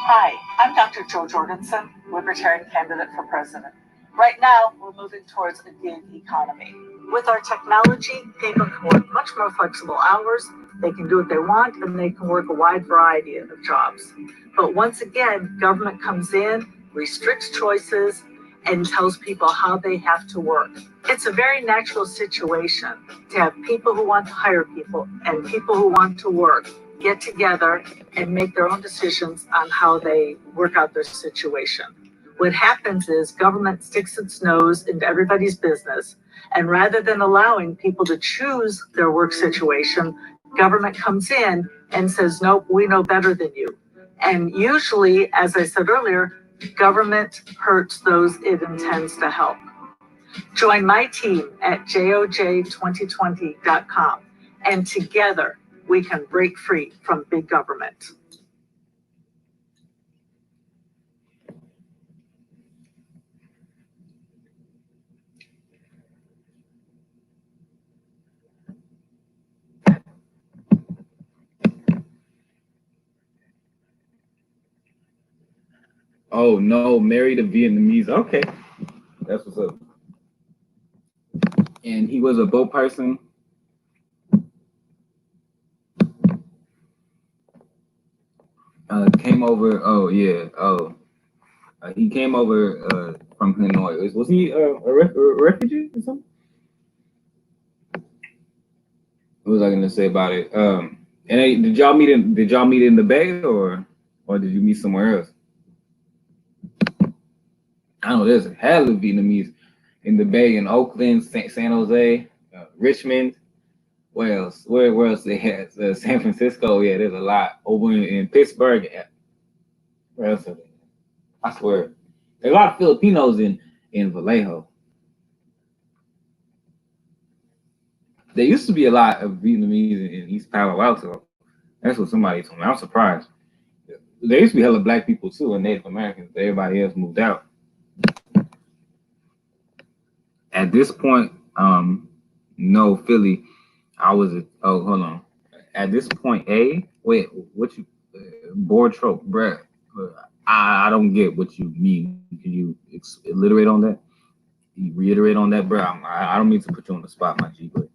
Hi, I'm Dr. Joe Jorgensen, Libertarian candidate for president. Right now, we're moving towards a gig economy. With our technology, people can work much more flexible hours, they can do what they want, and they can work a wide variety of jobs. But once again, government comes in, restricts choices, and tells people how they have to work. It's a very natural situation to have people who want to hire people and people who want to work get together and make their own decisions on how they work out their situation. What happens is government sticks its nose into everybody's business, and rather than allowing people to choose their work situation, government comes in and says, nope, we know better than you. And usually, as I said earlier, government hurts those it intends to help. Join my team at joj2020.com, and together we can break free from big government. Oh no, married a Vietnamese. Okay, that's what's up. And he was a boat person. Came over. Oh yeah. Oh, he came over from Hanoi. Was he a refugee or something? What was I gonna say about it? And did y'all meet in the Bay or did you meet somewhere else? I know there's a hell of Vietnamese in the Bay, in Oakland, San Jose, Richmond. Where else? Where else they had? San Francisco. Yeah, there's a lot over in Pittsburgh. Yeah. Where else are they? I swear, there's a lot of Filipinos in Vallejo. There used to be a lot of Vietnamese in East Palo Alto. That's what somebody told me. I'm surprised. There used to be hella black people too, and Native Americans. But everybody else moved out. At this point, no, Philly. Hold on. At this point, wait, what you, board trope, bruh. I don't get what you mean. Can you iterate on that? Reiterate on that, bruh? I don't mean to put you on the spot, my G, but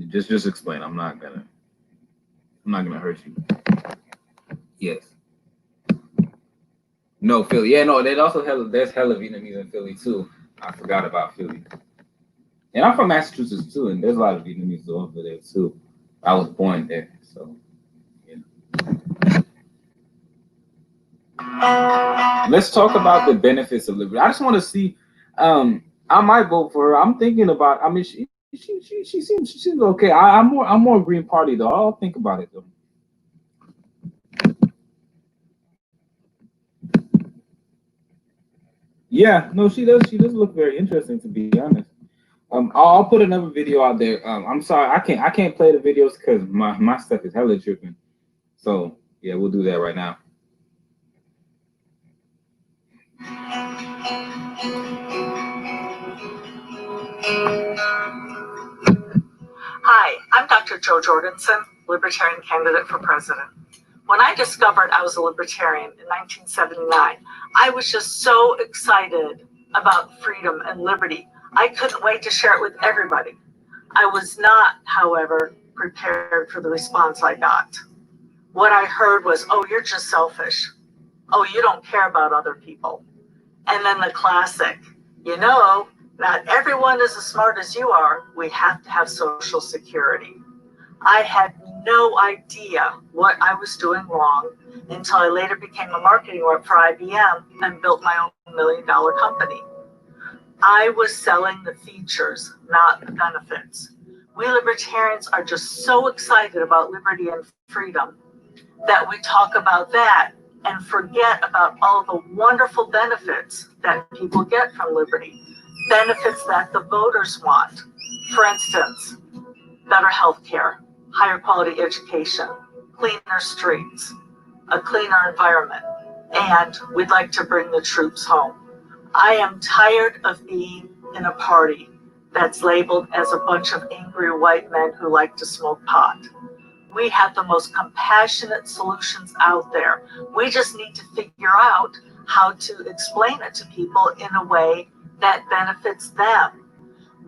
just explain. I'm not gonna hurt you. Yes. No, Philly. Yeah, no, there's hella Vietnamese in Philly too. I forgot about Philly. And I'm from Massachusetts too, and there's a lot of Vietnamese over there too. I was born there, so yeah. Let's talk about the benefits of liberty. I just want to see. I might vote for her. I'm thinking about. I mean, she seems okay. I'm more Green Party though. I'll think about it though. Yeah, no, she does. She does look very interesting, to be honest. I'll put another video out there. I'm sorry, I can't play the videos because my stuff is hella tripping. So yeah, we'll do that right now. Hi, I'm Dr. Jo Jorgensen, Libertarian candidate for president. When I discovered I was a Libertarian in 1979, I was just so excited about freedom and liberty. I couldn't wait to share it with everybody. I was not, however, prepared for the response I got. What I heard was, oh, you're just selfish. Oh, you don't care about other people. And then the classic, you know, not everyone is as smart as you are. We have to have Social Security. I had no idea what I was doing wrong until I later became a marketing rep for IBM and built my own $1 million company. I was selling the features, not the benefits. We libertarians are just so excited about liberty and freedom that we talk about that and forget about all the wonderful benefits that people get from liberty, benefits that the voters want. For instance, better health care, higher quality education, cleaner streets, a cleaner environment, and we'd like to bring the troops home. I am tired of being in a party that's labeled as a bunch of angry white men who like to smoke pot. We have the most compassionate solutions out there. We just need to figure out how to explain it to people in a way that benefits them.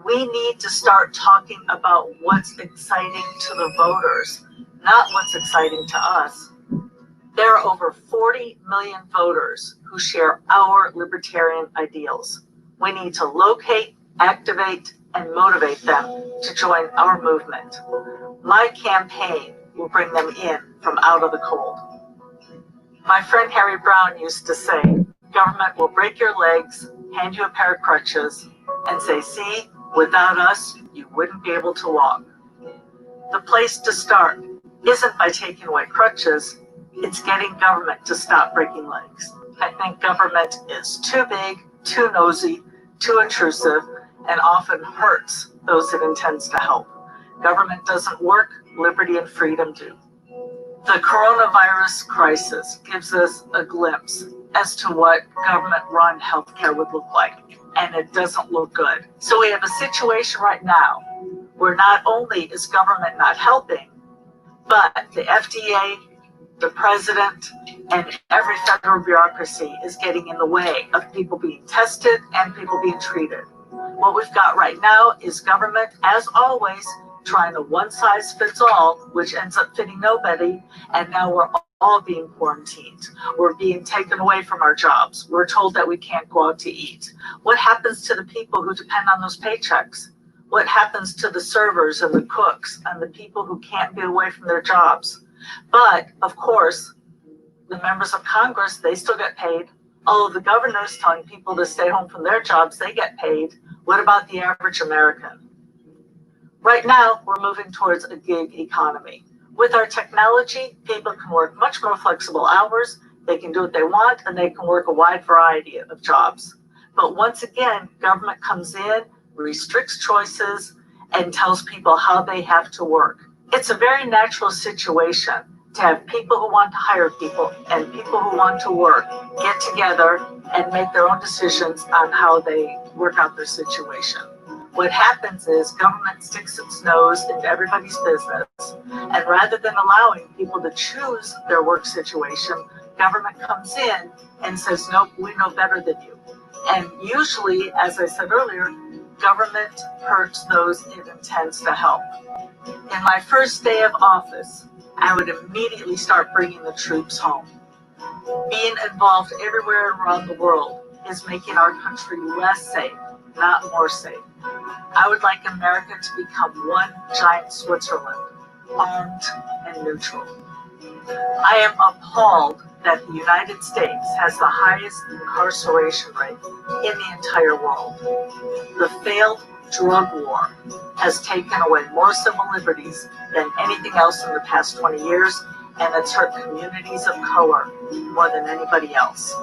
We need to start talking about what's exciting to the voters, not what's exciting to us. There are over 40 million voters who share our libertarian ideals. We need to locate, activate, and motivate them to join our movement. My campaign will bring them in from out of the cold. My friend Harry Brown used to say, government will break your legs, hand you a pair of crutches, and say, see, without us, you wouldn't be able to walk. The place to start isn't by taking away crutches, it's getting government to stop breaking legs. I think government is too big, too nosy, too intrusive, and often hurts those it intends to help. Government doesn't work, liberty and freedom do. The coronavirus crisis gives us a glimpse as to what government-run healthcare would look like, and it doesn't look good. So we have a situation right now where not only is government not helping, but the FDA, the president, and every federal bureaucracy is getting in the way of people being tested and people being treated. What we've got right now is government, as always, trying to one-size-fits-all, which ends up fitting nobody, and now we're all being quarantined. We're being taken away from our jobs. We're told that we can't go out to eat. What happens to the people who depend on those paychecks? What happens to the servers and the cooks and the people who can't be away from their jobs? But, of course, the members of Congress, they still get paid. All of the governors telling people to stay home from their jobs, they get paid. What about the average American? Right now, we're moving towards a gig economy. With our technology, people can work much more flexible hours, they can do what they want, and they can work a wide variety of jobs. But once again, government comes in, restricts choices, and tells people how they have to work. It's a very natural situation to have people who want to hire people and people who want to work get together and make their own decisions on how they work out their situation. What happens is government sticks its nose into everybody's business, and rather than allowing people to choose their work situation, government comes in and says, nope, we know better than you. And usually, as I said earlier, government hurts those it intends to help. In my first day of office, I would immediately start bringing the troops home. Being involved everywhere around the world is making our country less safe, not more safe. I would like America to become one giant Switzerland, armed and neutral. I am appalled that the United States has the highest incarceration rate in the entire world. The failed drug war has taken away more civil liberties than anything else in the past 20 years, and it's hurt communities of color more than anybody else.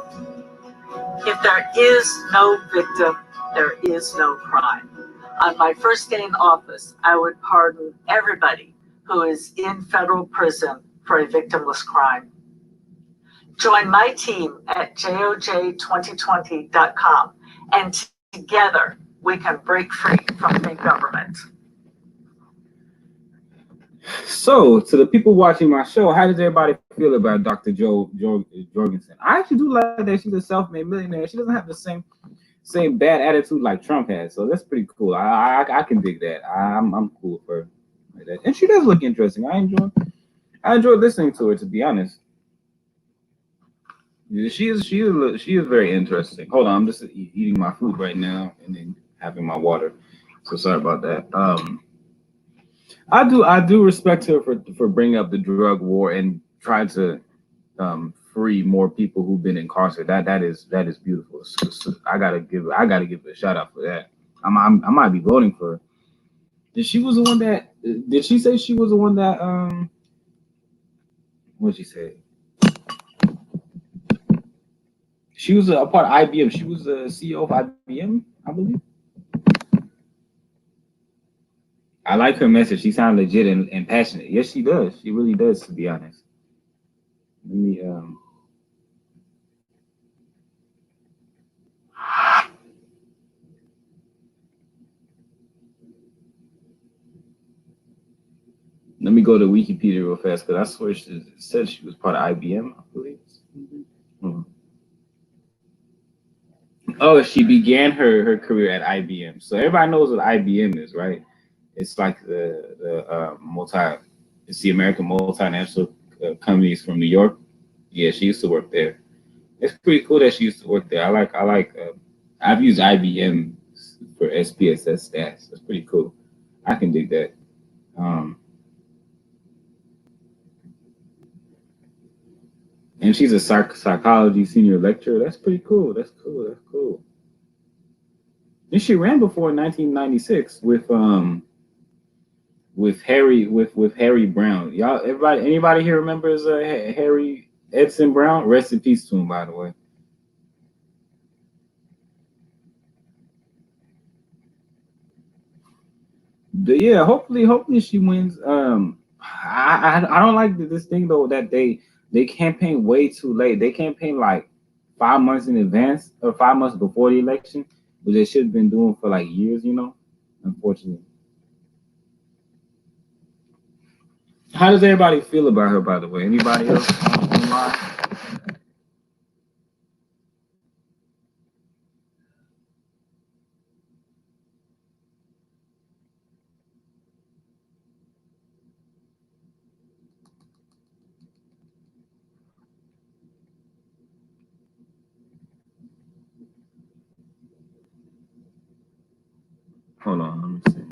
If there is no victim, there is no crime. On my first day in office, I would pardon everybody who is in federal prison for a victimless crime. Join my team at joj2020.com, and together we can break free from big government. So, to the people watching my show, how does everybody feel about Dr. Jorgensen? I actually do like that she's a self-made millionaire. She doesn't have the same bad attitude like Trump has, so that's pretty cool. I can dig that. I'm cool for her like that, and she does look interesting. I enjoy listening to her, to be honest. She is very interesting. Hold on, I'm just eating my food right now and then having my water. So sorry about that. I do respect her for bringing up the drug war and trying to free more people who've been incarcerated. That is beautiful. So I gotta give her a shout out for that. I might be voting for her. Did she say she was the one that what did she say? She was a part of IBM. She was the CEO of IBM, I believe. I like her message. She sounds legit and passionate. Yes, she does. She really does, to be honest. Let me go to Wikipedia real fast because I swear she said she was part of IBM, I believe. Oh, she began her career at IBM. So everybody knows what IBM is, right? It's like it's the American multinational companies from New York. Yeah, she used to work there. It's pretty cool that she used to work there. I've used IBM for SPSS stats. That's pretty cool. I can dig that. And she's a psychology senior lecturer. That's pretty cool. That's cool. And she ran before in 1996 with Harry Brown. Anybody here remembers Harry Edson Brown? Rest in peace to him, by the way. But yeah, hopefully she wins. I don't like this thing though that they campaign way too late. They campaign like 5 months in advance or 5 months before the election, which they should have been doing for like years, unfortunately. How does everybody feel about her, by the way? Anybody else online? Hold on, let me see.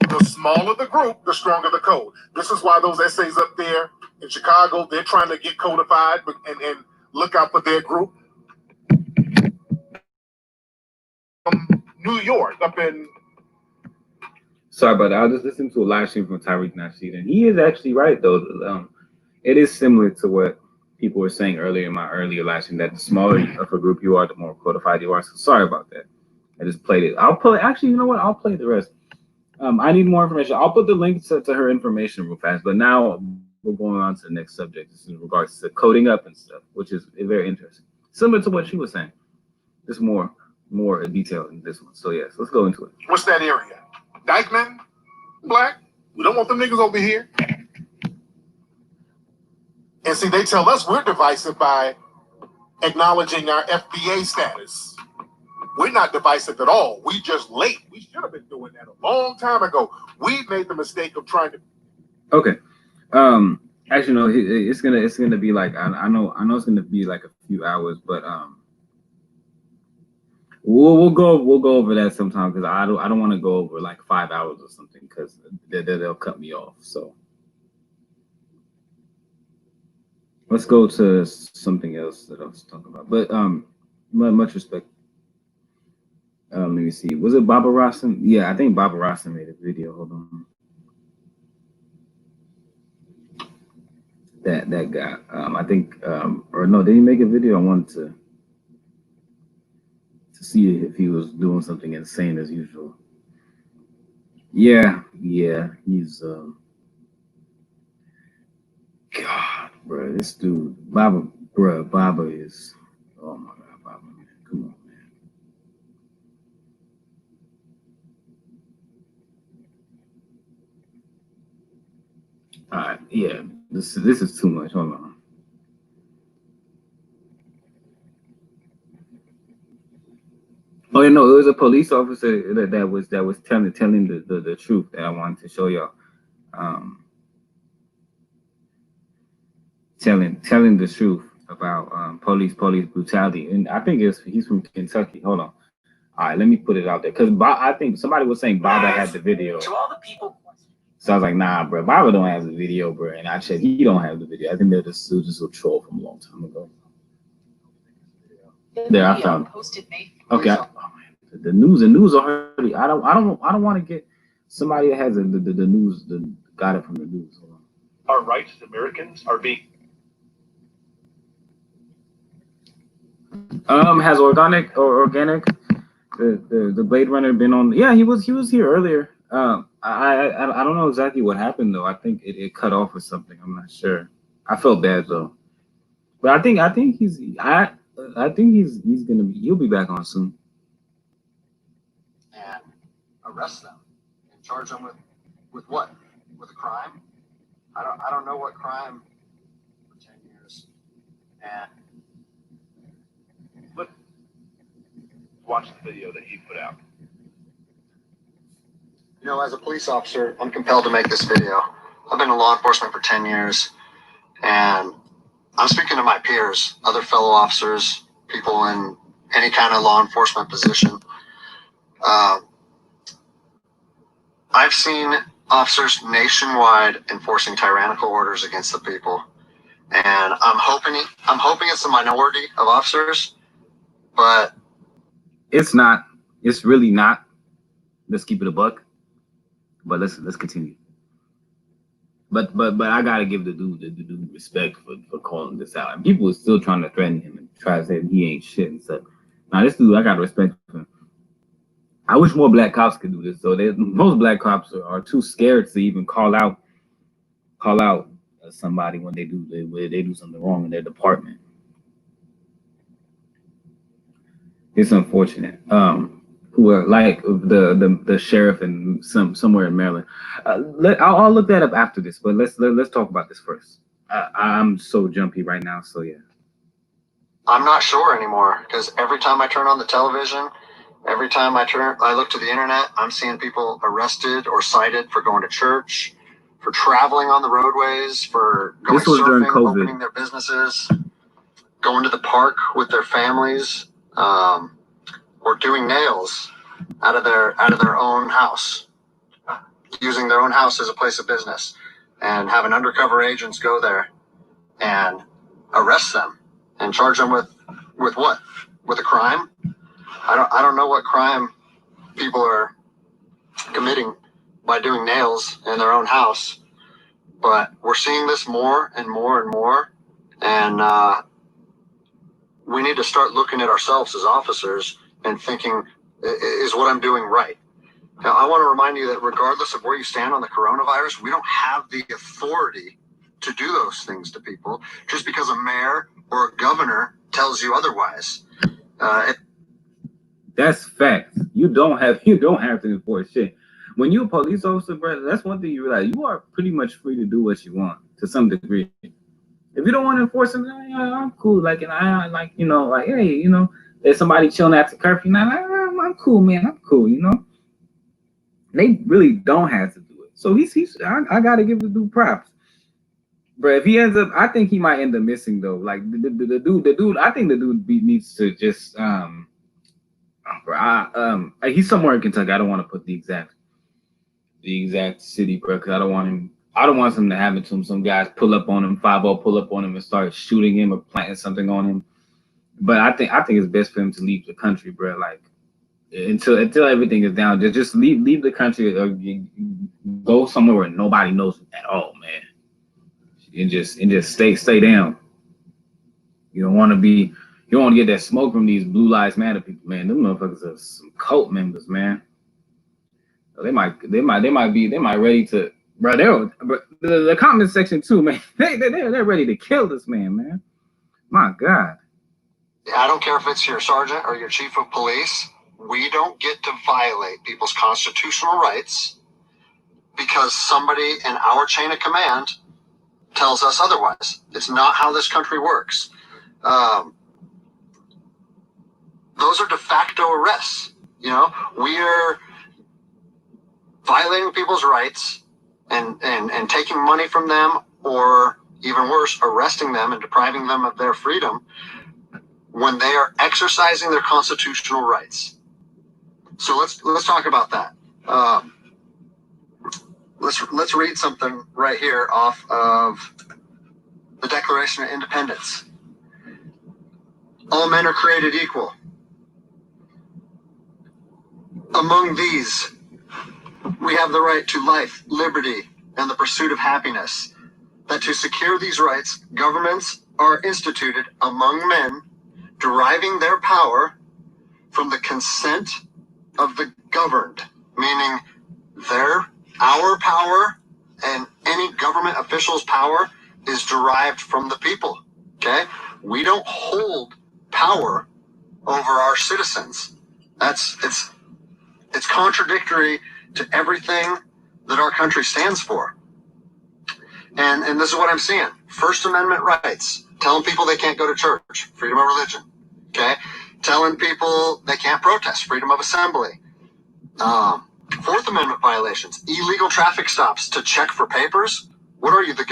The smaller the group, the stronger the code. This is why those essays up there in Chicago, they're trying to get codified and look out for their group. New York, up in... Sorry about that. I was just listening to a live stream from Tariq Nasheed, and he is actually right, though. It is similar to what people were saying earlier in my earlier live stream, that the smaller of a group you are, the more codified you are. So sorry about that. I just played it. Actually, you know what? I'll play the rest. I need more information. I'll put the link to her information real fast. But now we're going on to the next subject. This is in regards to coding up and stuff, which is very interesting. Similar to what she was saying. Just more detail in this one. So yes, let's go into it. What's that area? Dykeman? Black? We don't want them niggas over here. And see, they tell us we're divisive by acknowledging our FBA status. We're not divisive at all. We just late. We should have been doing that a long time ago. We made the mistake of trying to. Okay. Actually, no. It's gonna be like I know it's gonna be like a few hours, but we'll go over that sometime because I don't want to go over like 5 hours or something because they'll cut me off. So let's go to something else that I was talking about. But much respect. Let me see. Was it Baba Rossin? Yeah, I think Baba Rossin made a video. Hold on. that guy. I think, or no, did he make a video? I wanted to see if he was doing something insane as usual. Yeah, he's God, bro. This dude, Baba is. Oh my God, Baba, man, come on, man. All right, yeah, this is too much. Hold on. Oh, you know, it was a police officer that was telling the truth that I wanted to show y'all. Telling the truth about police brutality, and I think he's from Kentucky. Hold on. All right, let me put it out there because I think somebody was saying Baba had the video. To all the people. So I was like, nah, bro, Baba don't have the video, bro. And I said he don't have the video. I think they're just a troll from a long time ago. There, I found it. Okay. The news already. I don't want to get somebody that has the news got it from the news. Our rights as Americans are being has organic the Blade Runner been on? Yeah, he was here earlier. I don't know exactly what happened though. I think it cut off or something. I'm not sure. I felt bad though, but I think he's gonna be. He'll be back on soon. And arrest them and charge them with what? With a crime? I don't know what crime for 10 years. And watch the video that he put out. You know, as a police officer, I'm compelled to make this video. I've been in law enforcement for 10 years, and I'm speaking to my peers, other fellow officers, people in any kind of law enforcement position. I've seen officers nationwide enforcing tyrannical orders against the people, and I'm hoping it's a minority of officers, but it's not. It's really not. Let's keep it a buck. But let's continue. But I gotta give the dude respect for calling this out. And people are still trying to threaten him and try to say he ain't shit and stuff. Now this dude, I gotta respect him. I wish more black cops could do this. So most black cops are too scared to even call out somebody when they do something wrong in their department. It's unfortunate. Who are like the sheriff and somewhere in Maryland. I'll look that up after this, but let's talk about this first. I'm so jumpy right now, so yeah. I'm not sure anymore because every time I turn on the television, every time I look to the internet, I'm seeing people arrested or cited for going to church, for traveling on the roadways, for going surfing, opening their businesses, going to the park with their families. Or doing nails out of their own house, using their own house as a place of business, and having undercover agents go there and arrest them and charge them with what? With a crime? I don't know what crime people are committing by doing nails in their own house, but we're seeing this more and more and more, and we need to start looking at ourselves as officers and thinking, is what I'm doing right? Now, I want to remind you that regardless of where you stand on the coronavirus, we don't have the authority to do those things to people just because a mayor or a governor tells you otherwise. That's fact. You don't have to enforce shit. When you're a police officer, bro, that's one thing you realize. You are pretty much free to do what you want to some degree. If you don't want to enforce something, I'm cool. Like, and I like, like, hey, there's somebody chilling after curfew. I'm cool, man. I'm cool, They really don't have to do it. So I gotta give the dude props. But if he ends up, I think he might end up missing though. Like the dude, I think the dude needs to just he's somewhere in Kentucky. I don't want to put the exact city, bro, because I don't want something to happen to him. Some guys pull up on him, 5-0 pull up on him and start shooting him or planting something on him. But I think it's best for him to leave the country, bro. Like until everything is down, just leave the country or go somewhere where nobody knows him at all, man. and just stay down. You don't want to get that smoke from these Blue Lives Matter people, man. Them motherfuckers are some cult members, man. They might ready to, bro. The comment section too, man. They're ready to kill this man. My God. I don't care if it's your sergeant or your chief of police. We don't get to violate people's constitutional rights because somebody in our chain of command tells us otherwise. It's not how this country works. Those are de facto arrests. You know, we are violating people's rights and taking money from them, or even worse, arresting them and depriving them of their freedom when they are exercising their constitutional rights. So let's talk about that. Let's read something right here off of the Declaration of Independence. All men are created equal. Among these, we have the right to life, liberty, and the pursuit of happiness. That to secure these rights, governments are instituted among men, deriving their power from the consent of the governed, meaning our power and any government official's power is derived from the people. Okay? We don't hold power over our citizens. It's contradictory to everything that our country stands for. And this is what I'm seeing. First Amendment rights, telling people they can't go to church, freedom of religion. Okay? Telling people they can't protest, freedom of assembly. Fourth Amendment violations, illegal traffic stops to check for papers. What are you, the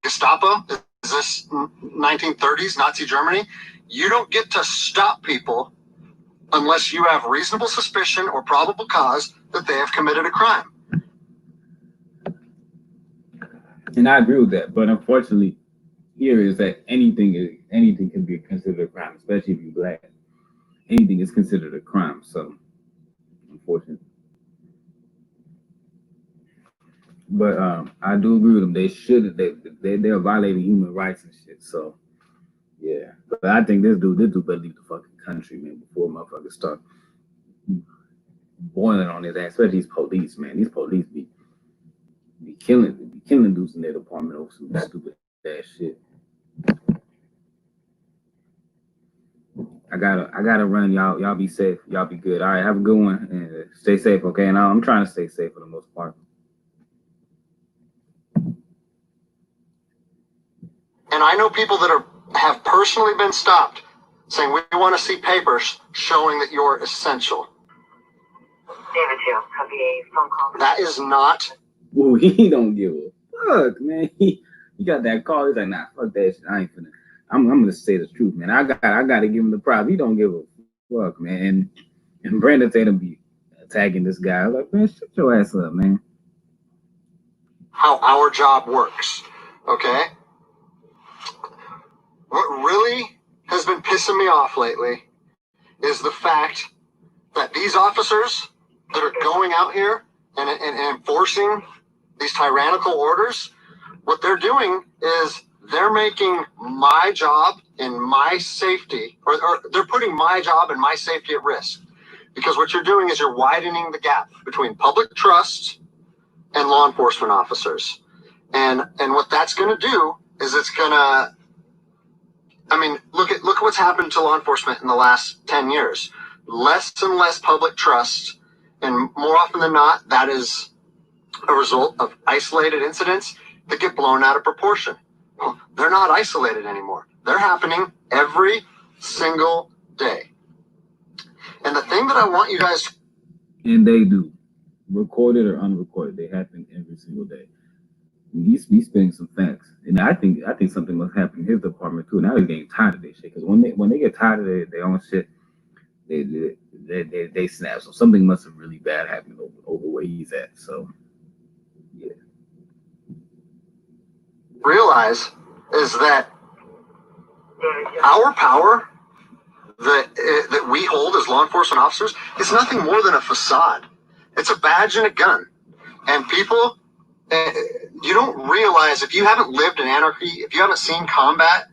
Gestapo? Is this 1930s Nazi Germany? You don't get to stop people unless you have reasonable suspicion or probable cause that they have committed a crime. And I agree with that, but unfortunately, here is that anything can be considered a crime, especially if you're black. Anything is considered a crime. So, unfortunately. But I do agree with them. They should. They're violating human rights and shit. So, yeah. But I think this dude better leave the fucking country, man, before motherfuckers start boiling on his ass. Especially these police, man. These police be killing dudes in their department over some stupid ass shit. I gotta run, y'all. Y'all be safe. Y'all be good. All right, have a good one and stay safe, okay? And I'm trying to stay safe for the most part. And I know people that have personally been stopped saying, we want to see papers showing that you're essential. David Jones, copy a phone call. That is not. Well, he don't give a fuck, man. He got that call. He's like, nah, fuck that shit. I ain't finna. I'm gonna say the truth, man. I gotta give him the props. He don't give a fuck, man. And Brandon Tatum be attacking this guy. I'm like, man, shut your ass up, man. How our job works, okay? What really has been pissing me off lately is the fact that these officers that are going out here and enforcing these tyrannical orders, what they're doing is they're making my job and my safety, or they're putting my job and my safety at risk. Because what you're doing is you're widening the gap between public trust and law enforcement officers. And what that's going to do is it's going to, I mean, look at what's happened to law enforcement in the last 10 years. Less and less public trust, and more often than not, that is a result of isolated incidents that get blown out of proportion. Well, they're not isolated anymore. They're happening every single day. And the thing that I want you guys to... And they do. Recorded or unrecorded, they happen every single day. He's spitting some facts, and I think something must happen in his department too. Now they're getting tired of this shit, because when they get tired of their own shit, they snap. So something must have really bad happened over where he's at. So yeah. Realize is that our power that we hold as law enforcement officers is nothing more than a facade. It's a badge and a gun, and people. you don't realize, if you haven't lived in anarchy, if you haven't seen combat,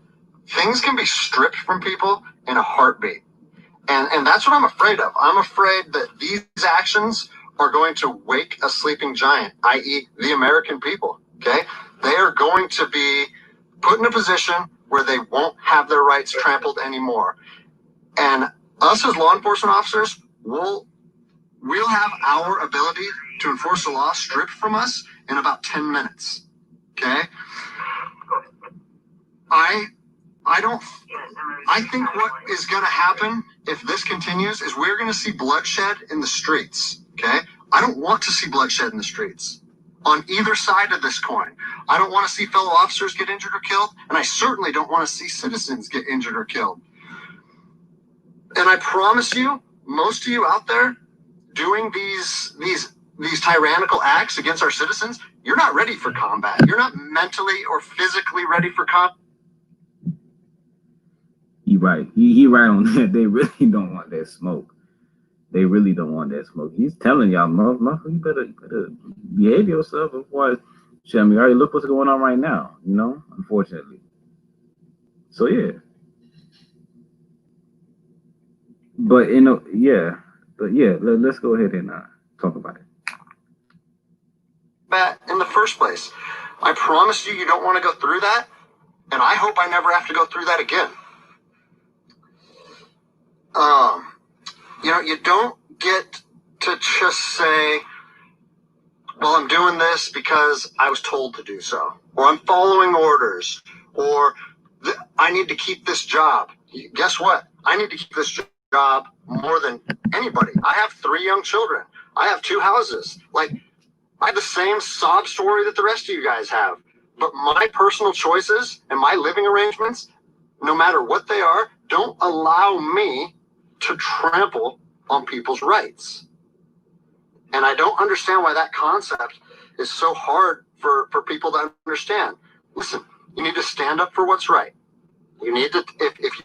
things can be stripped from people in a heartbeat. And that's what I'm afraid of. I'm afraid that these actions are going to wake a sleeping giant, i.e. the American people, okay? They are going to be put in a position where they won't have their rights trampled anymore. And us as law enforcement officers, we'll have our ability to enforce the law stripped from us in about 10 minutes, okay? I think what is going to happen if this continues is we're going to see bloodshed in the streets, okay? I don't want to see bloodshed in the streets on either side of this coin. I don't want to see fellow officers get injured or killed, and I certainly don't want to see citizens get injured or killed. And I promise you, most of you out there doing these tyrannical acts against our citizens, you're not ready for combat. You're not mentally or physically ready for combat. He right. He right on that. They really don't want that smoke. They really don't want that smoke. He's telling y'all, motherfucker, you better behave yourself before I show me. Already look what's going on right now, you know, unfortunately. So yeah. But let's go ahead and talk about it. In the first place, I promise you, you don't want to go through that, and I hope I never have to go through that again. You know, you don't get to just say, well, I'm doing this because I was told to do so, or I'm following orders, or I need to keep this job. Guess what? I need to keep this job more than anybody. I have 3 young children. I have 2 houses. Like, I have the same sob story that the rest of you guys have. But my personal choices and my living arrangements, no matter what they are, don't allow me to trample on people's rights. And I don't understand why that concept is so hard for people to understand. Listen, you need to stand up for what's right. You need to, if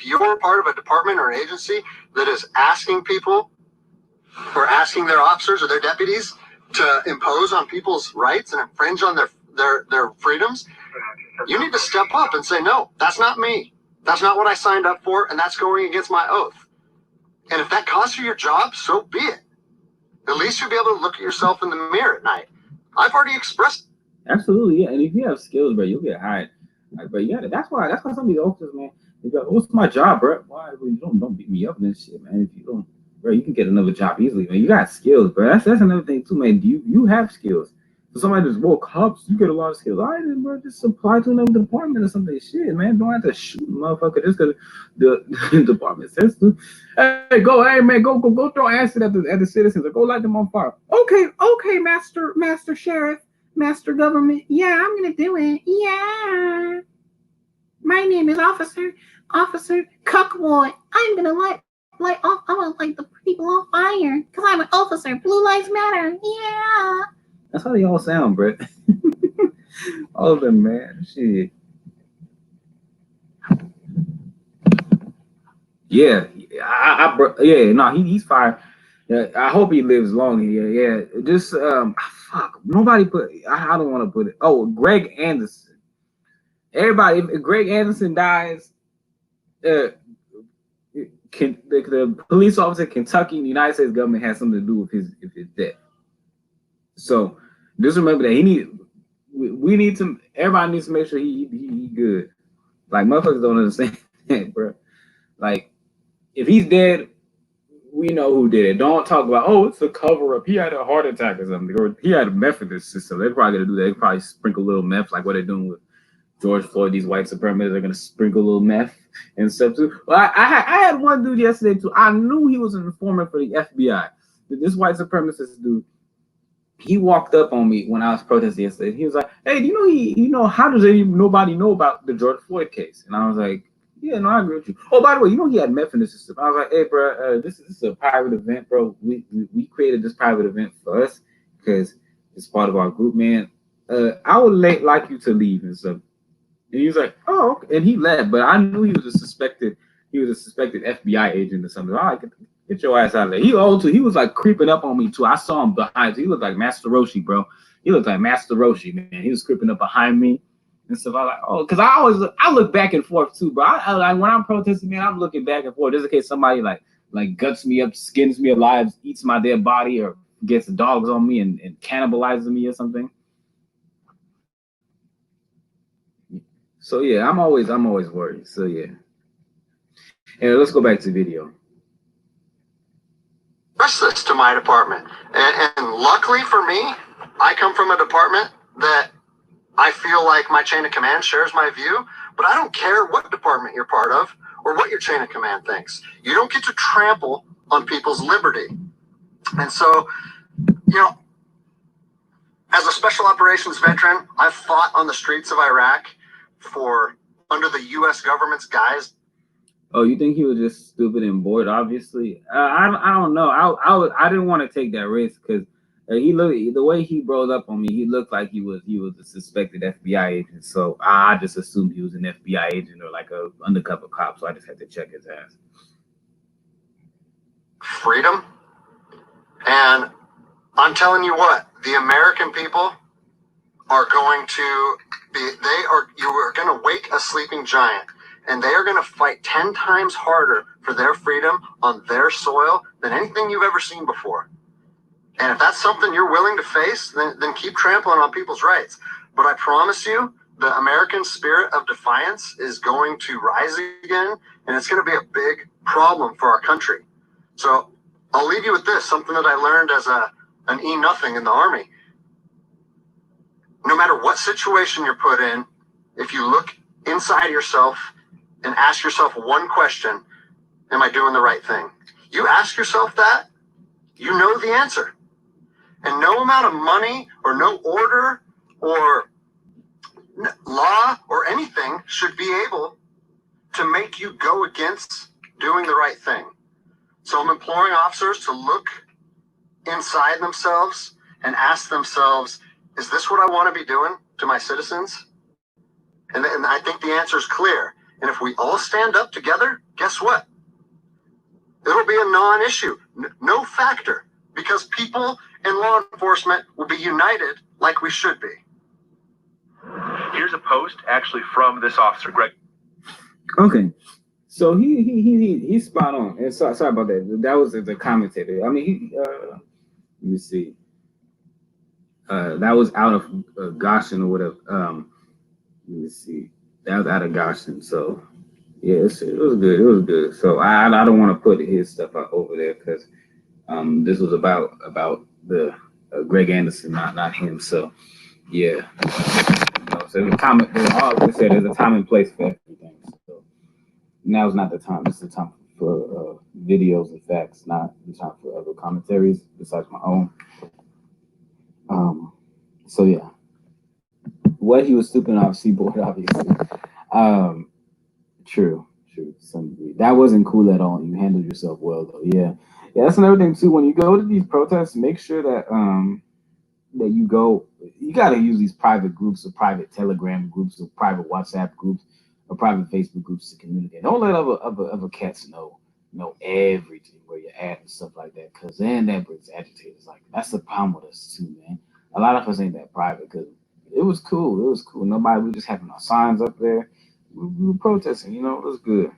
you're part of a department or an agency that is asking people or asking their officers or their deputies to impose on people's rights and infringe on their freedoms, you need to step up and say, no, that's not me. That's not what I signed up for, and that's going against my oath. And if that costs you your job, so be it. At least you'll be able to look at yourself in the mirror at night. I've already expressed. Absolutely, yeah. And if you have skills, bro, you'll get hired. Like, but yeah, that's why some of these officers, man, they go, what's my job, bro? Why don't beat me up in this shit, man? If you don't, bro, you can get another job easily, man. You got skills, bro. That's another thing too, man. You have skills. For somebody that's woke cops, you get a lot of skills. All right, then, bro, just apply to another department or something. Shit, man, don't have to shoot a motherfucker just because the department says to. Hey, man, go throw acid at the citizens or go light them on fire. Okay, Master Sheriff, Master Government. Yeah, I'm gonna do it. Yeah. My name is Officer Cuckboy. I'm gonna light the people on fire because I'm an officer. Blue lives matter. Yeah. That's how they all sound, bro. All of them, man. Shit. Yeah, he's fine. Yeah, I hope he lives long. Yeah. Just fuck. Nobody put. I don't want to put it. Oh, Greg Anderson. Everybody, if Greg Anderson dies, the police officer in Kentucky and the United States government has something to do with his death. So just remember that everybody needs to make sure he good. Like, motherfuckers don't understand that, bro. Like, if he's dead, we know who did it. Don't talk about, oh, it's a cover-up. He had a heart attack or something, or he had a meth in his system. They're probably gonna do that. They probably sprinkle a little meth, like what they're doing with George Floyd. These white supremacists are gonna sprinkle a little meth and stuff too. Well, I had one dude yesterday too. I knew he was an informant for the FBI. This white supremacist dude, he walked up on me when I was protesting yesterday. He was like, "Hey, do you know how does nobody know about the George Floyd case?" And I was like, "Yeah, no, I agree with you. Oh, by the way, he had meth in the system." I was like, "Hey, bro, this is a private event, bro. We created this private event for us because it's part of our group, man. I would like you to leave and stuff." And he was like, "Oh," okay. And he left, but I knew he was a suspected FBI agent or something. All right, get your ass out of there. He was like creeping up on me too. I saw him behind. He looked like Master Roshi, bro. like Master Roshi, man. He was creeping up behind me and stuff. I was like, oh, because I look back and forth too, bro. I when I'm protesting, man, I'm looking back and forth just in case somebody like guts me up, skins me alive, eats my dead body, or gets the dogs on me and cannibalizes me or something. So yeah, I'm always worried. So yeah. And let's go back to video. This to my department. And luckily for me, I come from a department that I feel like my chain of command shares my view, but I don't care what department you're part of or what your chain of command thinks. You don't get to trample on people's liberty. And so, as a special operations veteran, I've fought on the streets of Iraq under the U.S. government's guise. Oh, you think he was just stupid and bored? Obviously, I don't know. I didn't want to take that risk because he looked, the way he rolled up on me, he looked like he was a suspected FBI agent. So I just assumed he was an FBI agent or like a undercover cop. So I just had to check his ass. Freedom, and I'm telling you what, the American people are going to be. You are going to wake a sleeping giant. And they are going to fight 10 times harder for their freedom on their soil than anything you've ever seen before. And if that's something you're willing to face, then keep trampling on people's rights. But I promise you, the American spirit of defiance is going to rise again, and it's going to be a big problem for our country. So I'll leave you with this, something that I learned as an E-nothing in the Army. No matter what situation you're put in, if you look inside yourself and ask yourself one question, am I doing the right thing? You ask yourself that, you know the answer. And no amount of money or no order or law or anything should be able to make you go against doing the right thing. So I'm imploring officers to look inside themselves and ask themselves, is this what I want to be doing to my citizens? And I think the answer is clear. And if we all stand up together, guess what? It'll be a non-issue, no factor, because people and law enforcement will be united like we should be. Here's a post actually from this officer, Greg. Okay, so he's spot on. And sorry about that. That was the commentator. I mean, let me see. That was out of Goshen or whatever. Let me see. That was out of Goshen. So yeah, it was good. It was good. So I don't want to put his stuff out over there because this was about the Greg Anderson, not him. So yeah. So there's a comment. Like I said, there's a time and place for everything. So now's not the time. This is the time for videos and facts, not the time for other commentaries besides my own. So yeah, what he was stooping off Seaboard, obviously. True. To some degree. That wasn't cool at all. You handled yourself well, though. Yeah, that's another thing too. When you go to these protests, make sure that that you go. You got to use these private groups or private Telegram groups or private WhatsApp groups or private Facebook groups to communicate. Don't let other cats know everything where you're at and stuff like that, because then that brings agitators. Like that's the problem with us too, man. A lot of us ain't that private because it was cool. It was cool. Nobody. We just having our signs up there. We were protesting, it was good.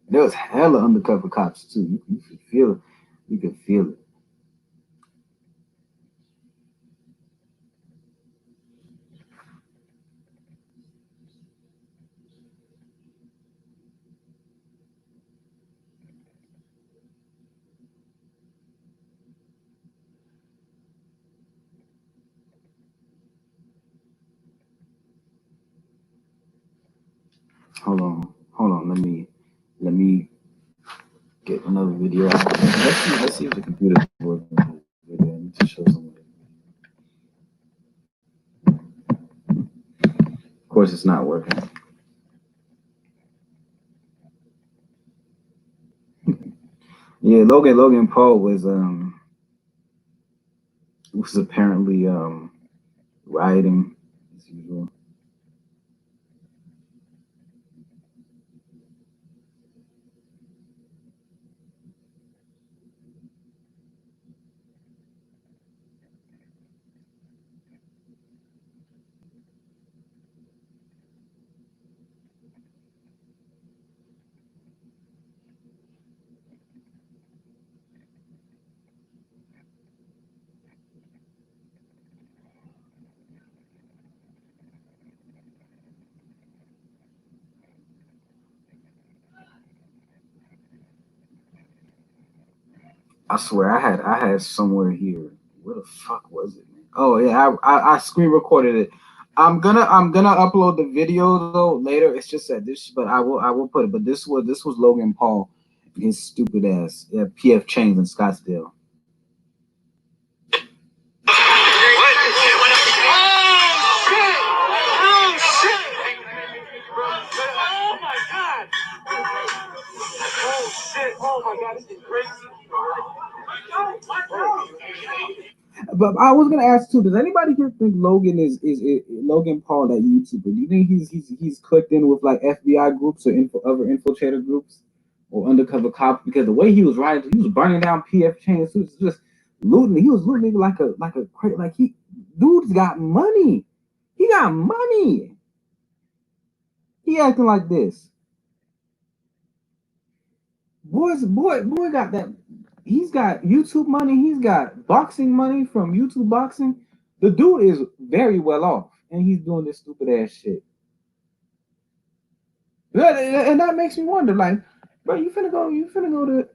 There was hella undercover cops too. You could feel it. You could feel it. Hold on. Let me get another video. Let's see if the computer works. I need to show someone. Of course, it's not working. Yeah, Logan Paul was apparently rioting as usual. I swear I had somewhere here. Where the fuck was it, man? Oh yeah, I screen recorded it. I'm gonna upload the video though later. It's just that this, but I will put it. But this was Logan Paul, and his stupid ass. Yeah, PF Chang's in Scottsdale. Oh my God, this is crazy. But I was gonna ask too. Does anybody here think Logan is Logan Paul that YouTuber? Do you think he's clicked in with like FBI groups or other infiltrator groups or undercover cops? Because the way he was riding, he was burning down PF Chang's suits, just looting. He was looting like he dude's got money. He got money. He acting like this. Boy got that. He's got YouTube money. He's got boxing money from YouTube boxing. The dude is very well off, and he's doing this stupid ass shit. And that makes me wonder, like, bro, you finna go to.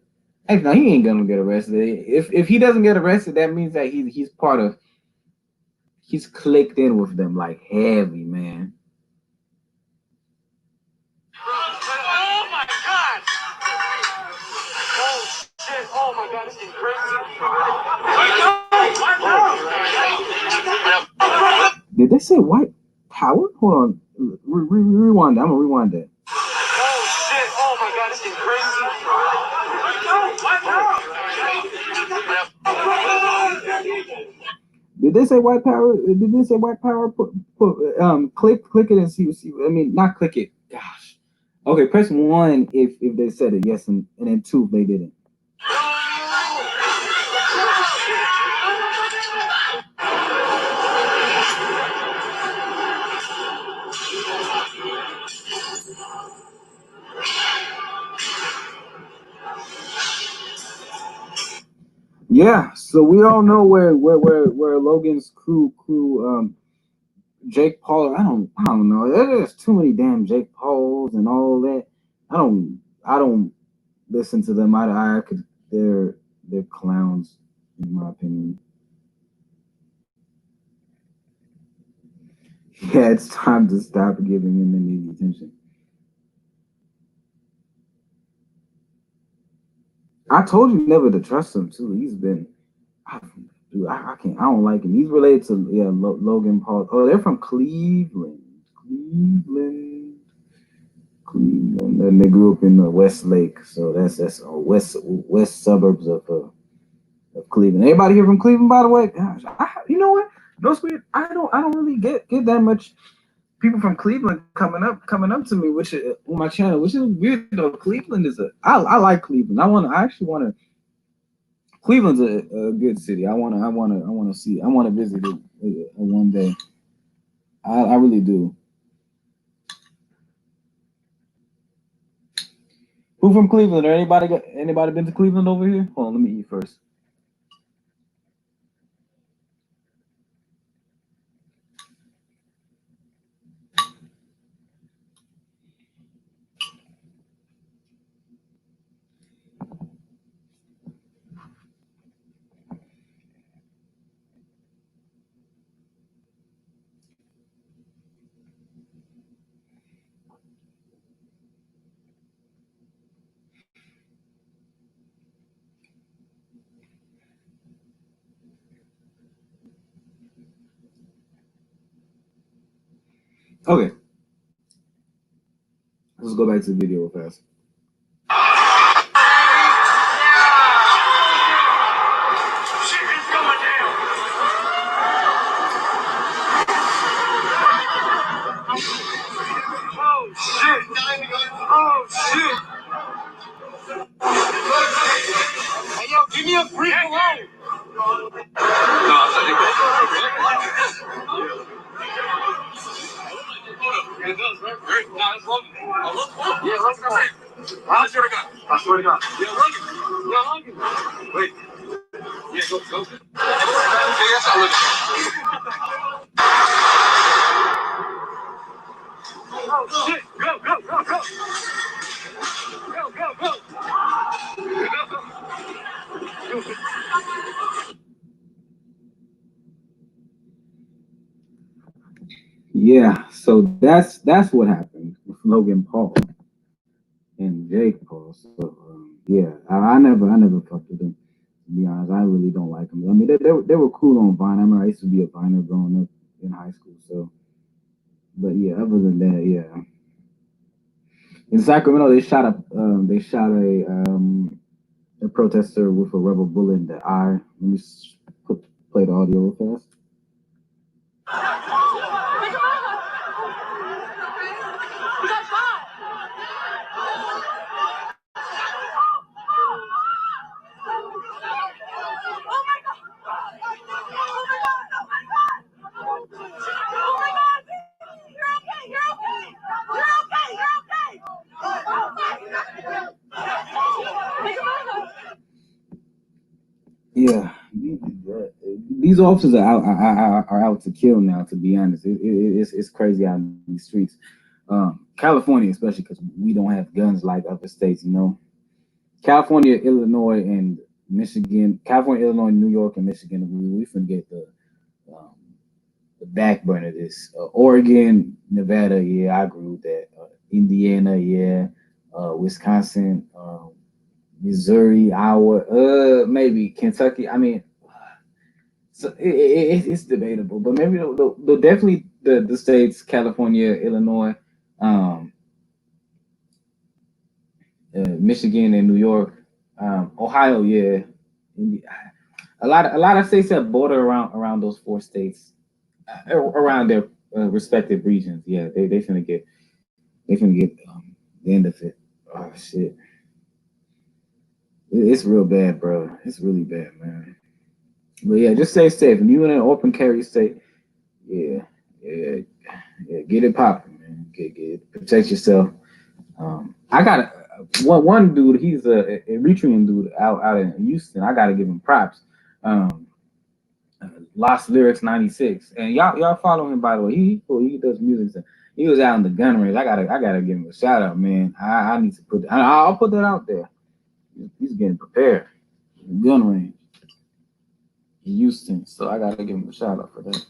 Hey, no, he ain't gonna get arrested. If he doesn't get arrested, that means that he's part of. He's clicked in with them like heavy, man. Oh my God! Oh my God, this is crazy. Did they say white power? Hold on, rewind that. I'm gonna rewind that. Oh my God, this is crazy. Did they say white power? Did they say white power? Click it and see. I mean, not click it. Gosh. Okay, press 1 if they said it, yes, and then 2 if they didn't. Yeah, so we all know where Logan's crew Jake Paul. I don't know. There's too many damn Jake Pauls and all that. I don't listen to them. I could they're clowns in my opinion. Yeah, it's time to stop giving him any attention. I told you never to trust him too. He's been, I can't. I don't like him. He's related to Logan Paul. Oh, they're from Cleveland, and they grew up in Westlake. So that's west suburbs of Cleveland. Anybody here from Cleveland, by the way? Gosh, you know what? No sweet. I don't really get that much people from Cleveland coming up to me, which is on my channel, which is weird though. Cleveland is I like Cleveland. I actually want to. Cleveland's a good city. I want to visit it one day. I really do. Who from Cleveland? Or anybody been to Cleveland over here? Hold on, let me eat first. Okay. Let's go back to the video real fast. Oh shit! Hey yo, give me a brief alone. I swear to God. Wait. Yeah, go. Oh shit! Go! Go! Yeah, so that's what happened with Logan Paul and Jake Paul. So yeah, I never fucked with them. To be honest, I really don't like them. I mean, they were cool on Vine. I remember I used to be a Viner growing up in high school. So, but yeah, other than that, yeah. In Sacramento, they shot a protester with a rubber bullet in the eye. Let me play the audio real fast. Yeah, these officers are out to kill now. To be honest, it's crazy out in these streets, California especially because we don't have guns like other states. You know, California, Illinois, and Michigan. California, Illinois, New York, and Michigan. We forget um, the backbone of this. Oregon, Nevada. Yeah, I agree with that. Indiana. Yeah. Wisconsin. Missouri, Iowa, maybe Kentucky. I mean, so it's debatable, but maybe definitely the states California, Illinois, um, Michigan, and New York, Ohio. Yeah, a lot of states that border around those four states, around their respective regions. Yeah, they finna get the end of it. Oh shit, it's real bad, bro. It's really bad, man. But yeah, just stay safe. If you in an open carry state, yeah, yeah, yeah, get it popping, man. Get protect yourself. I got one dude. He's a Eritrean dude out in Houston. I gotta give him props. Um, Lost Lyrics 96, and y'all follow him by the way. He cool. He does music. So he was out in the gun range. I gotta give him a shout out, man. I need to I'll put that out there. He's getting prepared. Gun range in Houston, so I gotta give him a shout out for that.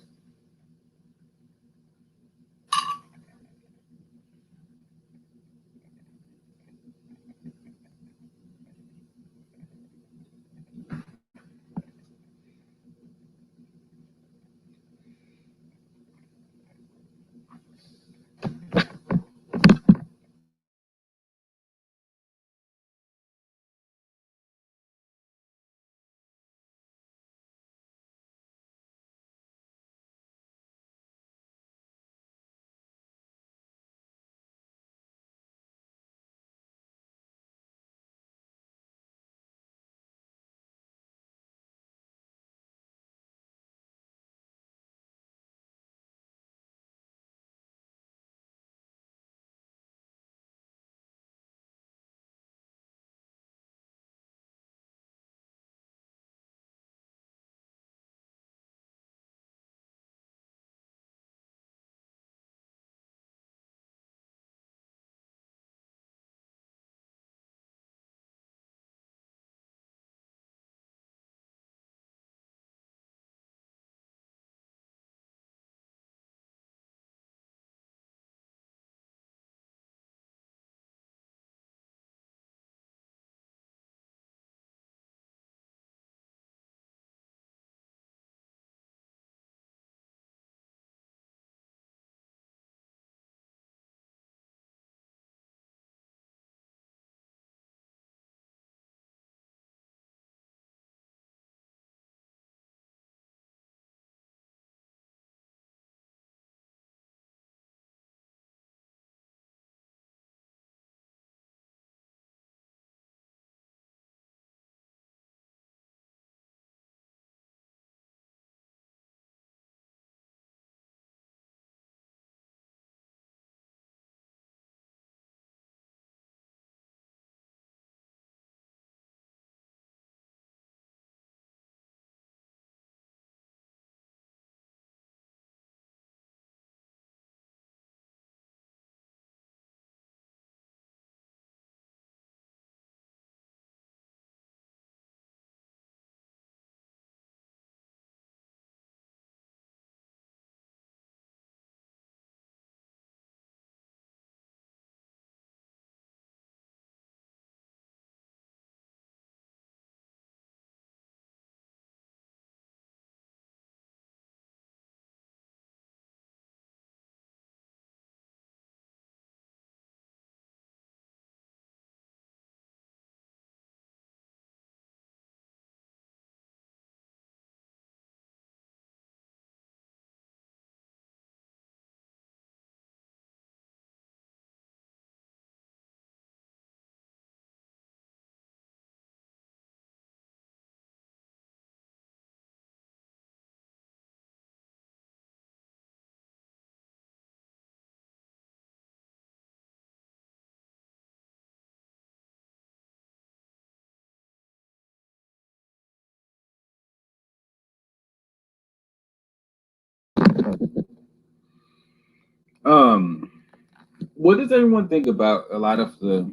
What does everyone think about a lot of the?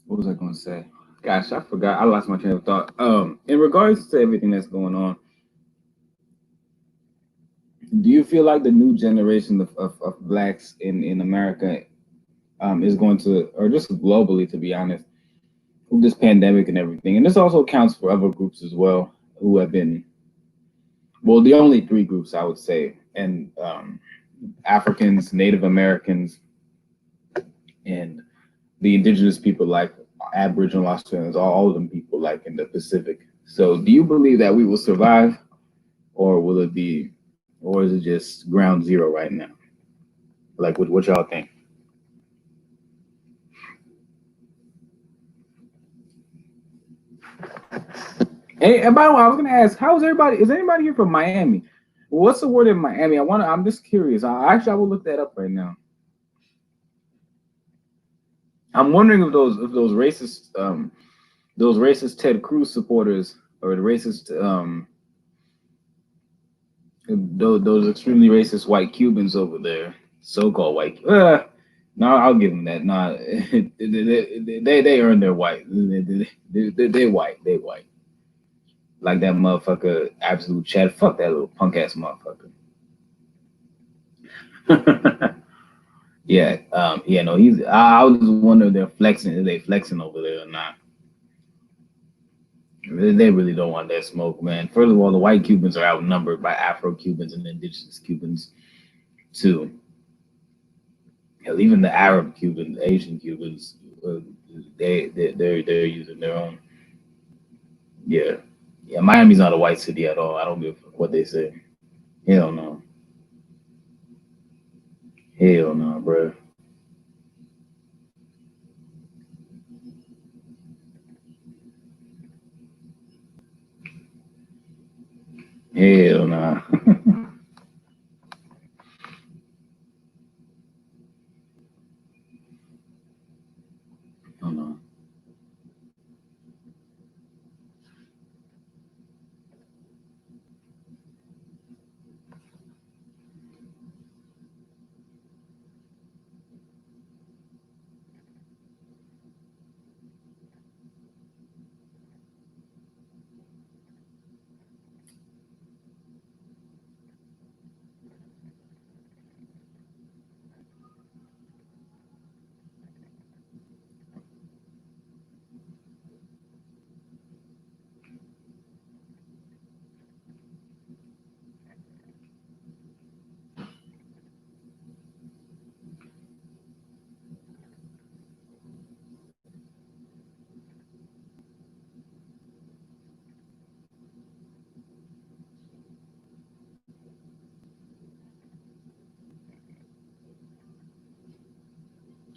What was I going to say? Gosh, I forgot. I lost my train of thought. In regards to everything that's going on, do you feel like the new generation of blacks in America is going to, or just globally, to be honest, with this pandemic and everything, and this also counts for other groups as well who have been, well, the only three groups I would say, and Africans, Native Americans, and the indigenous people like Aboriginal Australians, all of them people like in the Pacific. So do you believe that we will survive, or will it be, or is it just ground zero right now? Like, what y'all think? And by the way, I was gonna ask, how's everybody? Is anybody here from Miami? What's the word in Miami? I'm just curious. I will look that up right now. I'm wondering if those racist Ted Cruz supporters, or the racist those extremely racist white Cubans over there, so-called white. No, I'll give them that. Nah, they earn their white. They white. They white. Like that motherfucker, absolute Chad. Fuck that little punk ass motherfucker. Yeah. Yeah. No, he's. I was just wondering if they're flexing. Is they flexing over there or not? They really don't want that smoke, man. First of all, the white Cubans are outnumbered by Afro Cubans and indigenous Cubans too. Hell, even the Arab Cubans, Asian Cubans, they're using their own. Yeah, yeah. Miami's not a white city at all. I don't give a fuck what they say. Hell no. Hell no, bro. Hell no. Oh no.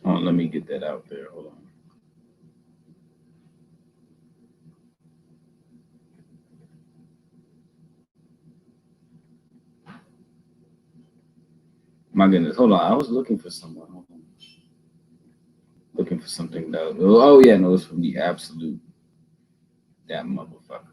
Oh, let me get that out there. Hold on. My goodness. Hold on. I was looking for someone. Hold on. Looking for something that. Oh yeah, no, it's from the absolute. That motherfucker.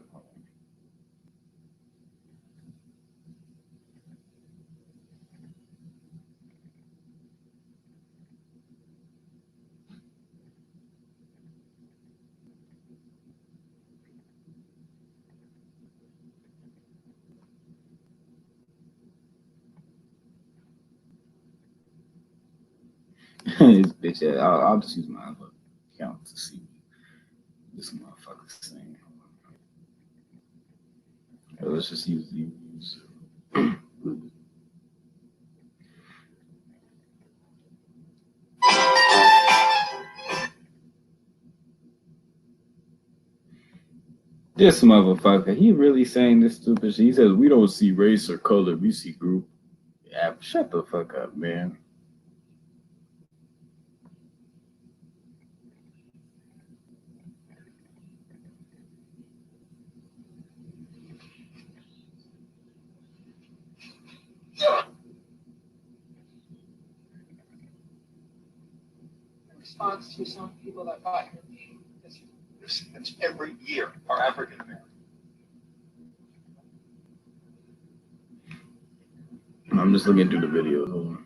This bitch. I'll just use my other account to see this motherfucker saying. Let's just use these. This motherfucker, he really saying this stupid shit. He says we don't see race or color, we see group. Yeah, shut the fuck up, man. Response to some people that got here recipients every year are African American. I'm just looking through the videos. Hold on.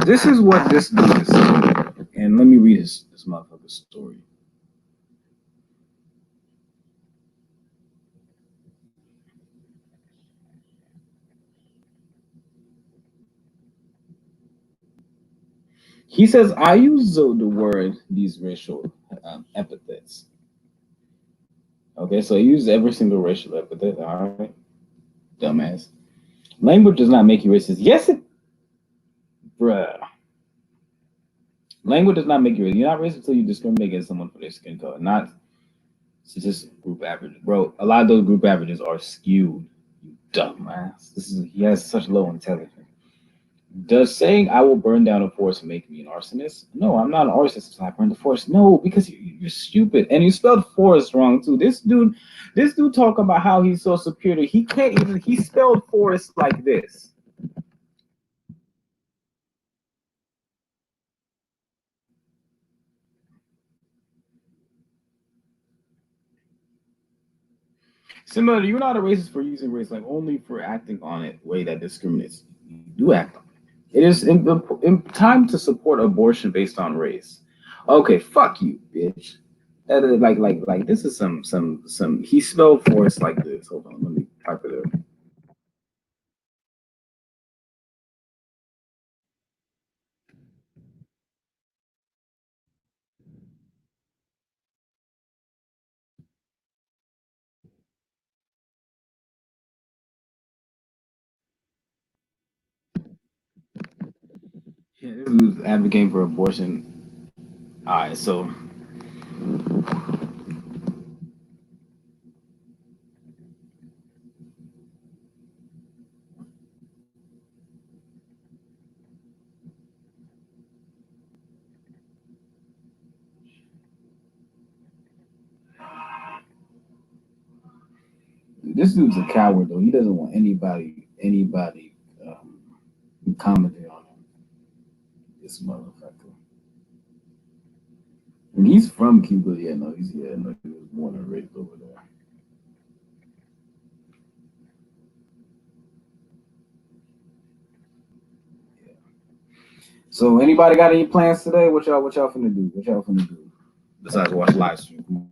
This is what this dude is saying. And let me read this motherfucker's story. He says, I use the word, these racial epithets. Okay, so he uses every single racial epithet. All right, dumbass. Language does not make you racist. Yes, it, bruh. Language does not make you racist. You're not racist until you discriminate against someone for their skin color, not statistical group average. Bro, a lot of those group averages are skewed. You dumbass. He has such low intelligence. Does saying I will burn down a forest make me an arsonist? No, I'm not an arsonist. So I burn the forest. No, because you're stupid. And you spelled forest wrong too. This dude talk about how he's so superior. He can't even, he spelled forest like this. Similarly, you're not a racist for using race, like only for acting on it way that discriminates. You do act on it. It is in time to support abortion based on race. Okay, fuck you, bitch. Like this is some. He spelled force like this. Hold on, let me type it up. Yeah, this is advocating for abortion. All right, so this dude's a coward though. He doesn't want anybody commenting on him. This motherfucker. And he's from Cuba. Yeah, no, he was born and raised over there. Yeah. So anybody got any plans today? What y'all finna do? What y'all finna do? Besides watch live stream.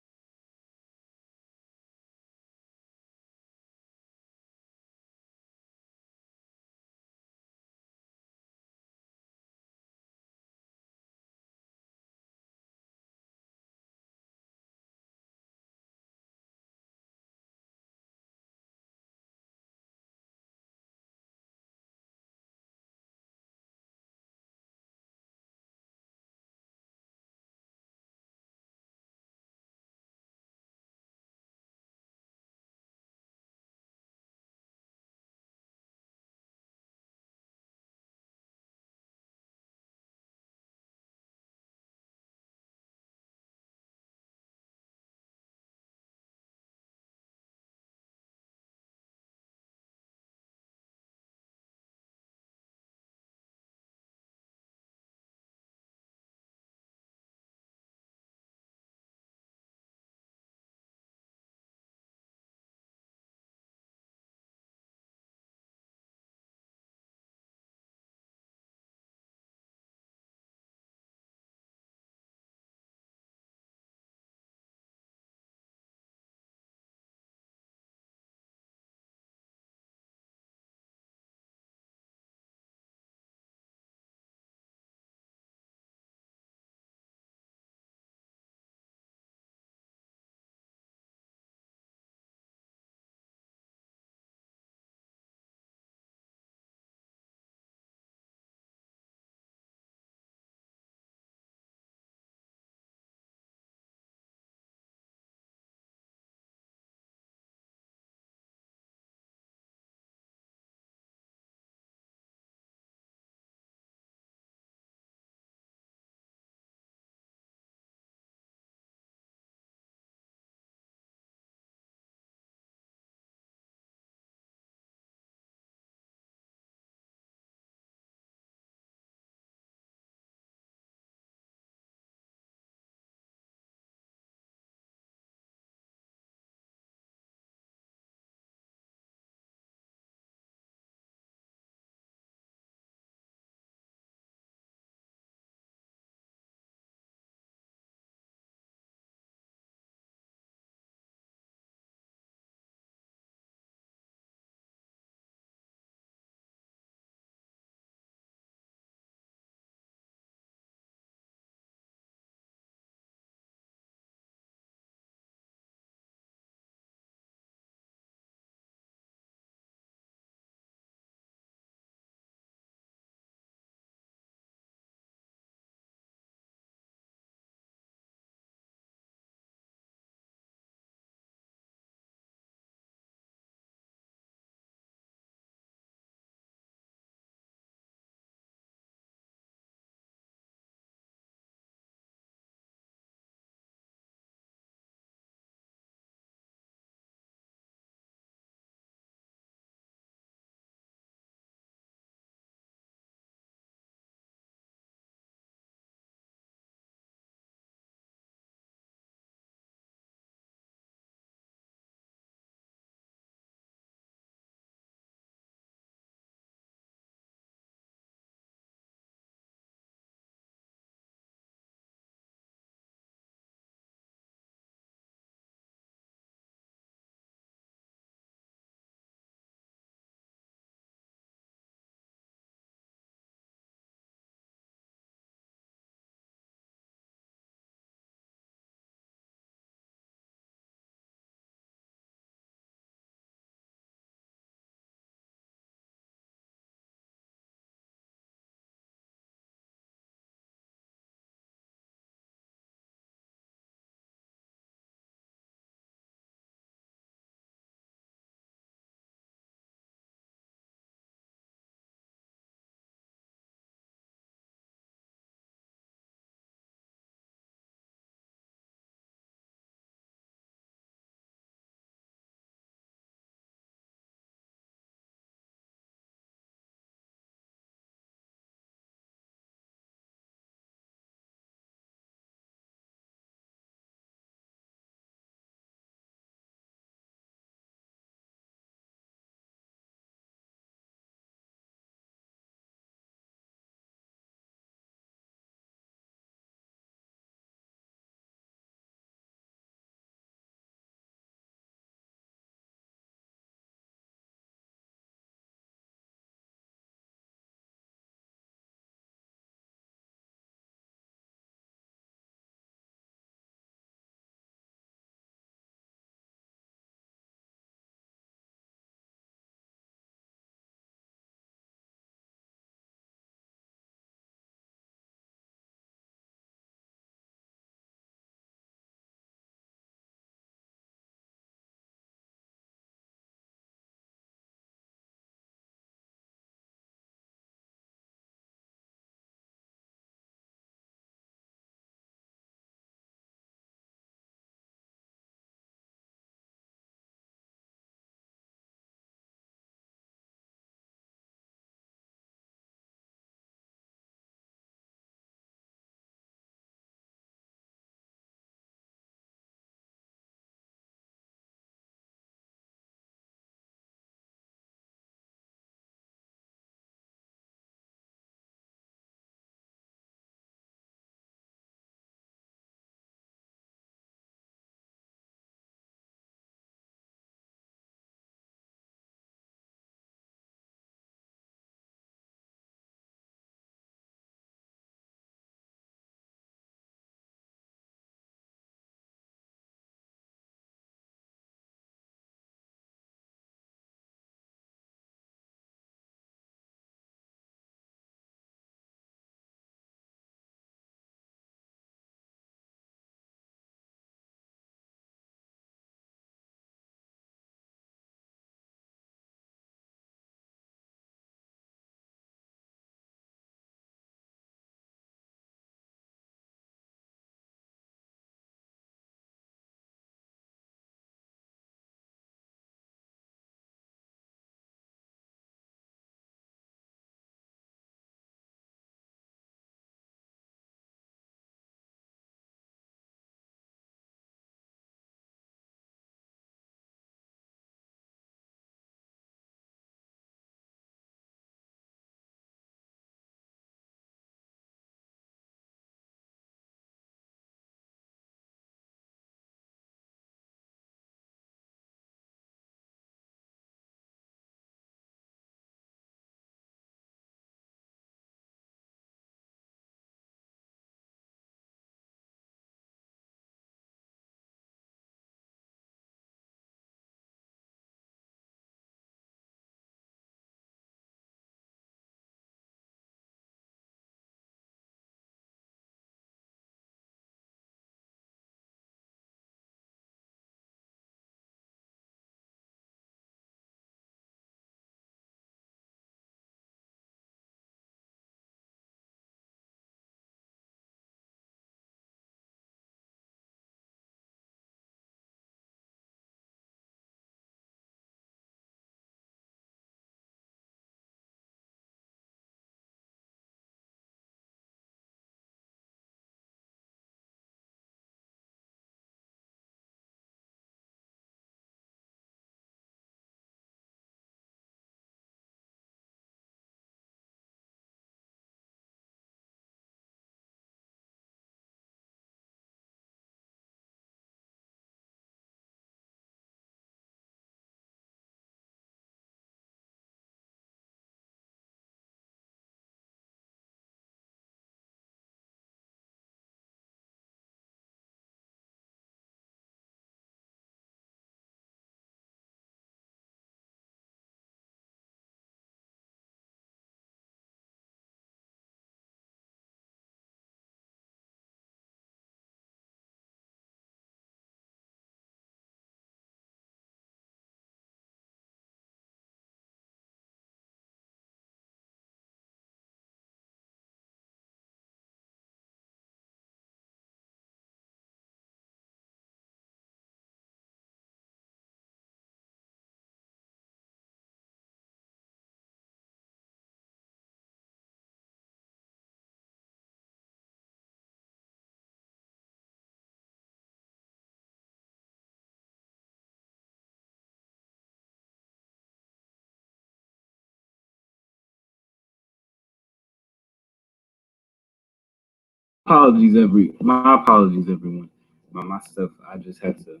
my apologies, everyone. My stuff, I just had to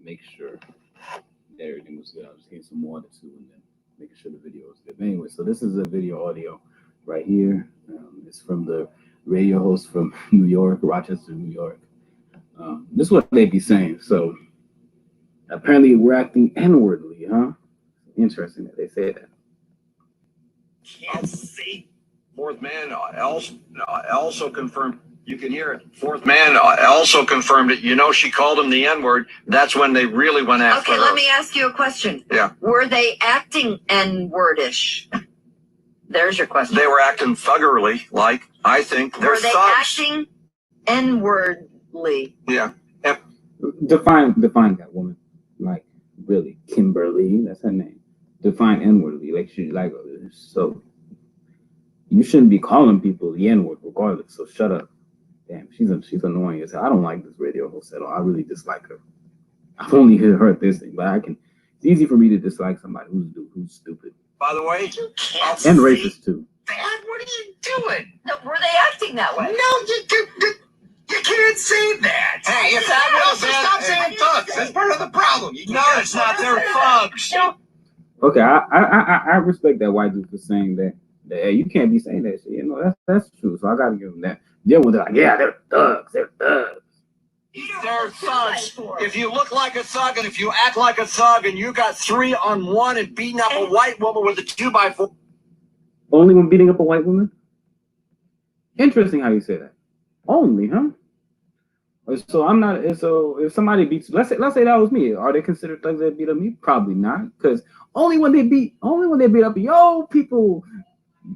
make sure that everything was good. I was just getting some water too, and then making sure the video was good. But anyway, so this is a video audio right here. It's from the radio host from New York, Rochester, New York. This is what they be saying. So apparently we're acting inwardly, huh? Interesting that they say that. Can't see. Fourth man also confirmed. You can hear it. Fourth man also confirmed it. You know, she called him the N-word. That's when they really went after her. Okay, let me ask you a question. Yeah. Were they acting N-wordish? There's your question. They were acting thuggerly, like, I think they're thugs. Were they acting N-wordly? Yeah. Define that woman. Like, really, Kimberly, that's her name. Define N-wordly. Like, so you shouldn't be calling people the N-word regardless, so shut up. Damn, she's annoying as hell. I don't like this radio host at all. I really dislike her. I've only heard this thing, but it's easy for me to dislike somebody who's stupid. By the way, you can't and racist too. Dad, what are you doing? No, were they acting that way? No, you can't say that. Hey, if that was stop saying thugs. That's part of the problem. No, it's not. They're thugs. Okay, I respect that white dude for saying that. Hey, you can't be saying that shit. You know, that's true. So I gotta give them that. They're like, yeah, they're thugs. They're thugs. They're thugs. If you look like a thug and if you act like a thug and you got 3-on-1 and beating up a white woman with a 2x4. Only when beating up a white woman? Interesting how you say that. Only, huh? So I'm not. So if somebody beats, let's say that was me. Are they considered thugs that beat up me? Probably not, because only when they beat up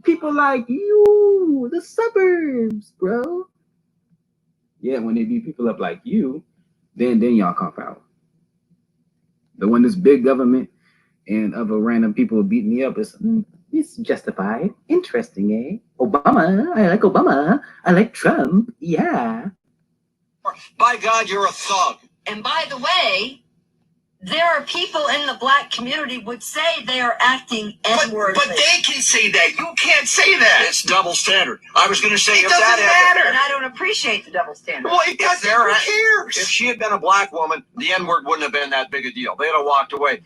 people like you, the suburbs, bro. Yeah, when they beat people up like you, then y'all come out. But when this big government and other random people beat me up, it's justified. Interesting, eh? Obama, I like Obama. I like Trump. Yeah. By God, you're a thug. And by the way, there are people in the black community would say they are acting N-wordly. But they can say that. You can't say that. It's double standard. I was going to say it doesn't matter. And I don't appreciate the double standard. Well, it doesn't. Who cares? If she had been a black woman, the N-word wouldn't have been that big a deal. They'd have walked away.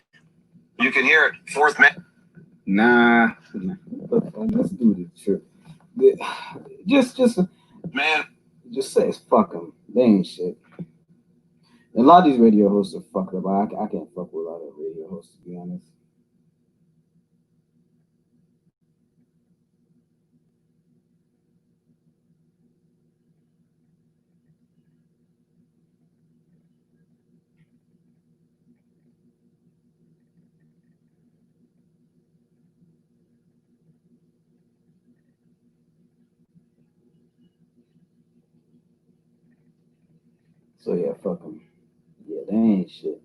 You can hear it. Fourth man. Nah. Let's do this shit. Just man. Just say fuck them. They ain't shit. A lot of these radio hosts are fucked up. I can't fuck with a lot of radio hosts, to be honest. So yeah, fuck them. Yeah, they ain't shit.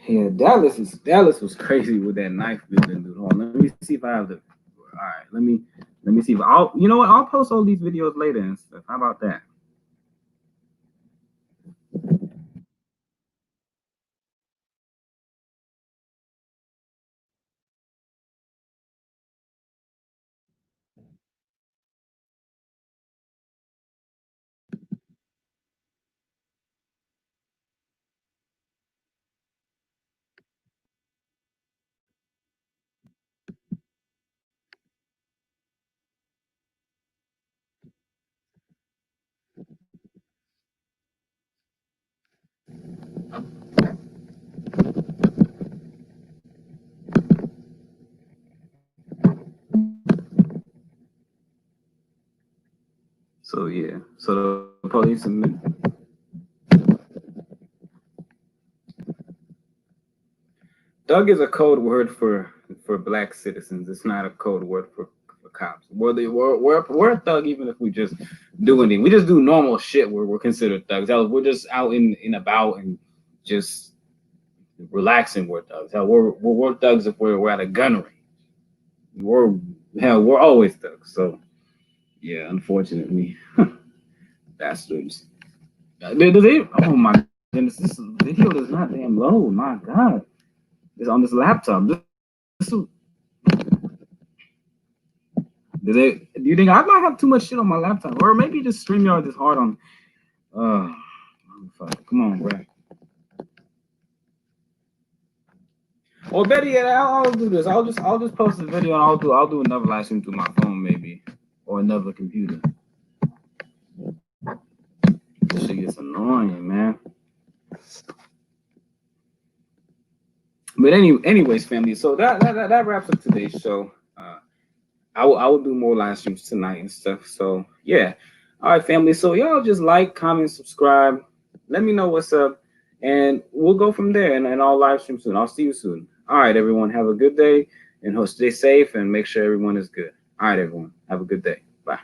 Yeah, Dallas was crazy with that knife building dude. Hold on, let me see if I have the. All right, let me see if you know what? I'll post all these videos later and stuff. How about that? So yeah, so the police admit. Thug is a code word for black citizens. It's not a code word for cops. We're a thug even if we just do anything. We just do normal shit where we're considered thugs. We're just out in about and just relaxing. We're thugs. We're thugs if we're at a gun range. We're always thugs. So yeah, unfortunately, bastards. Oh my goodness, this video is not damn low. My God. It's on this laptop. Do you think I might have too much shit on my laptop, or maybe just StreamYard is hard on? Fuck. Come on, bro. Or better yet, I'll do this. I'll just post the video and I'll do another live stream through my phone maybe, or another computer. This shit gets annoying, man. But anyways, family. So that wraps up today's show. I will do more live streams tonight and stuff. So yeah. All right, family. So y'all just like, comment, subscribe. Let me know what's up, and we'll go from there. And I'll live stream soon. I'll see you soon. All right, everyone. Have a good day, and stay safe, and make sure everyone is good. All right, everyone. Have a good day. Bye.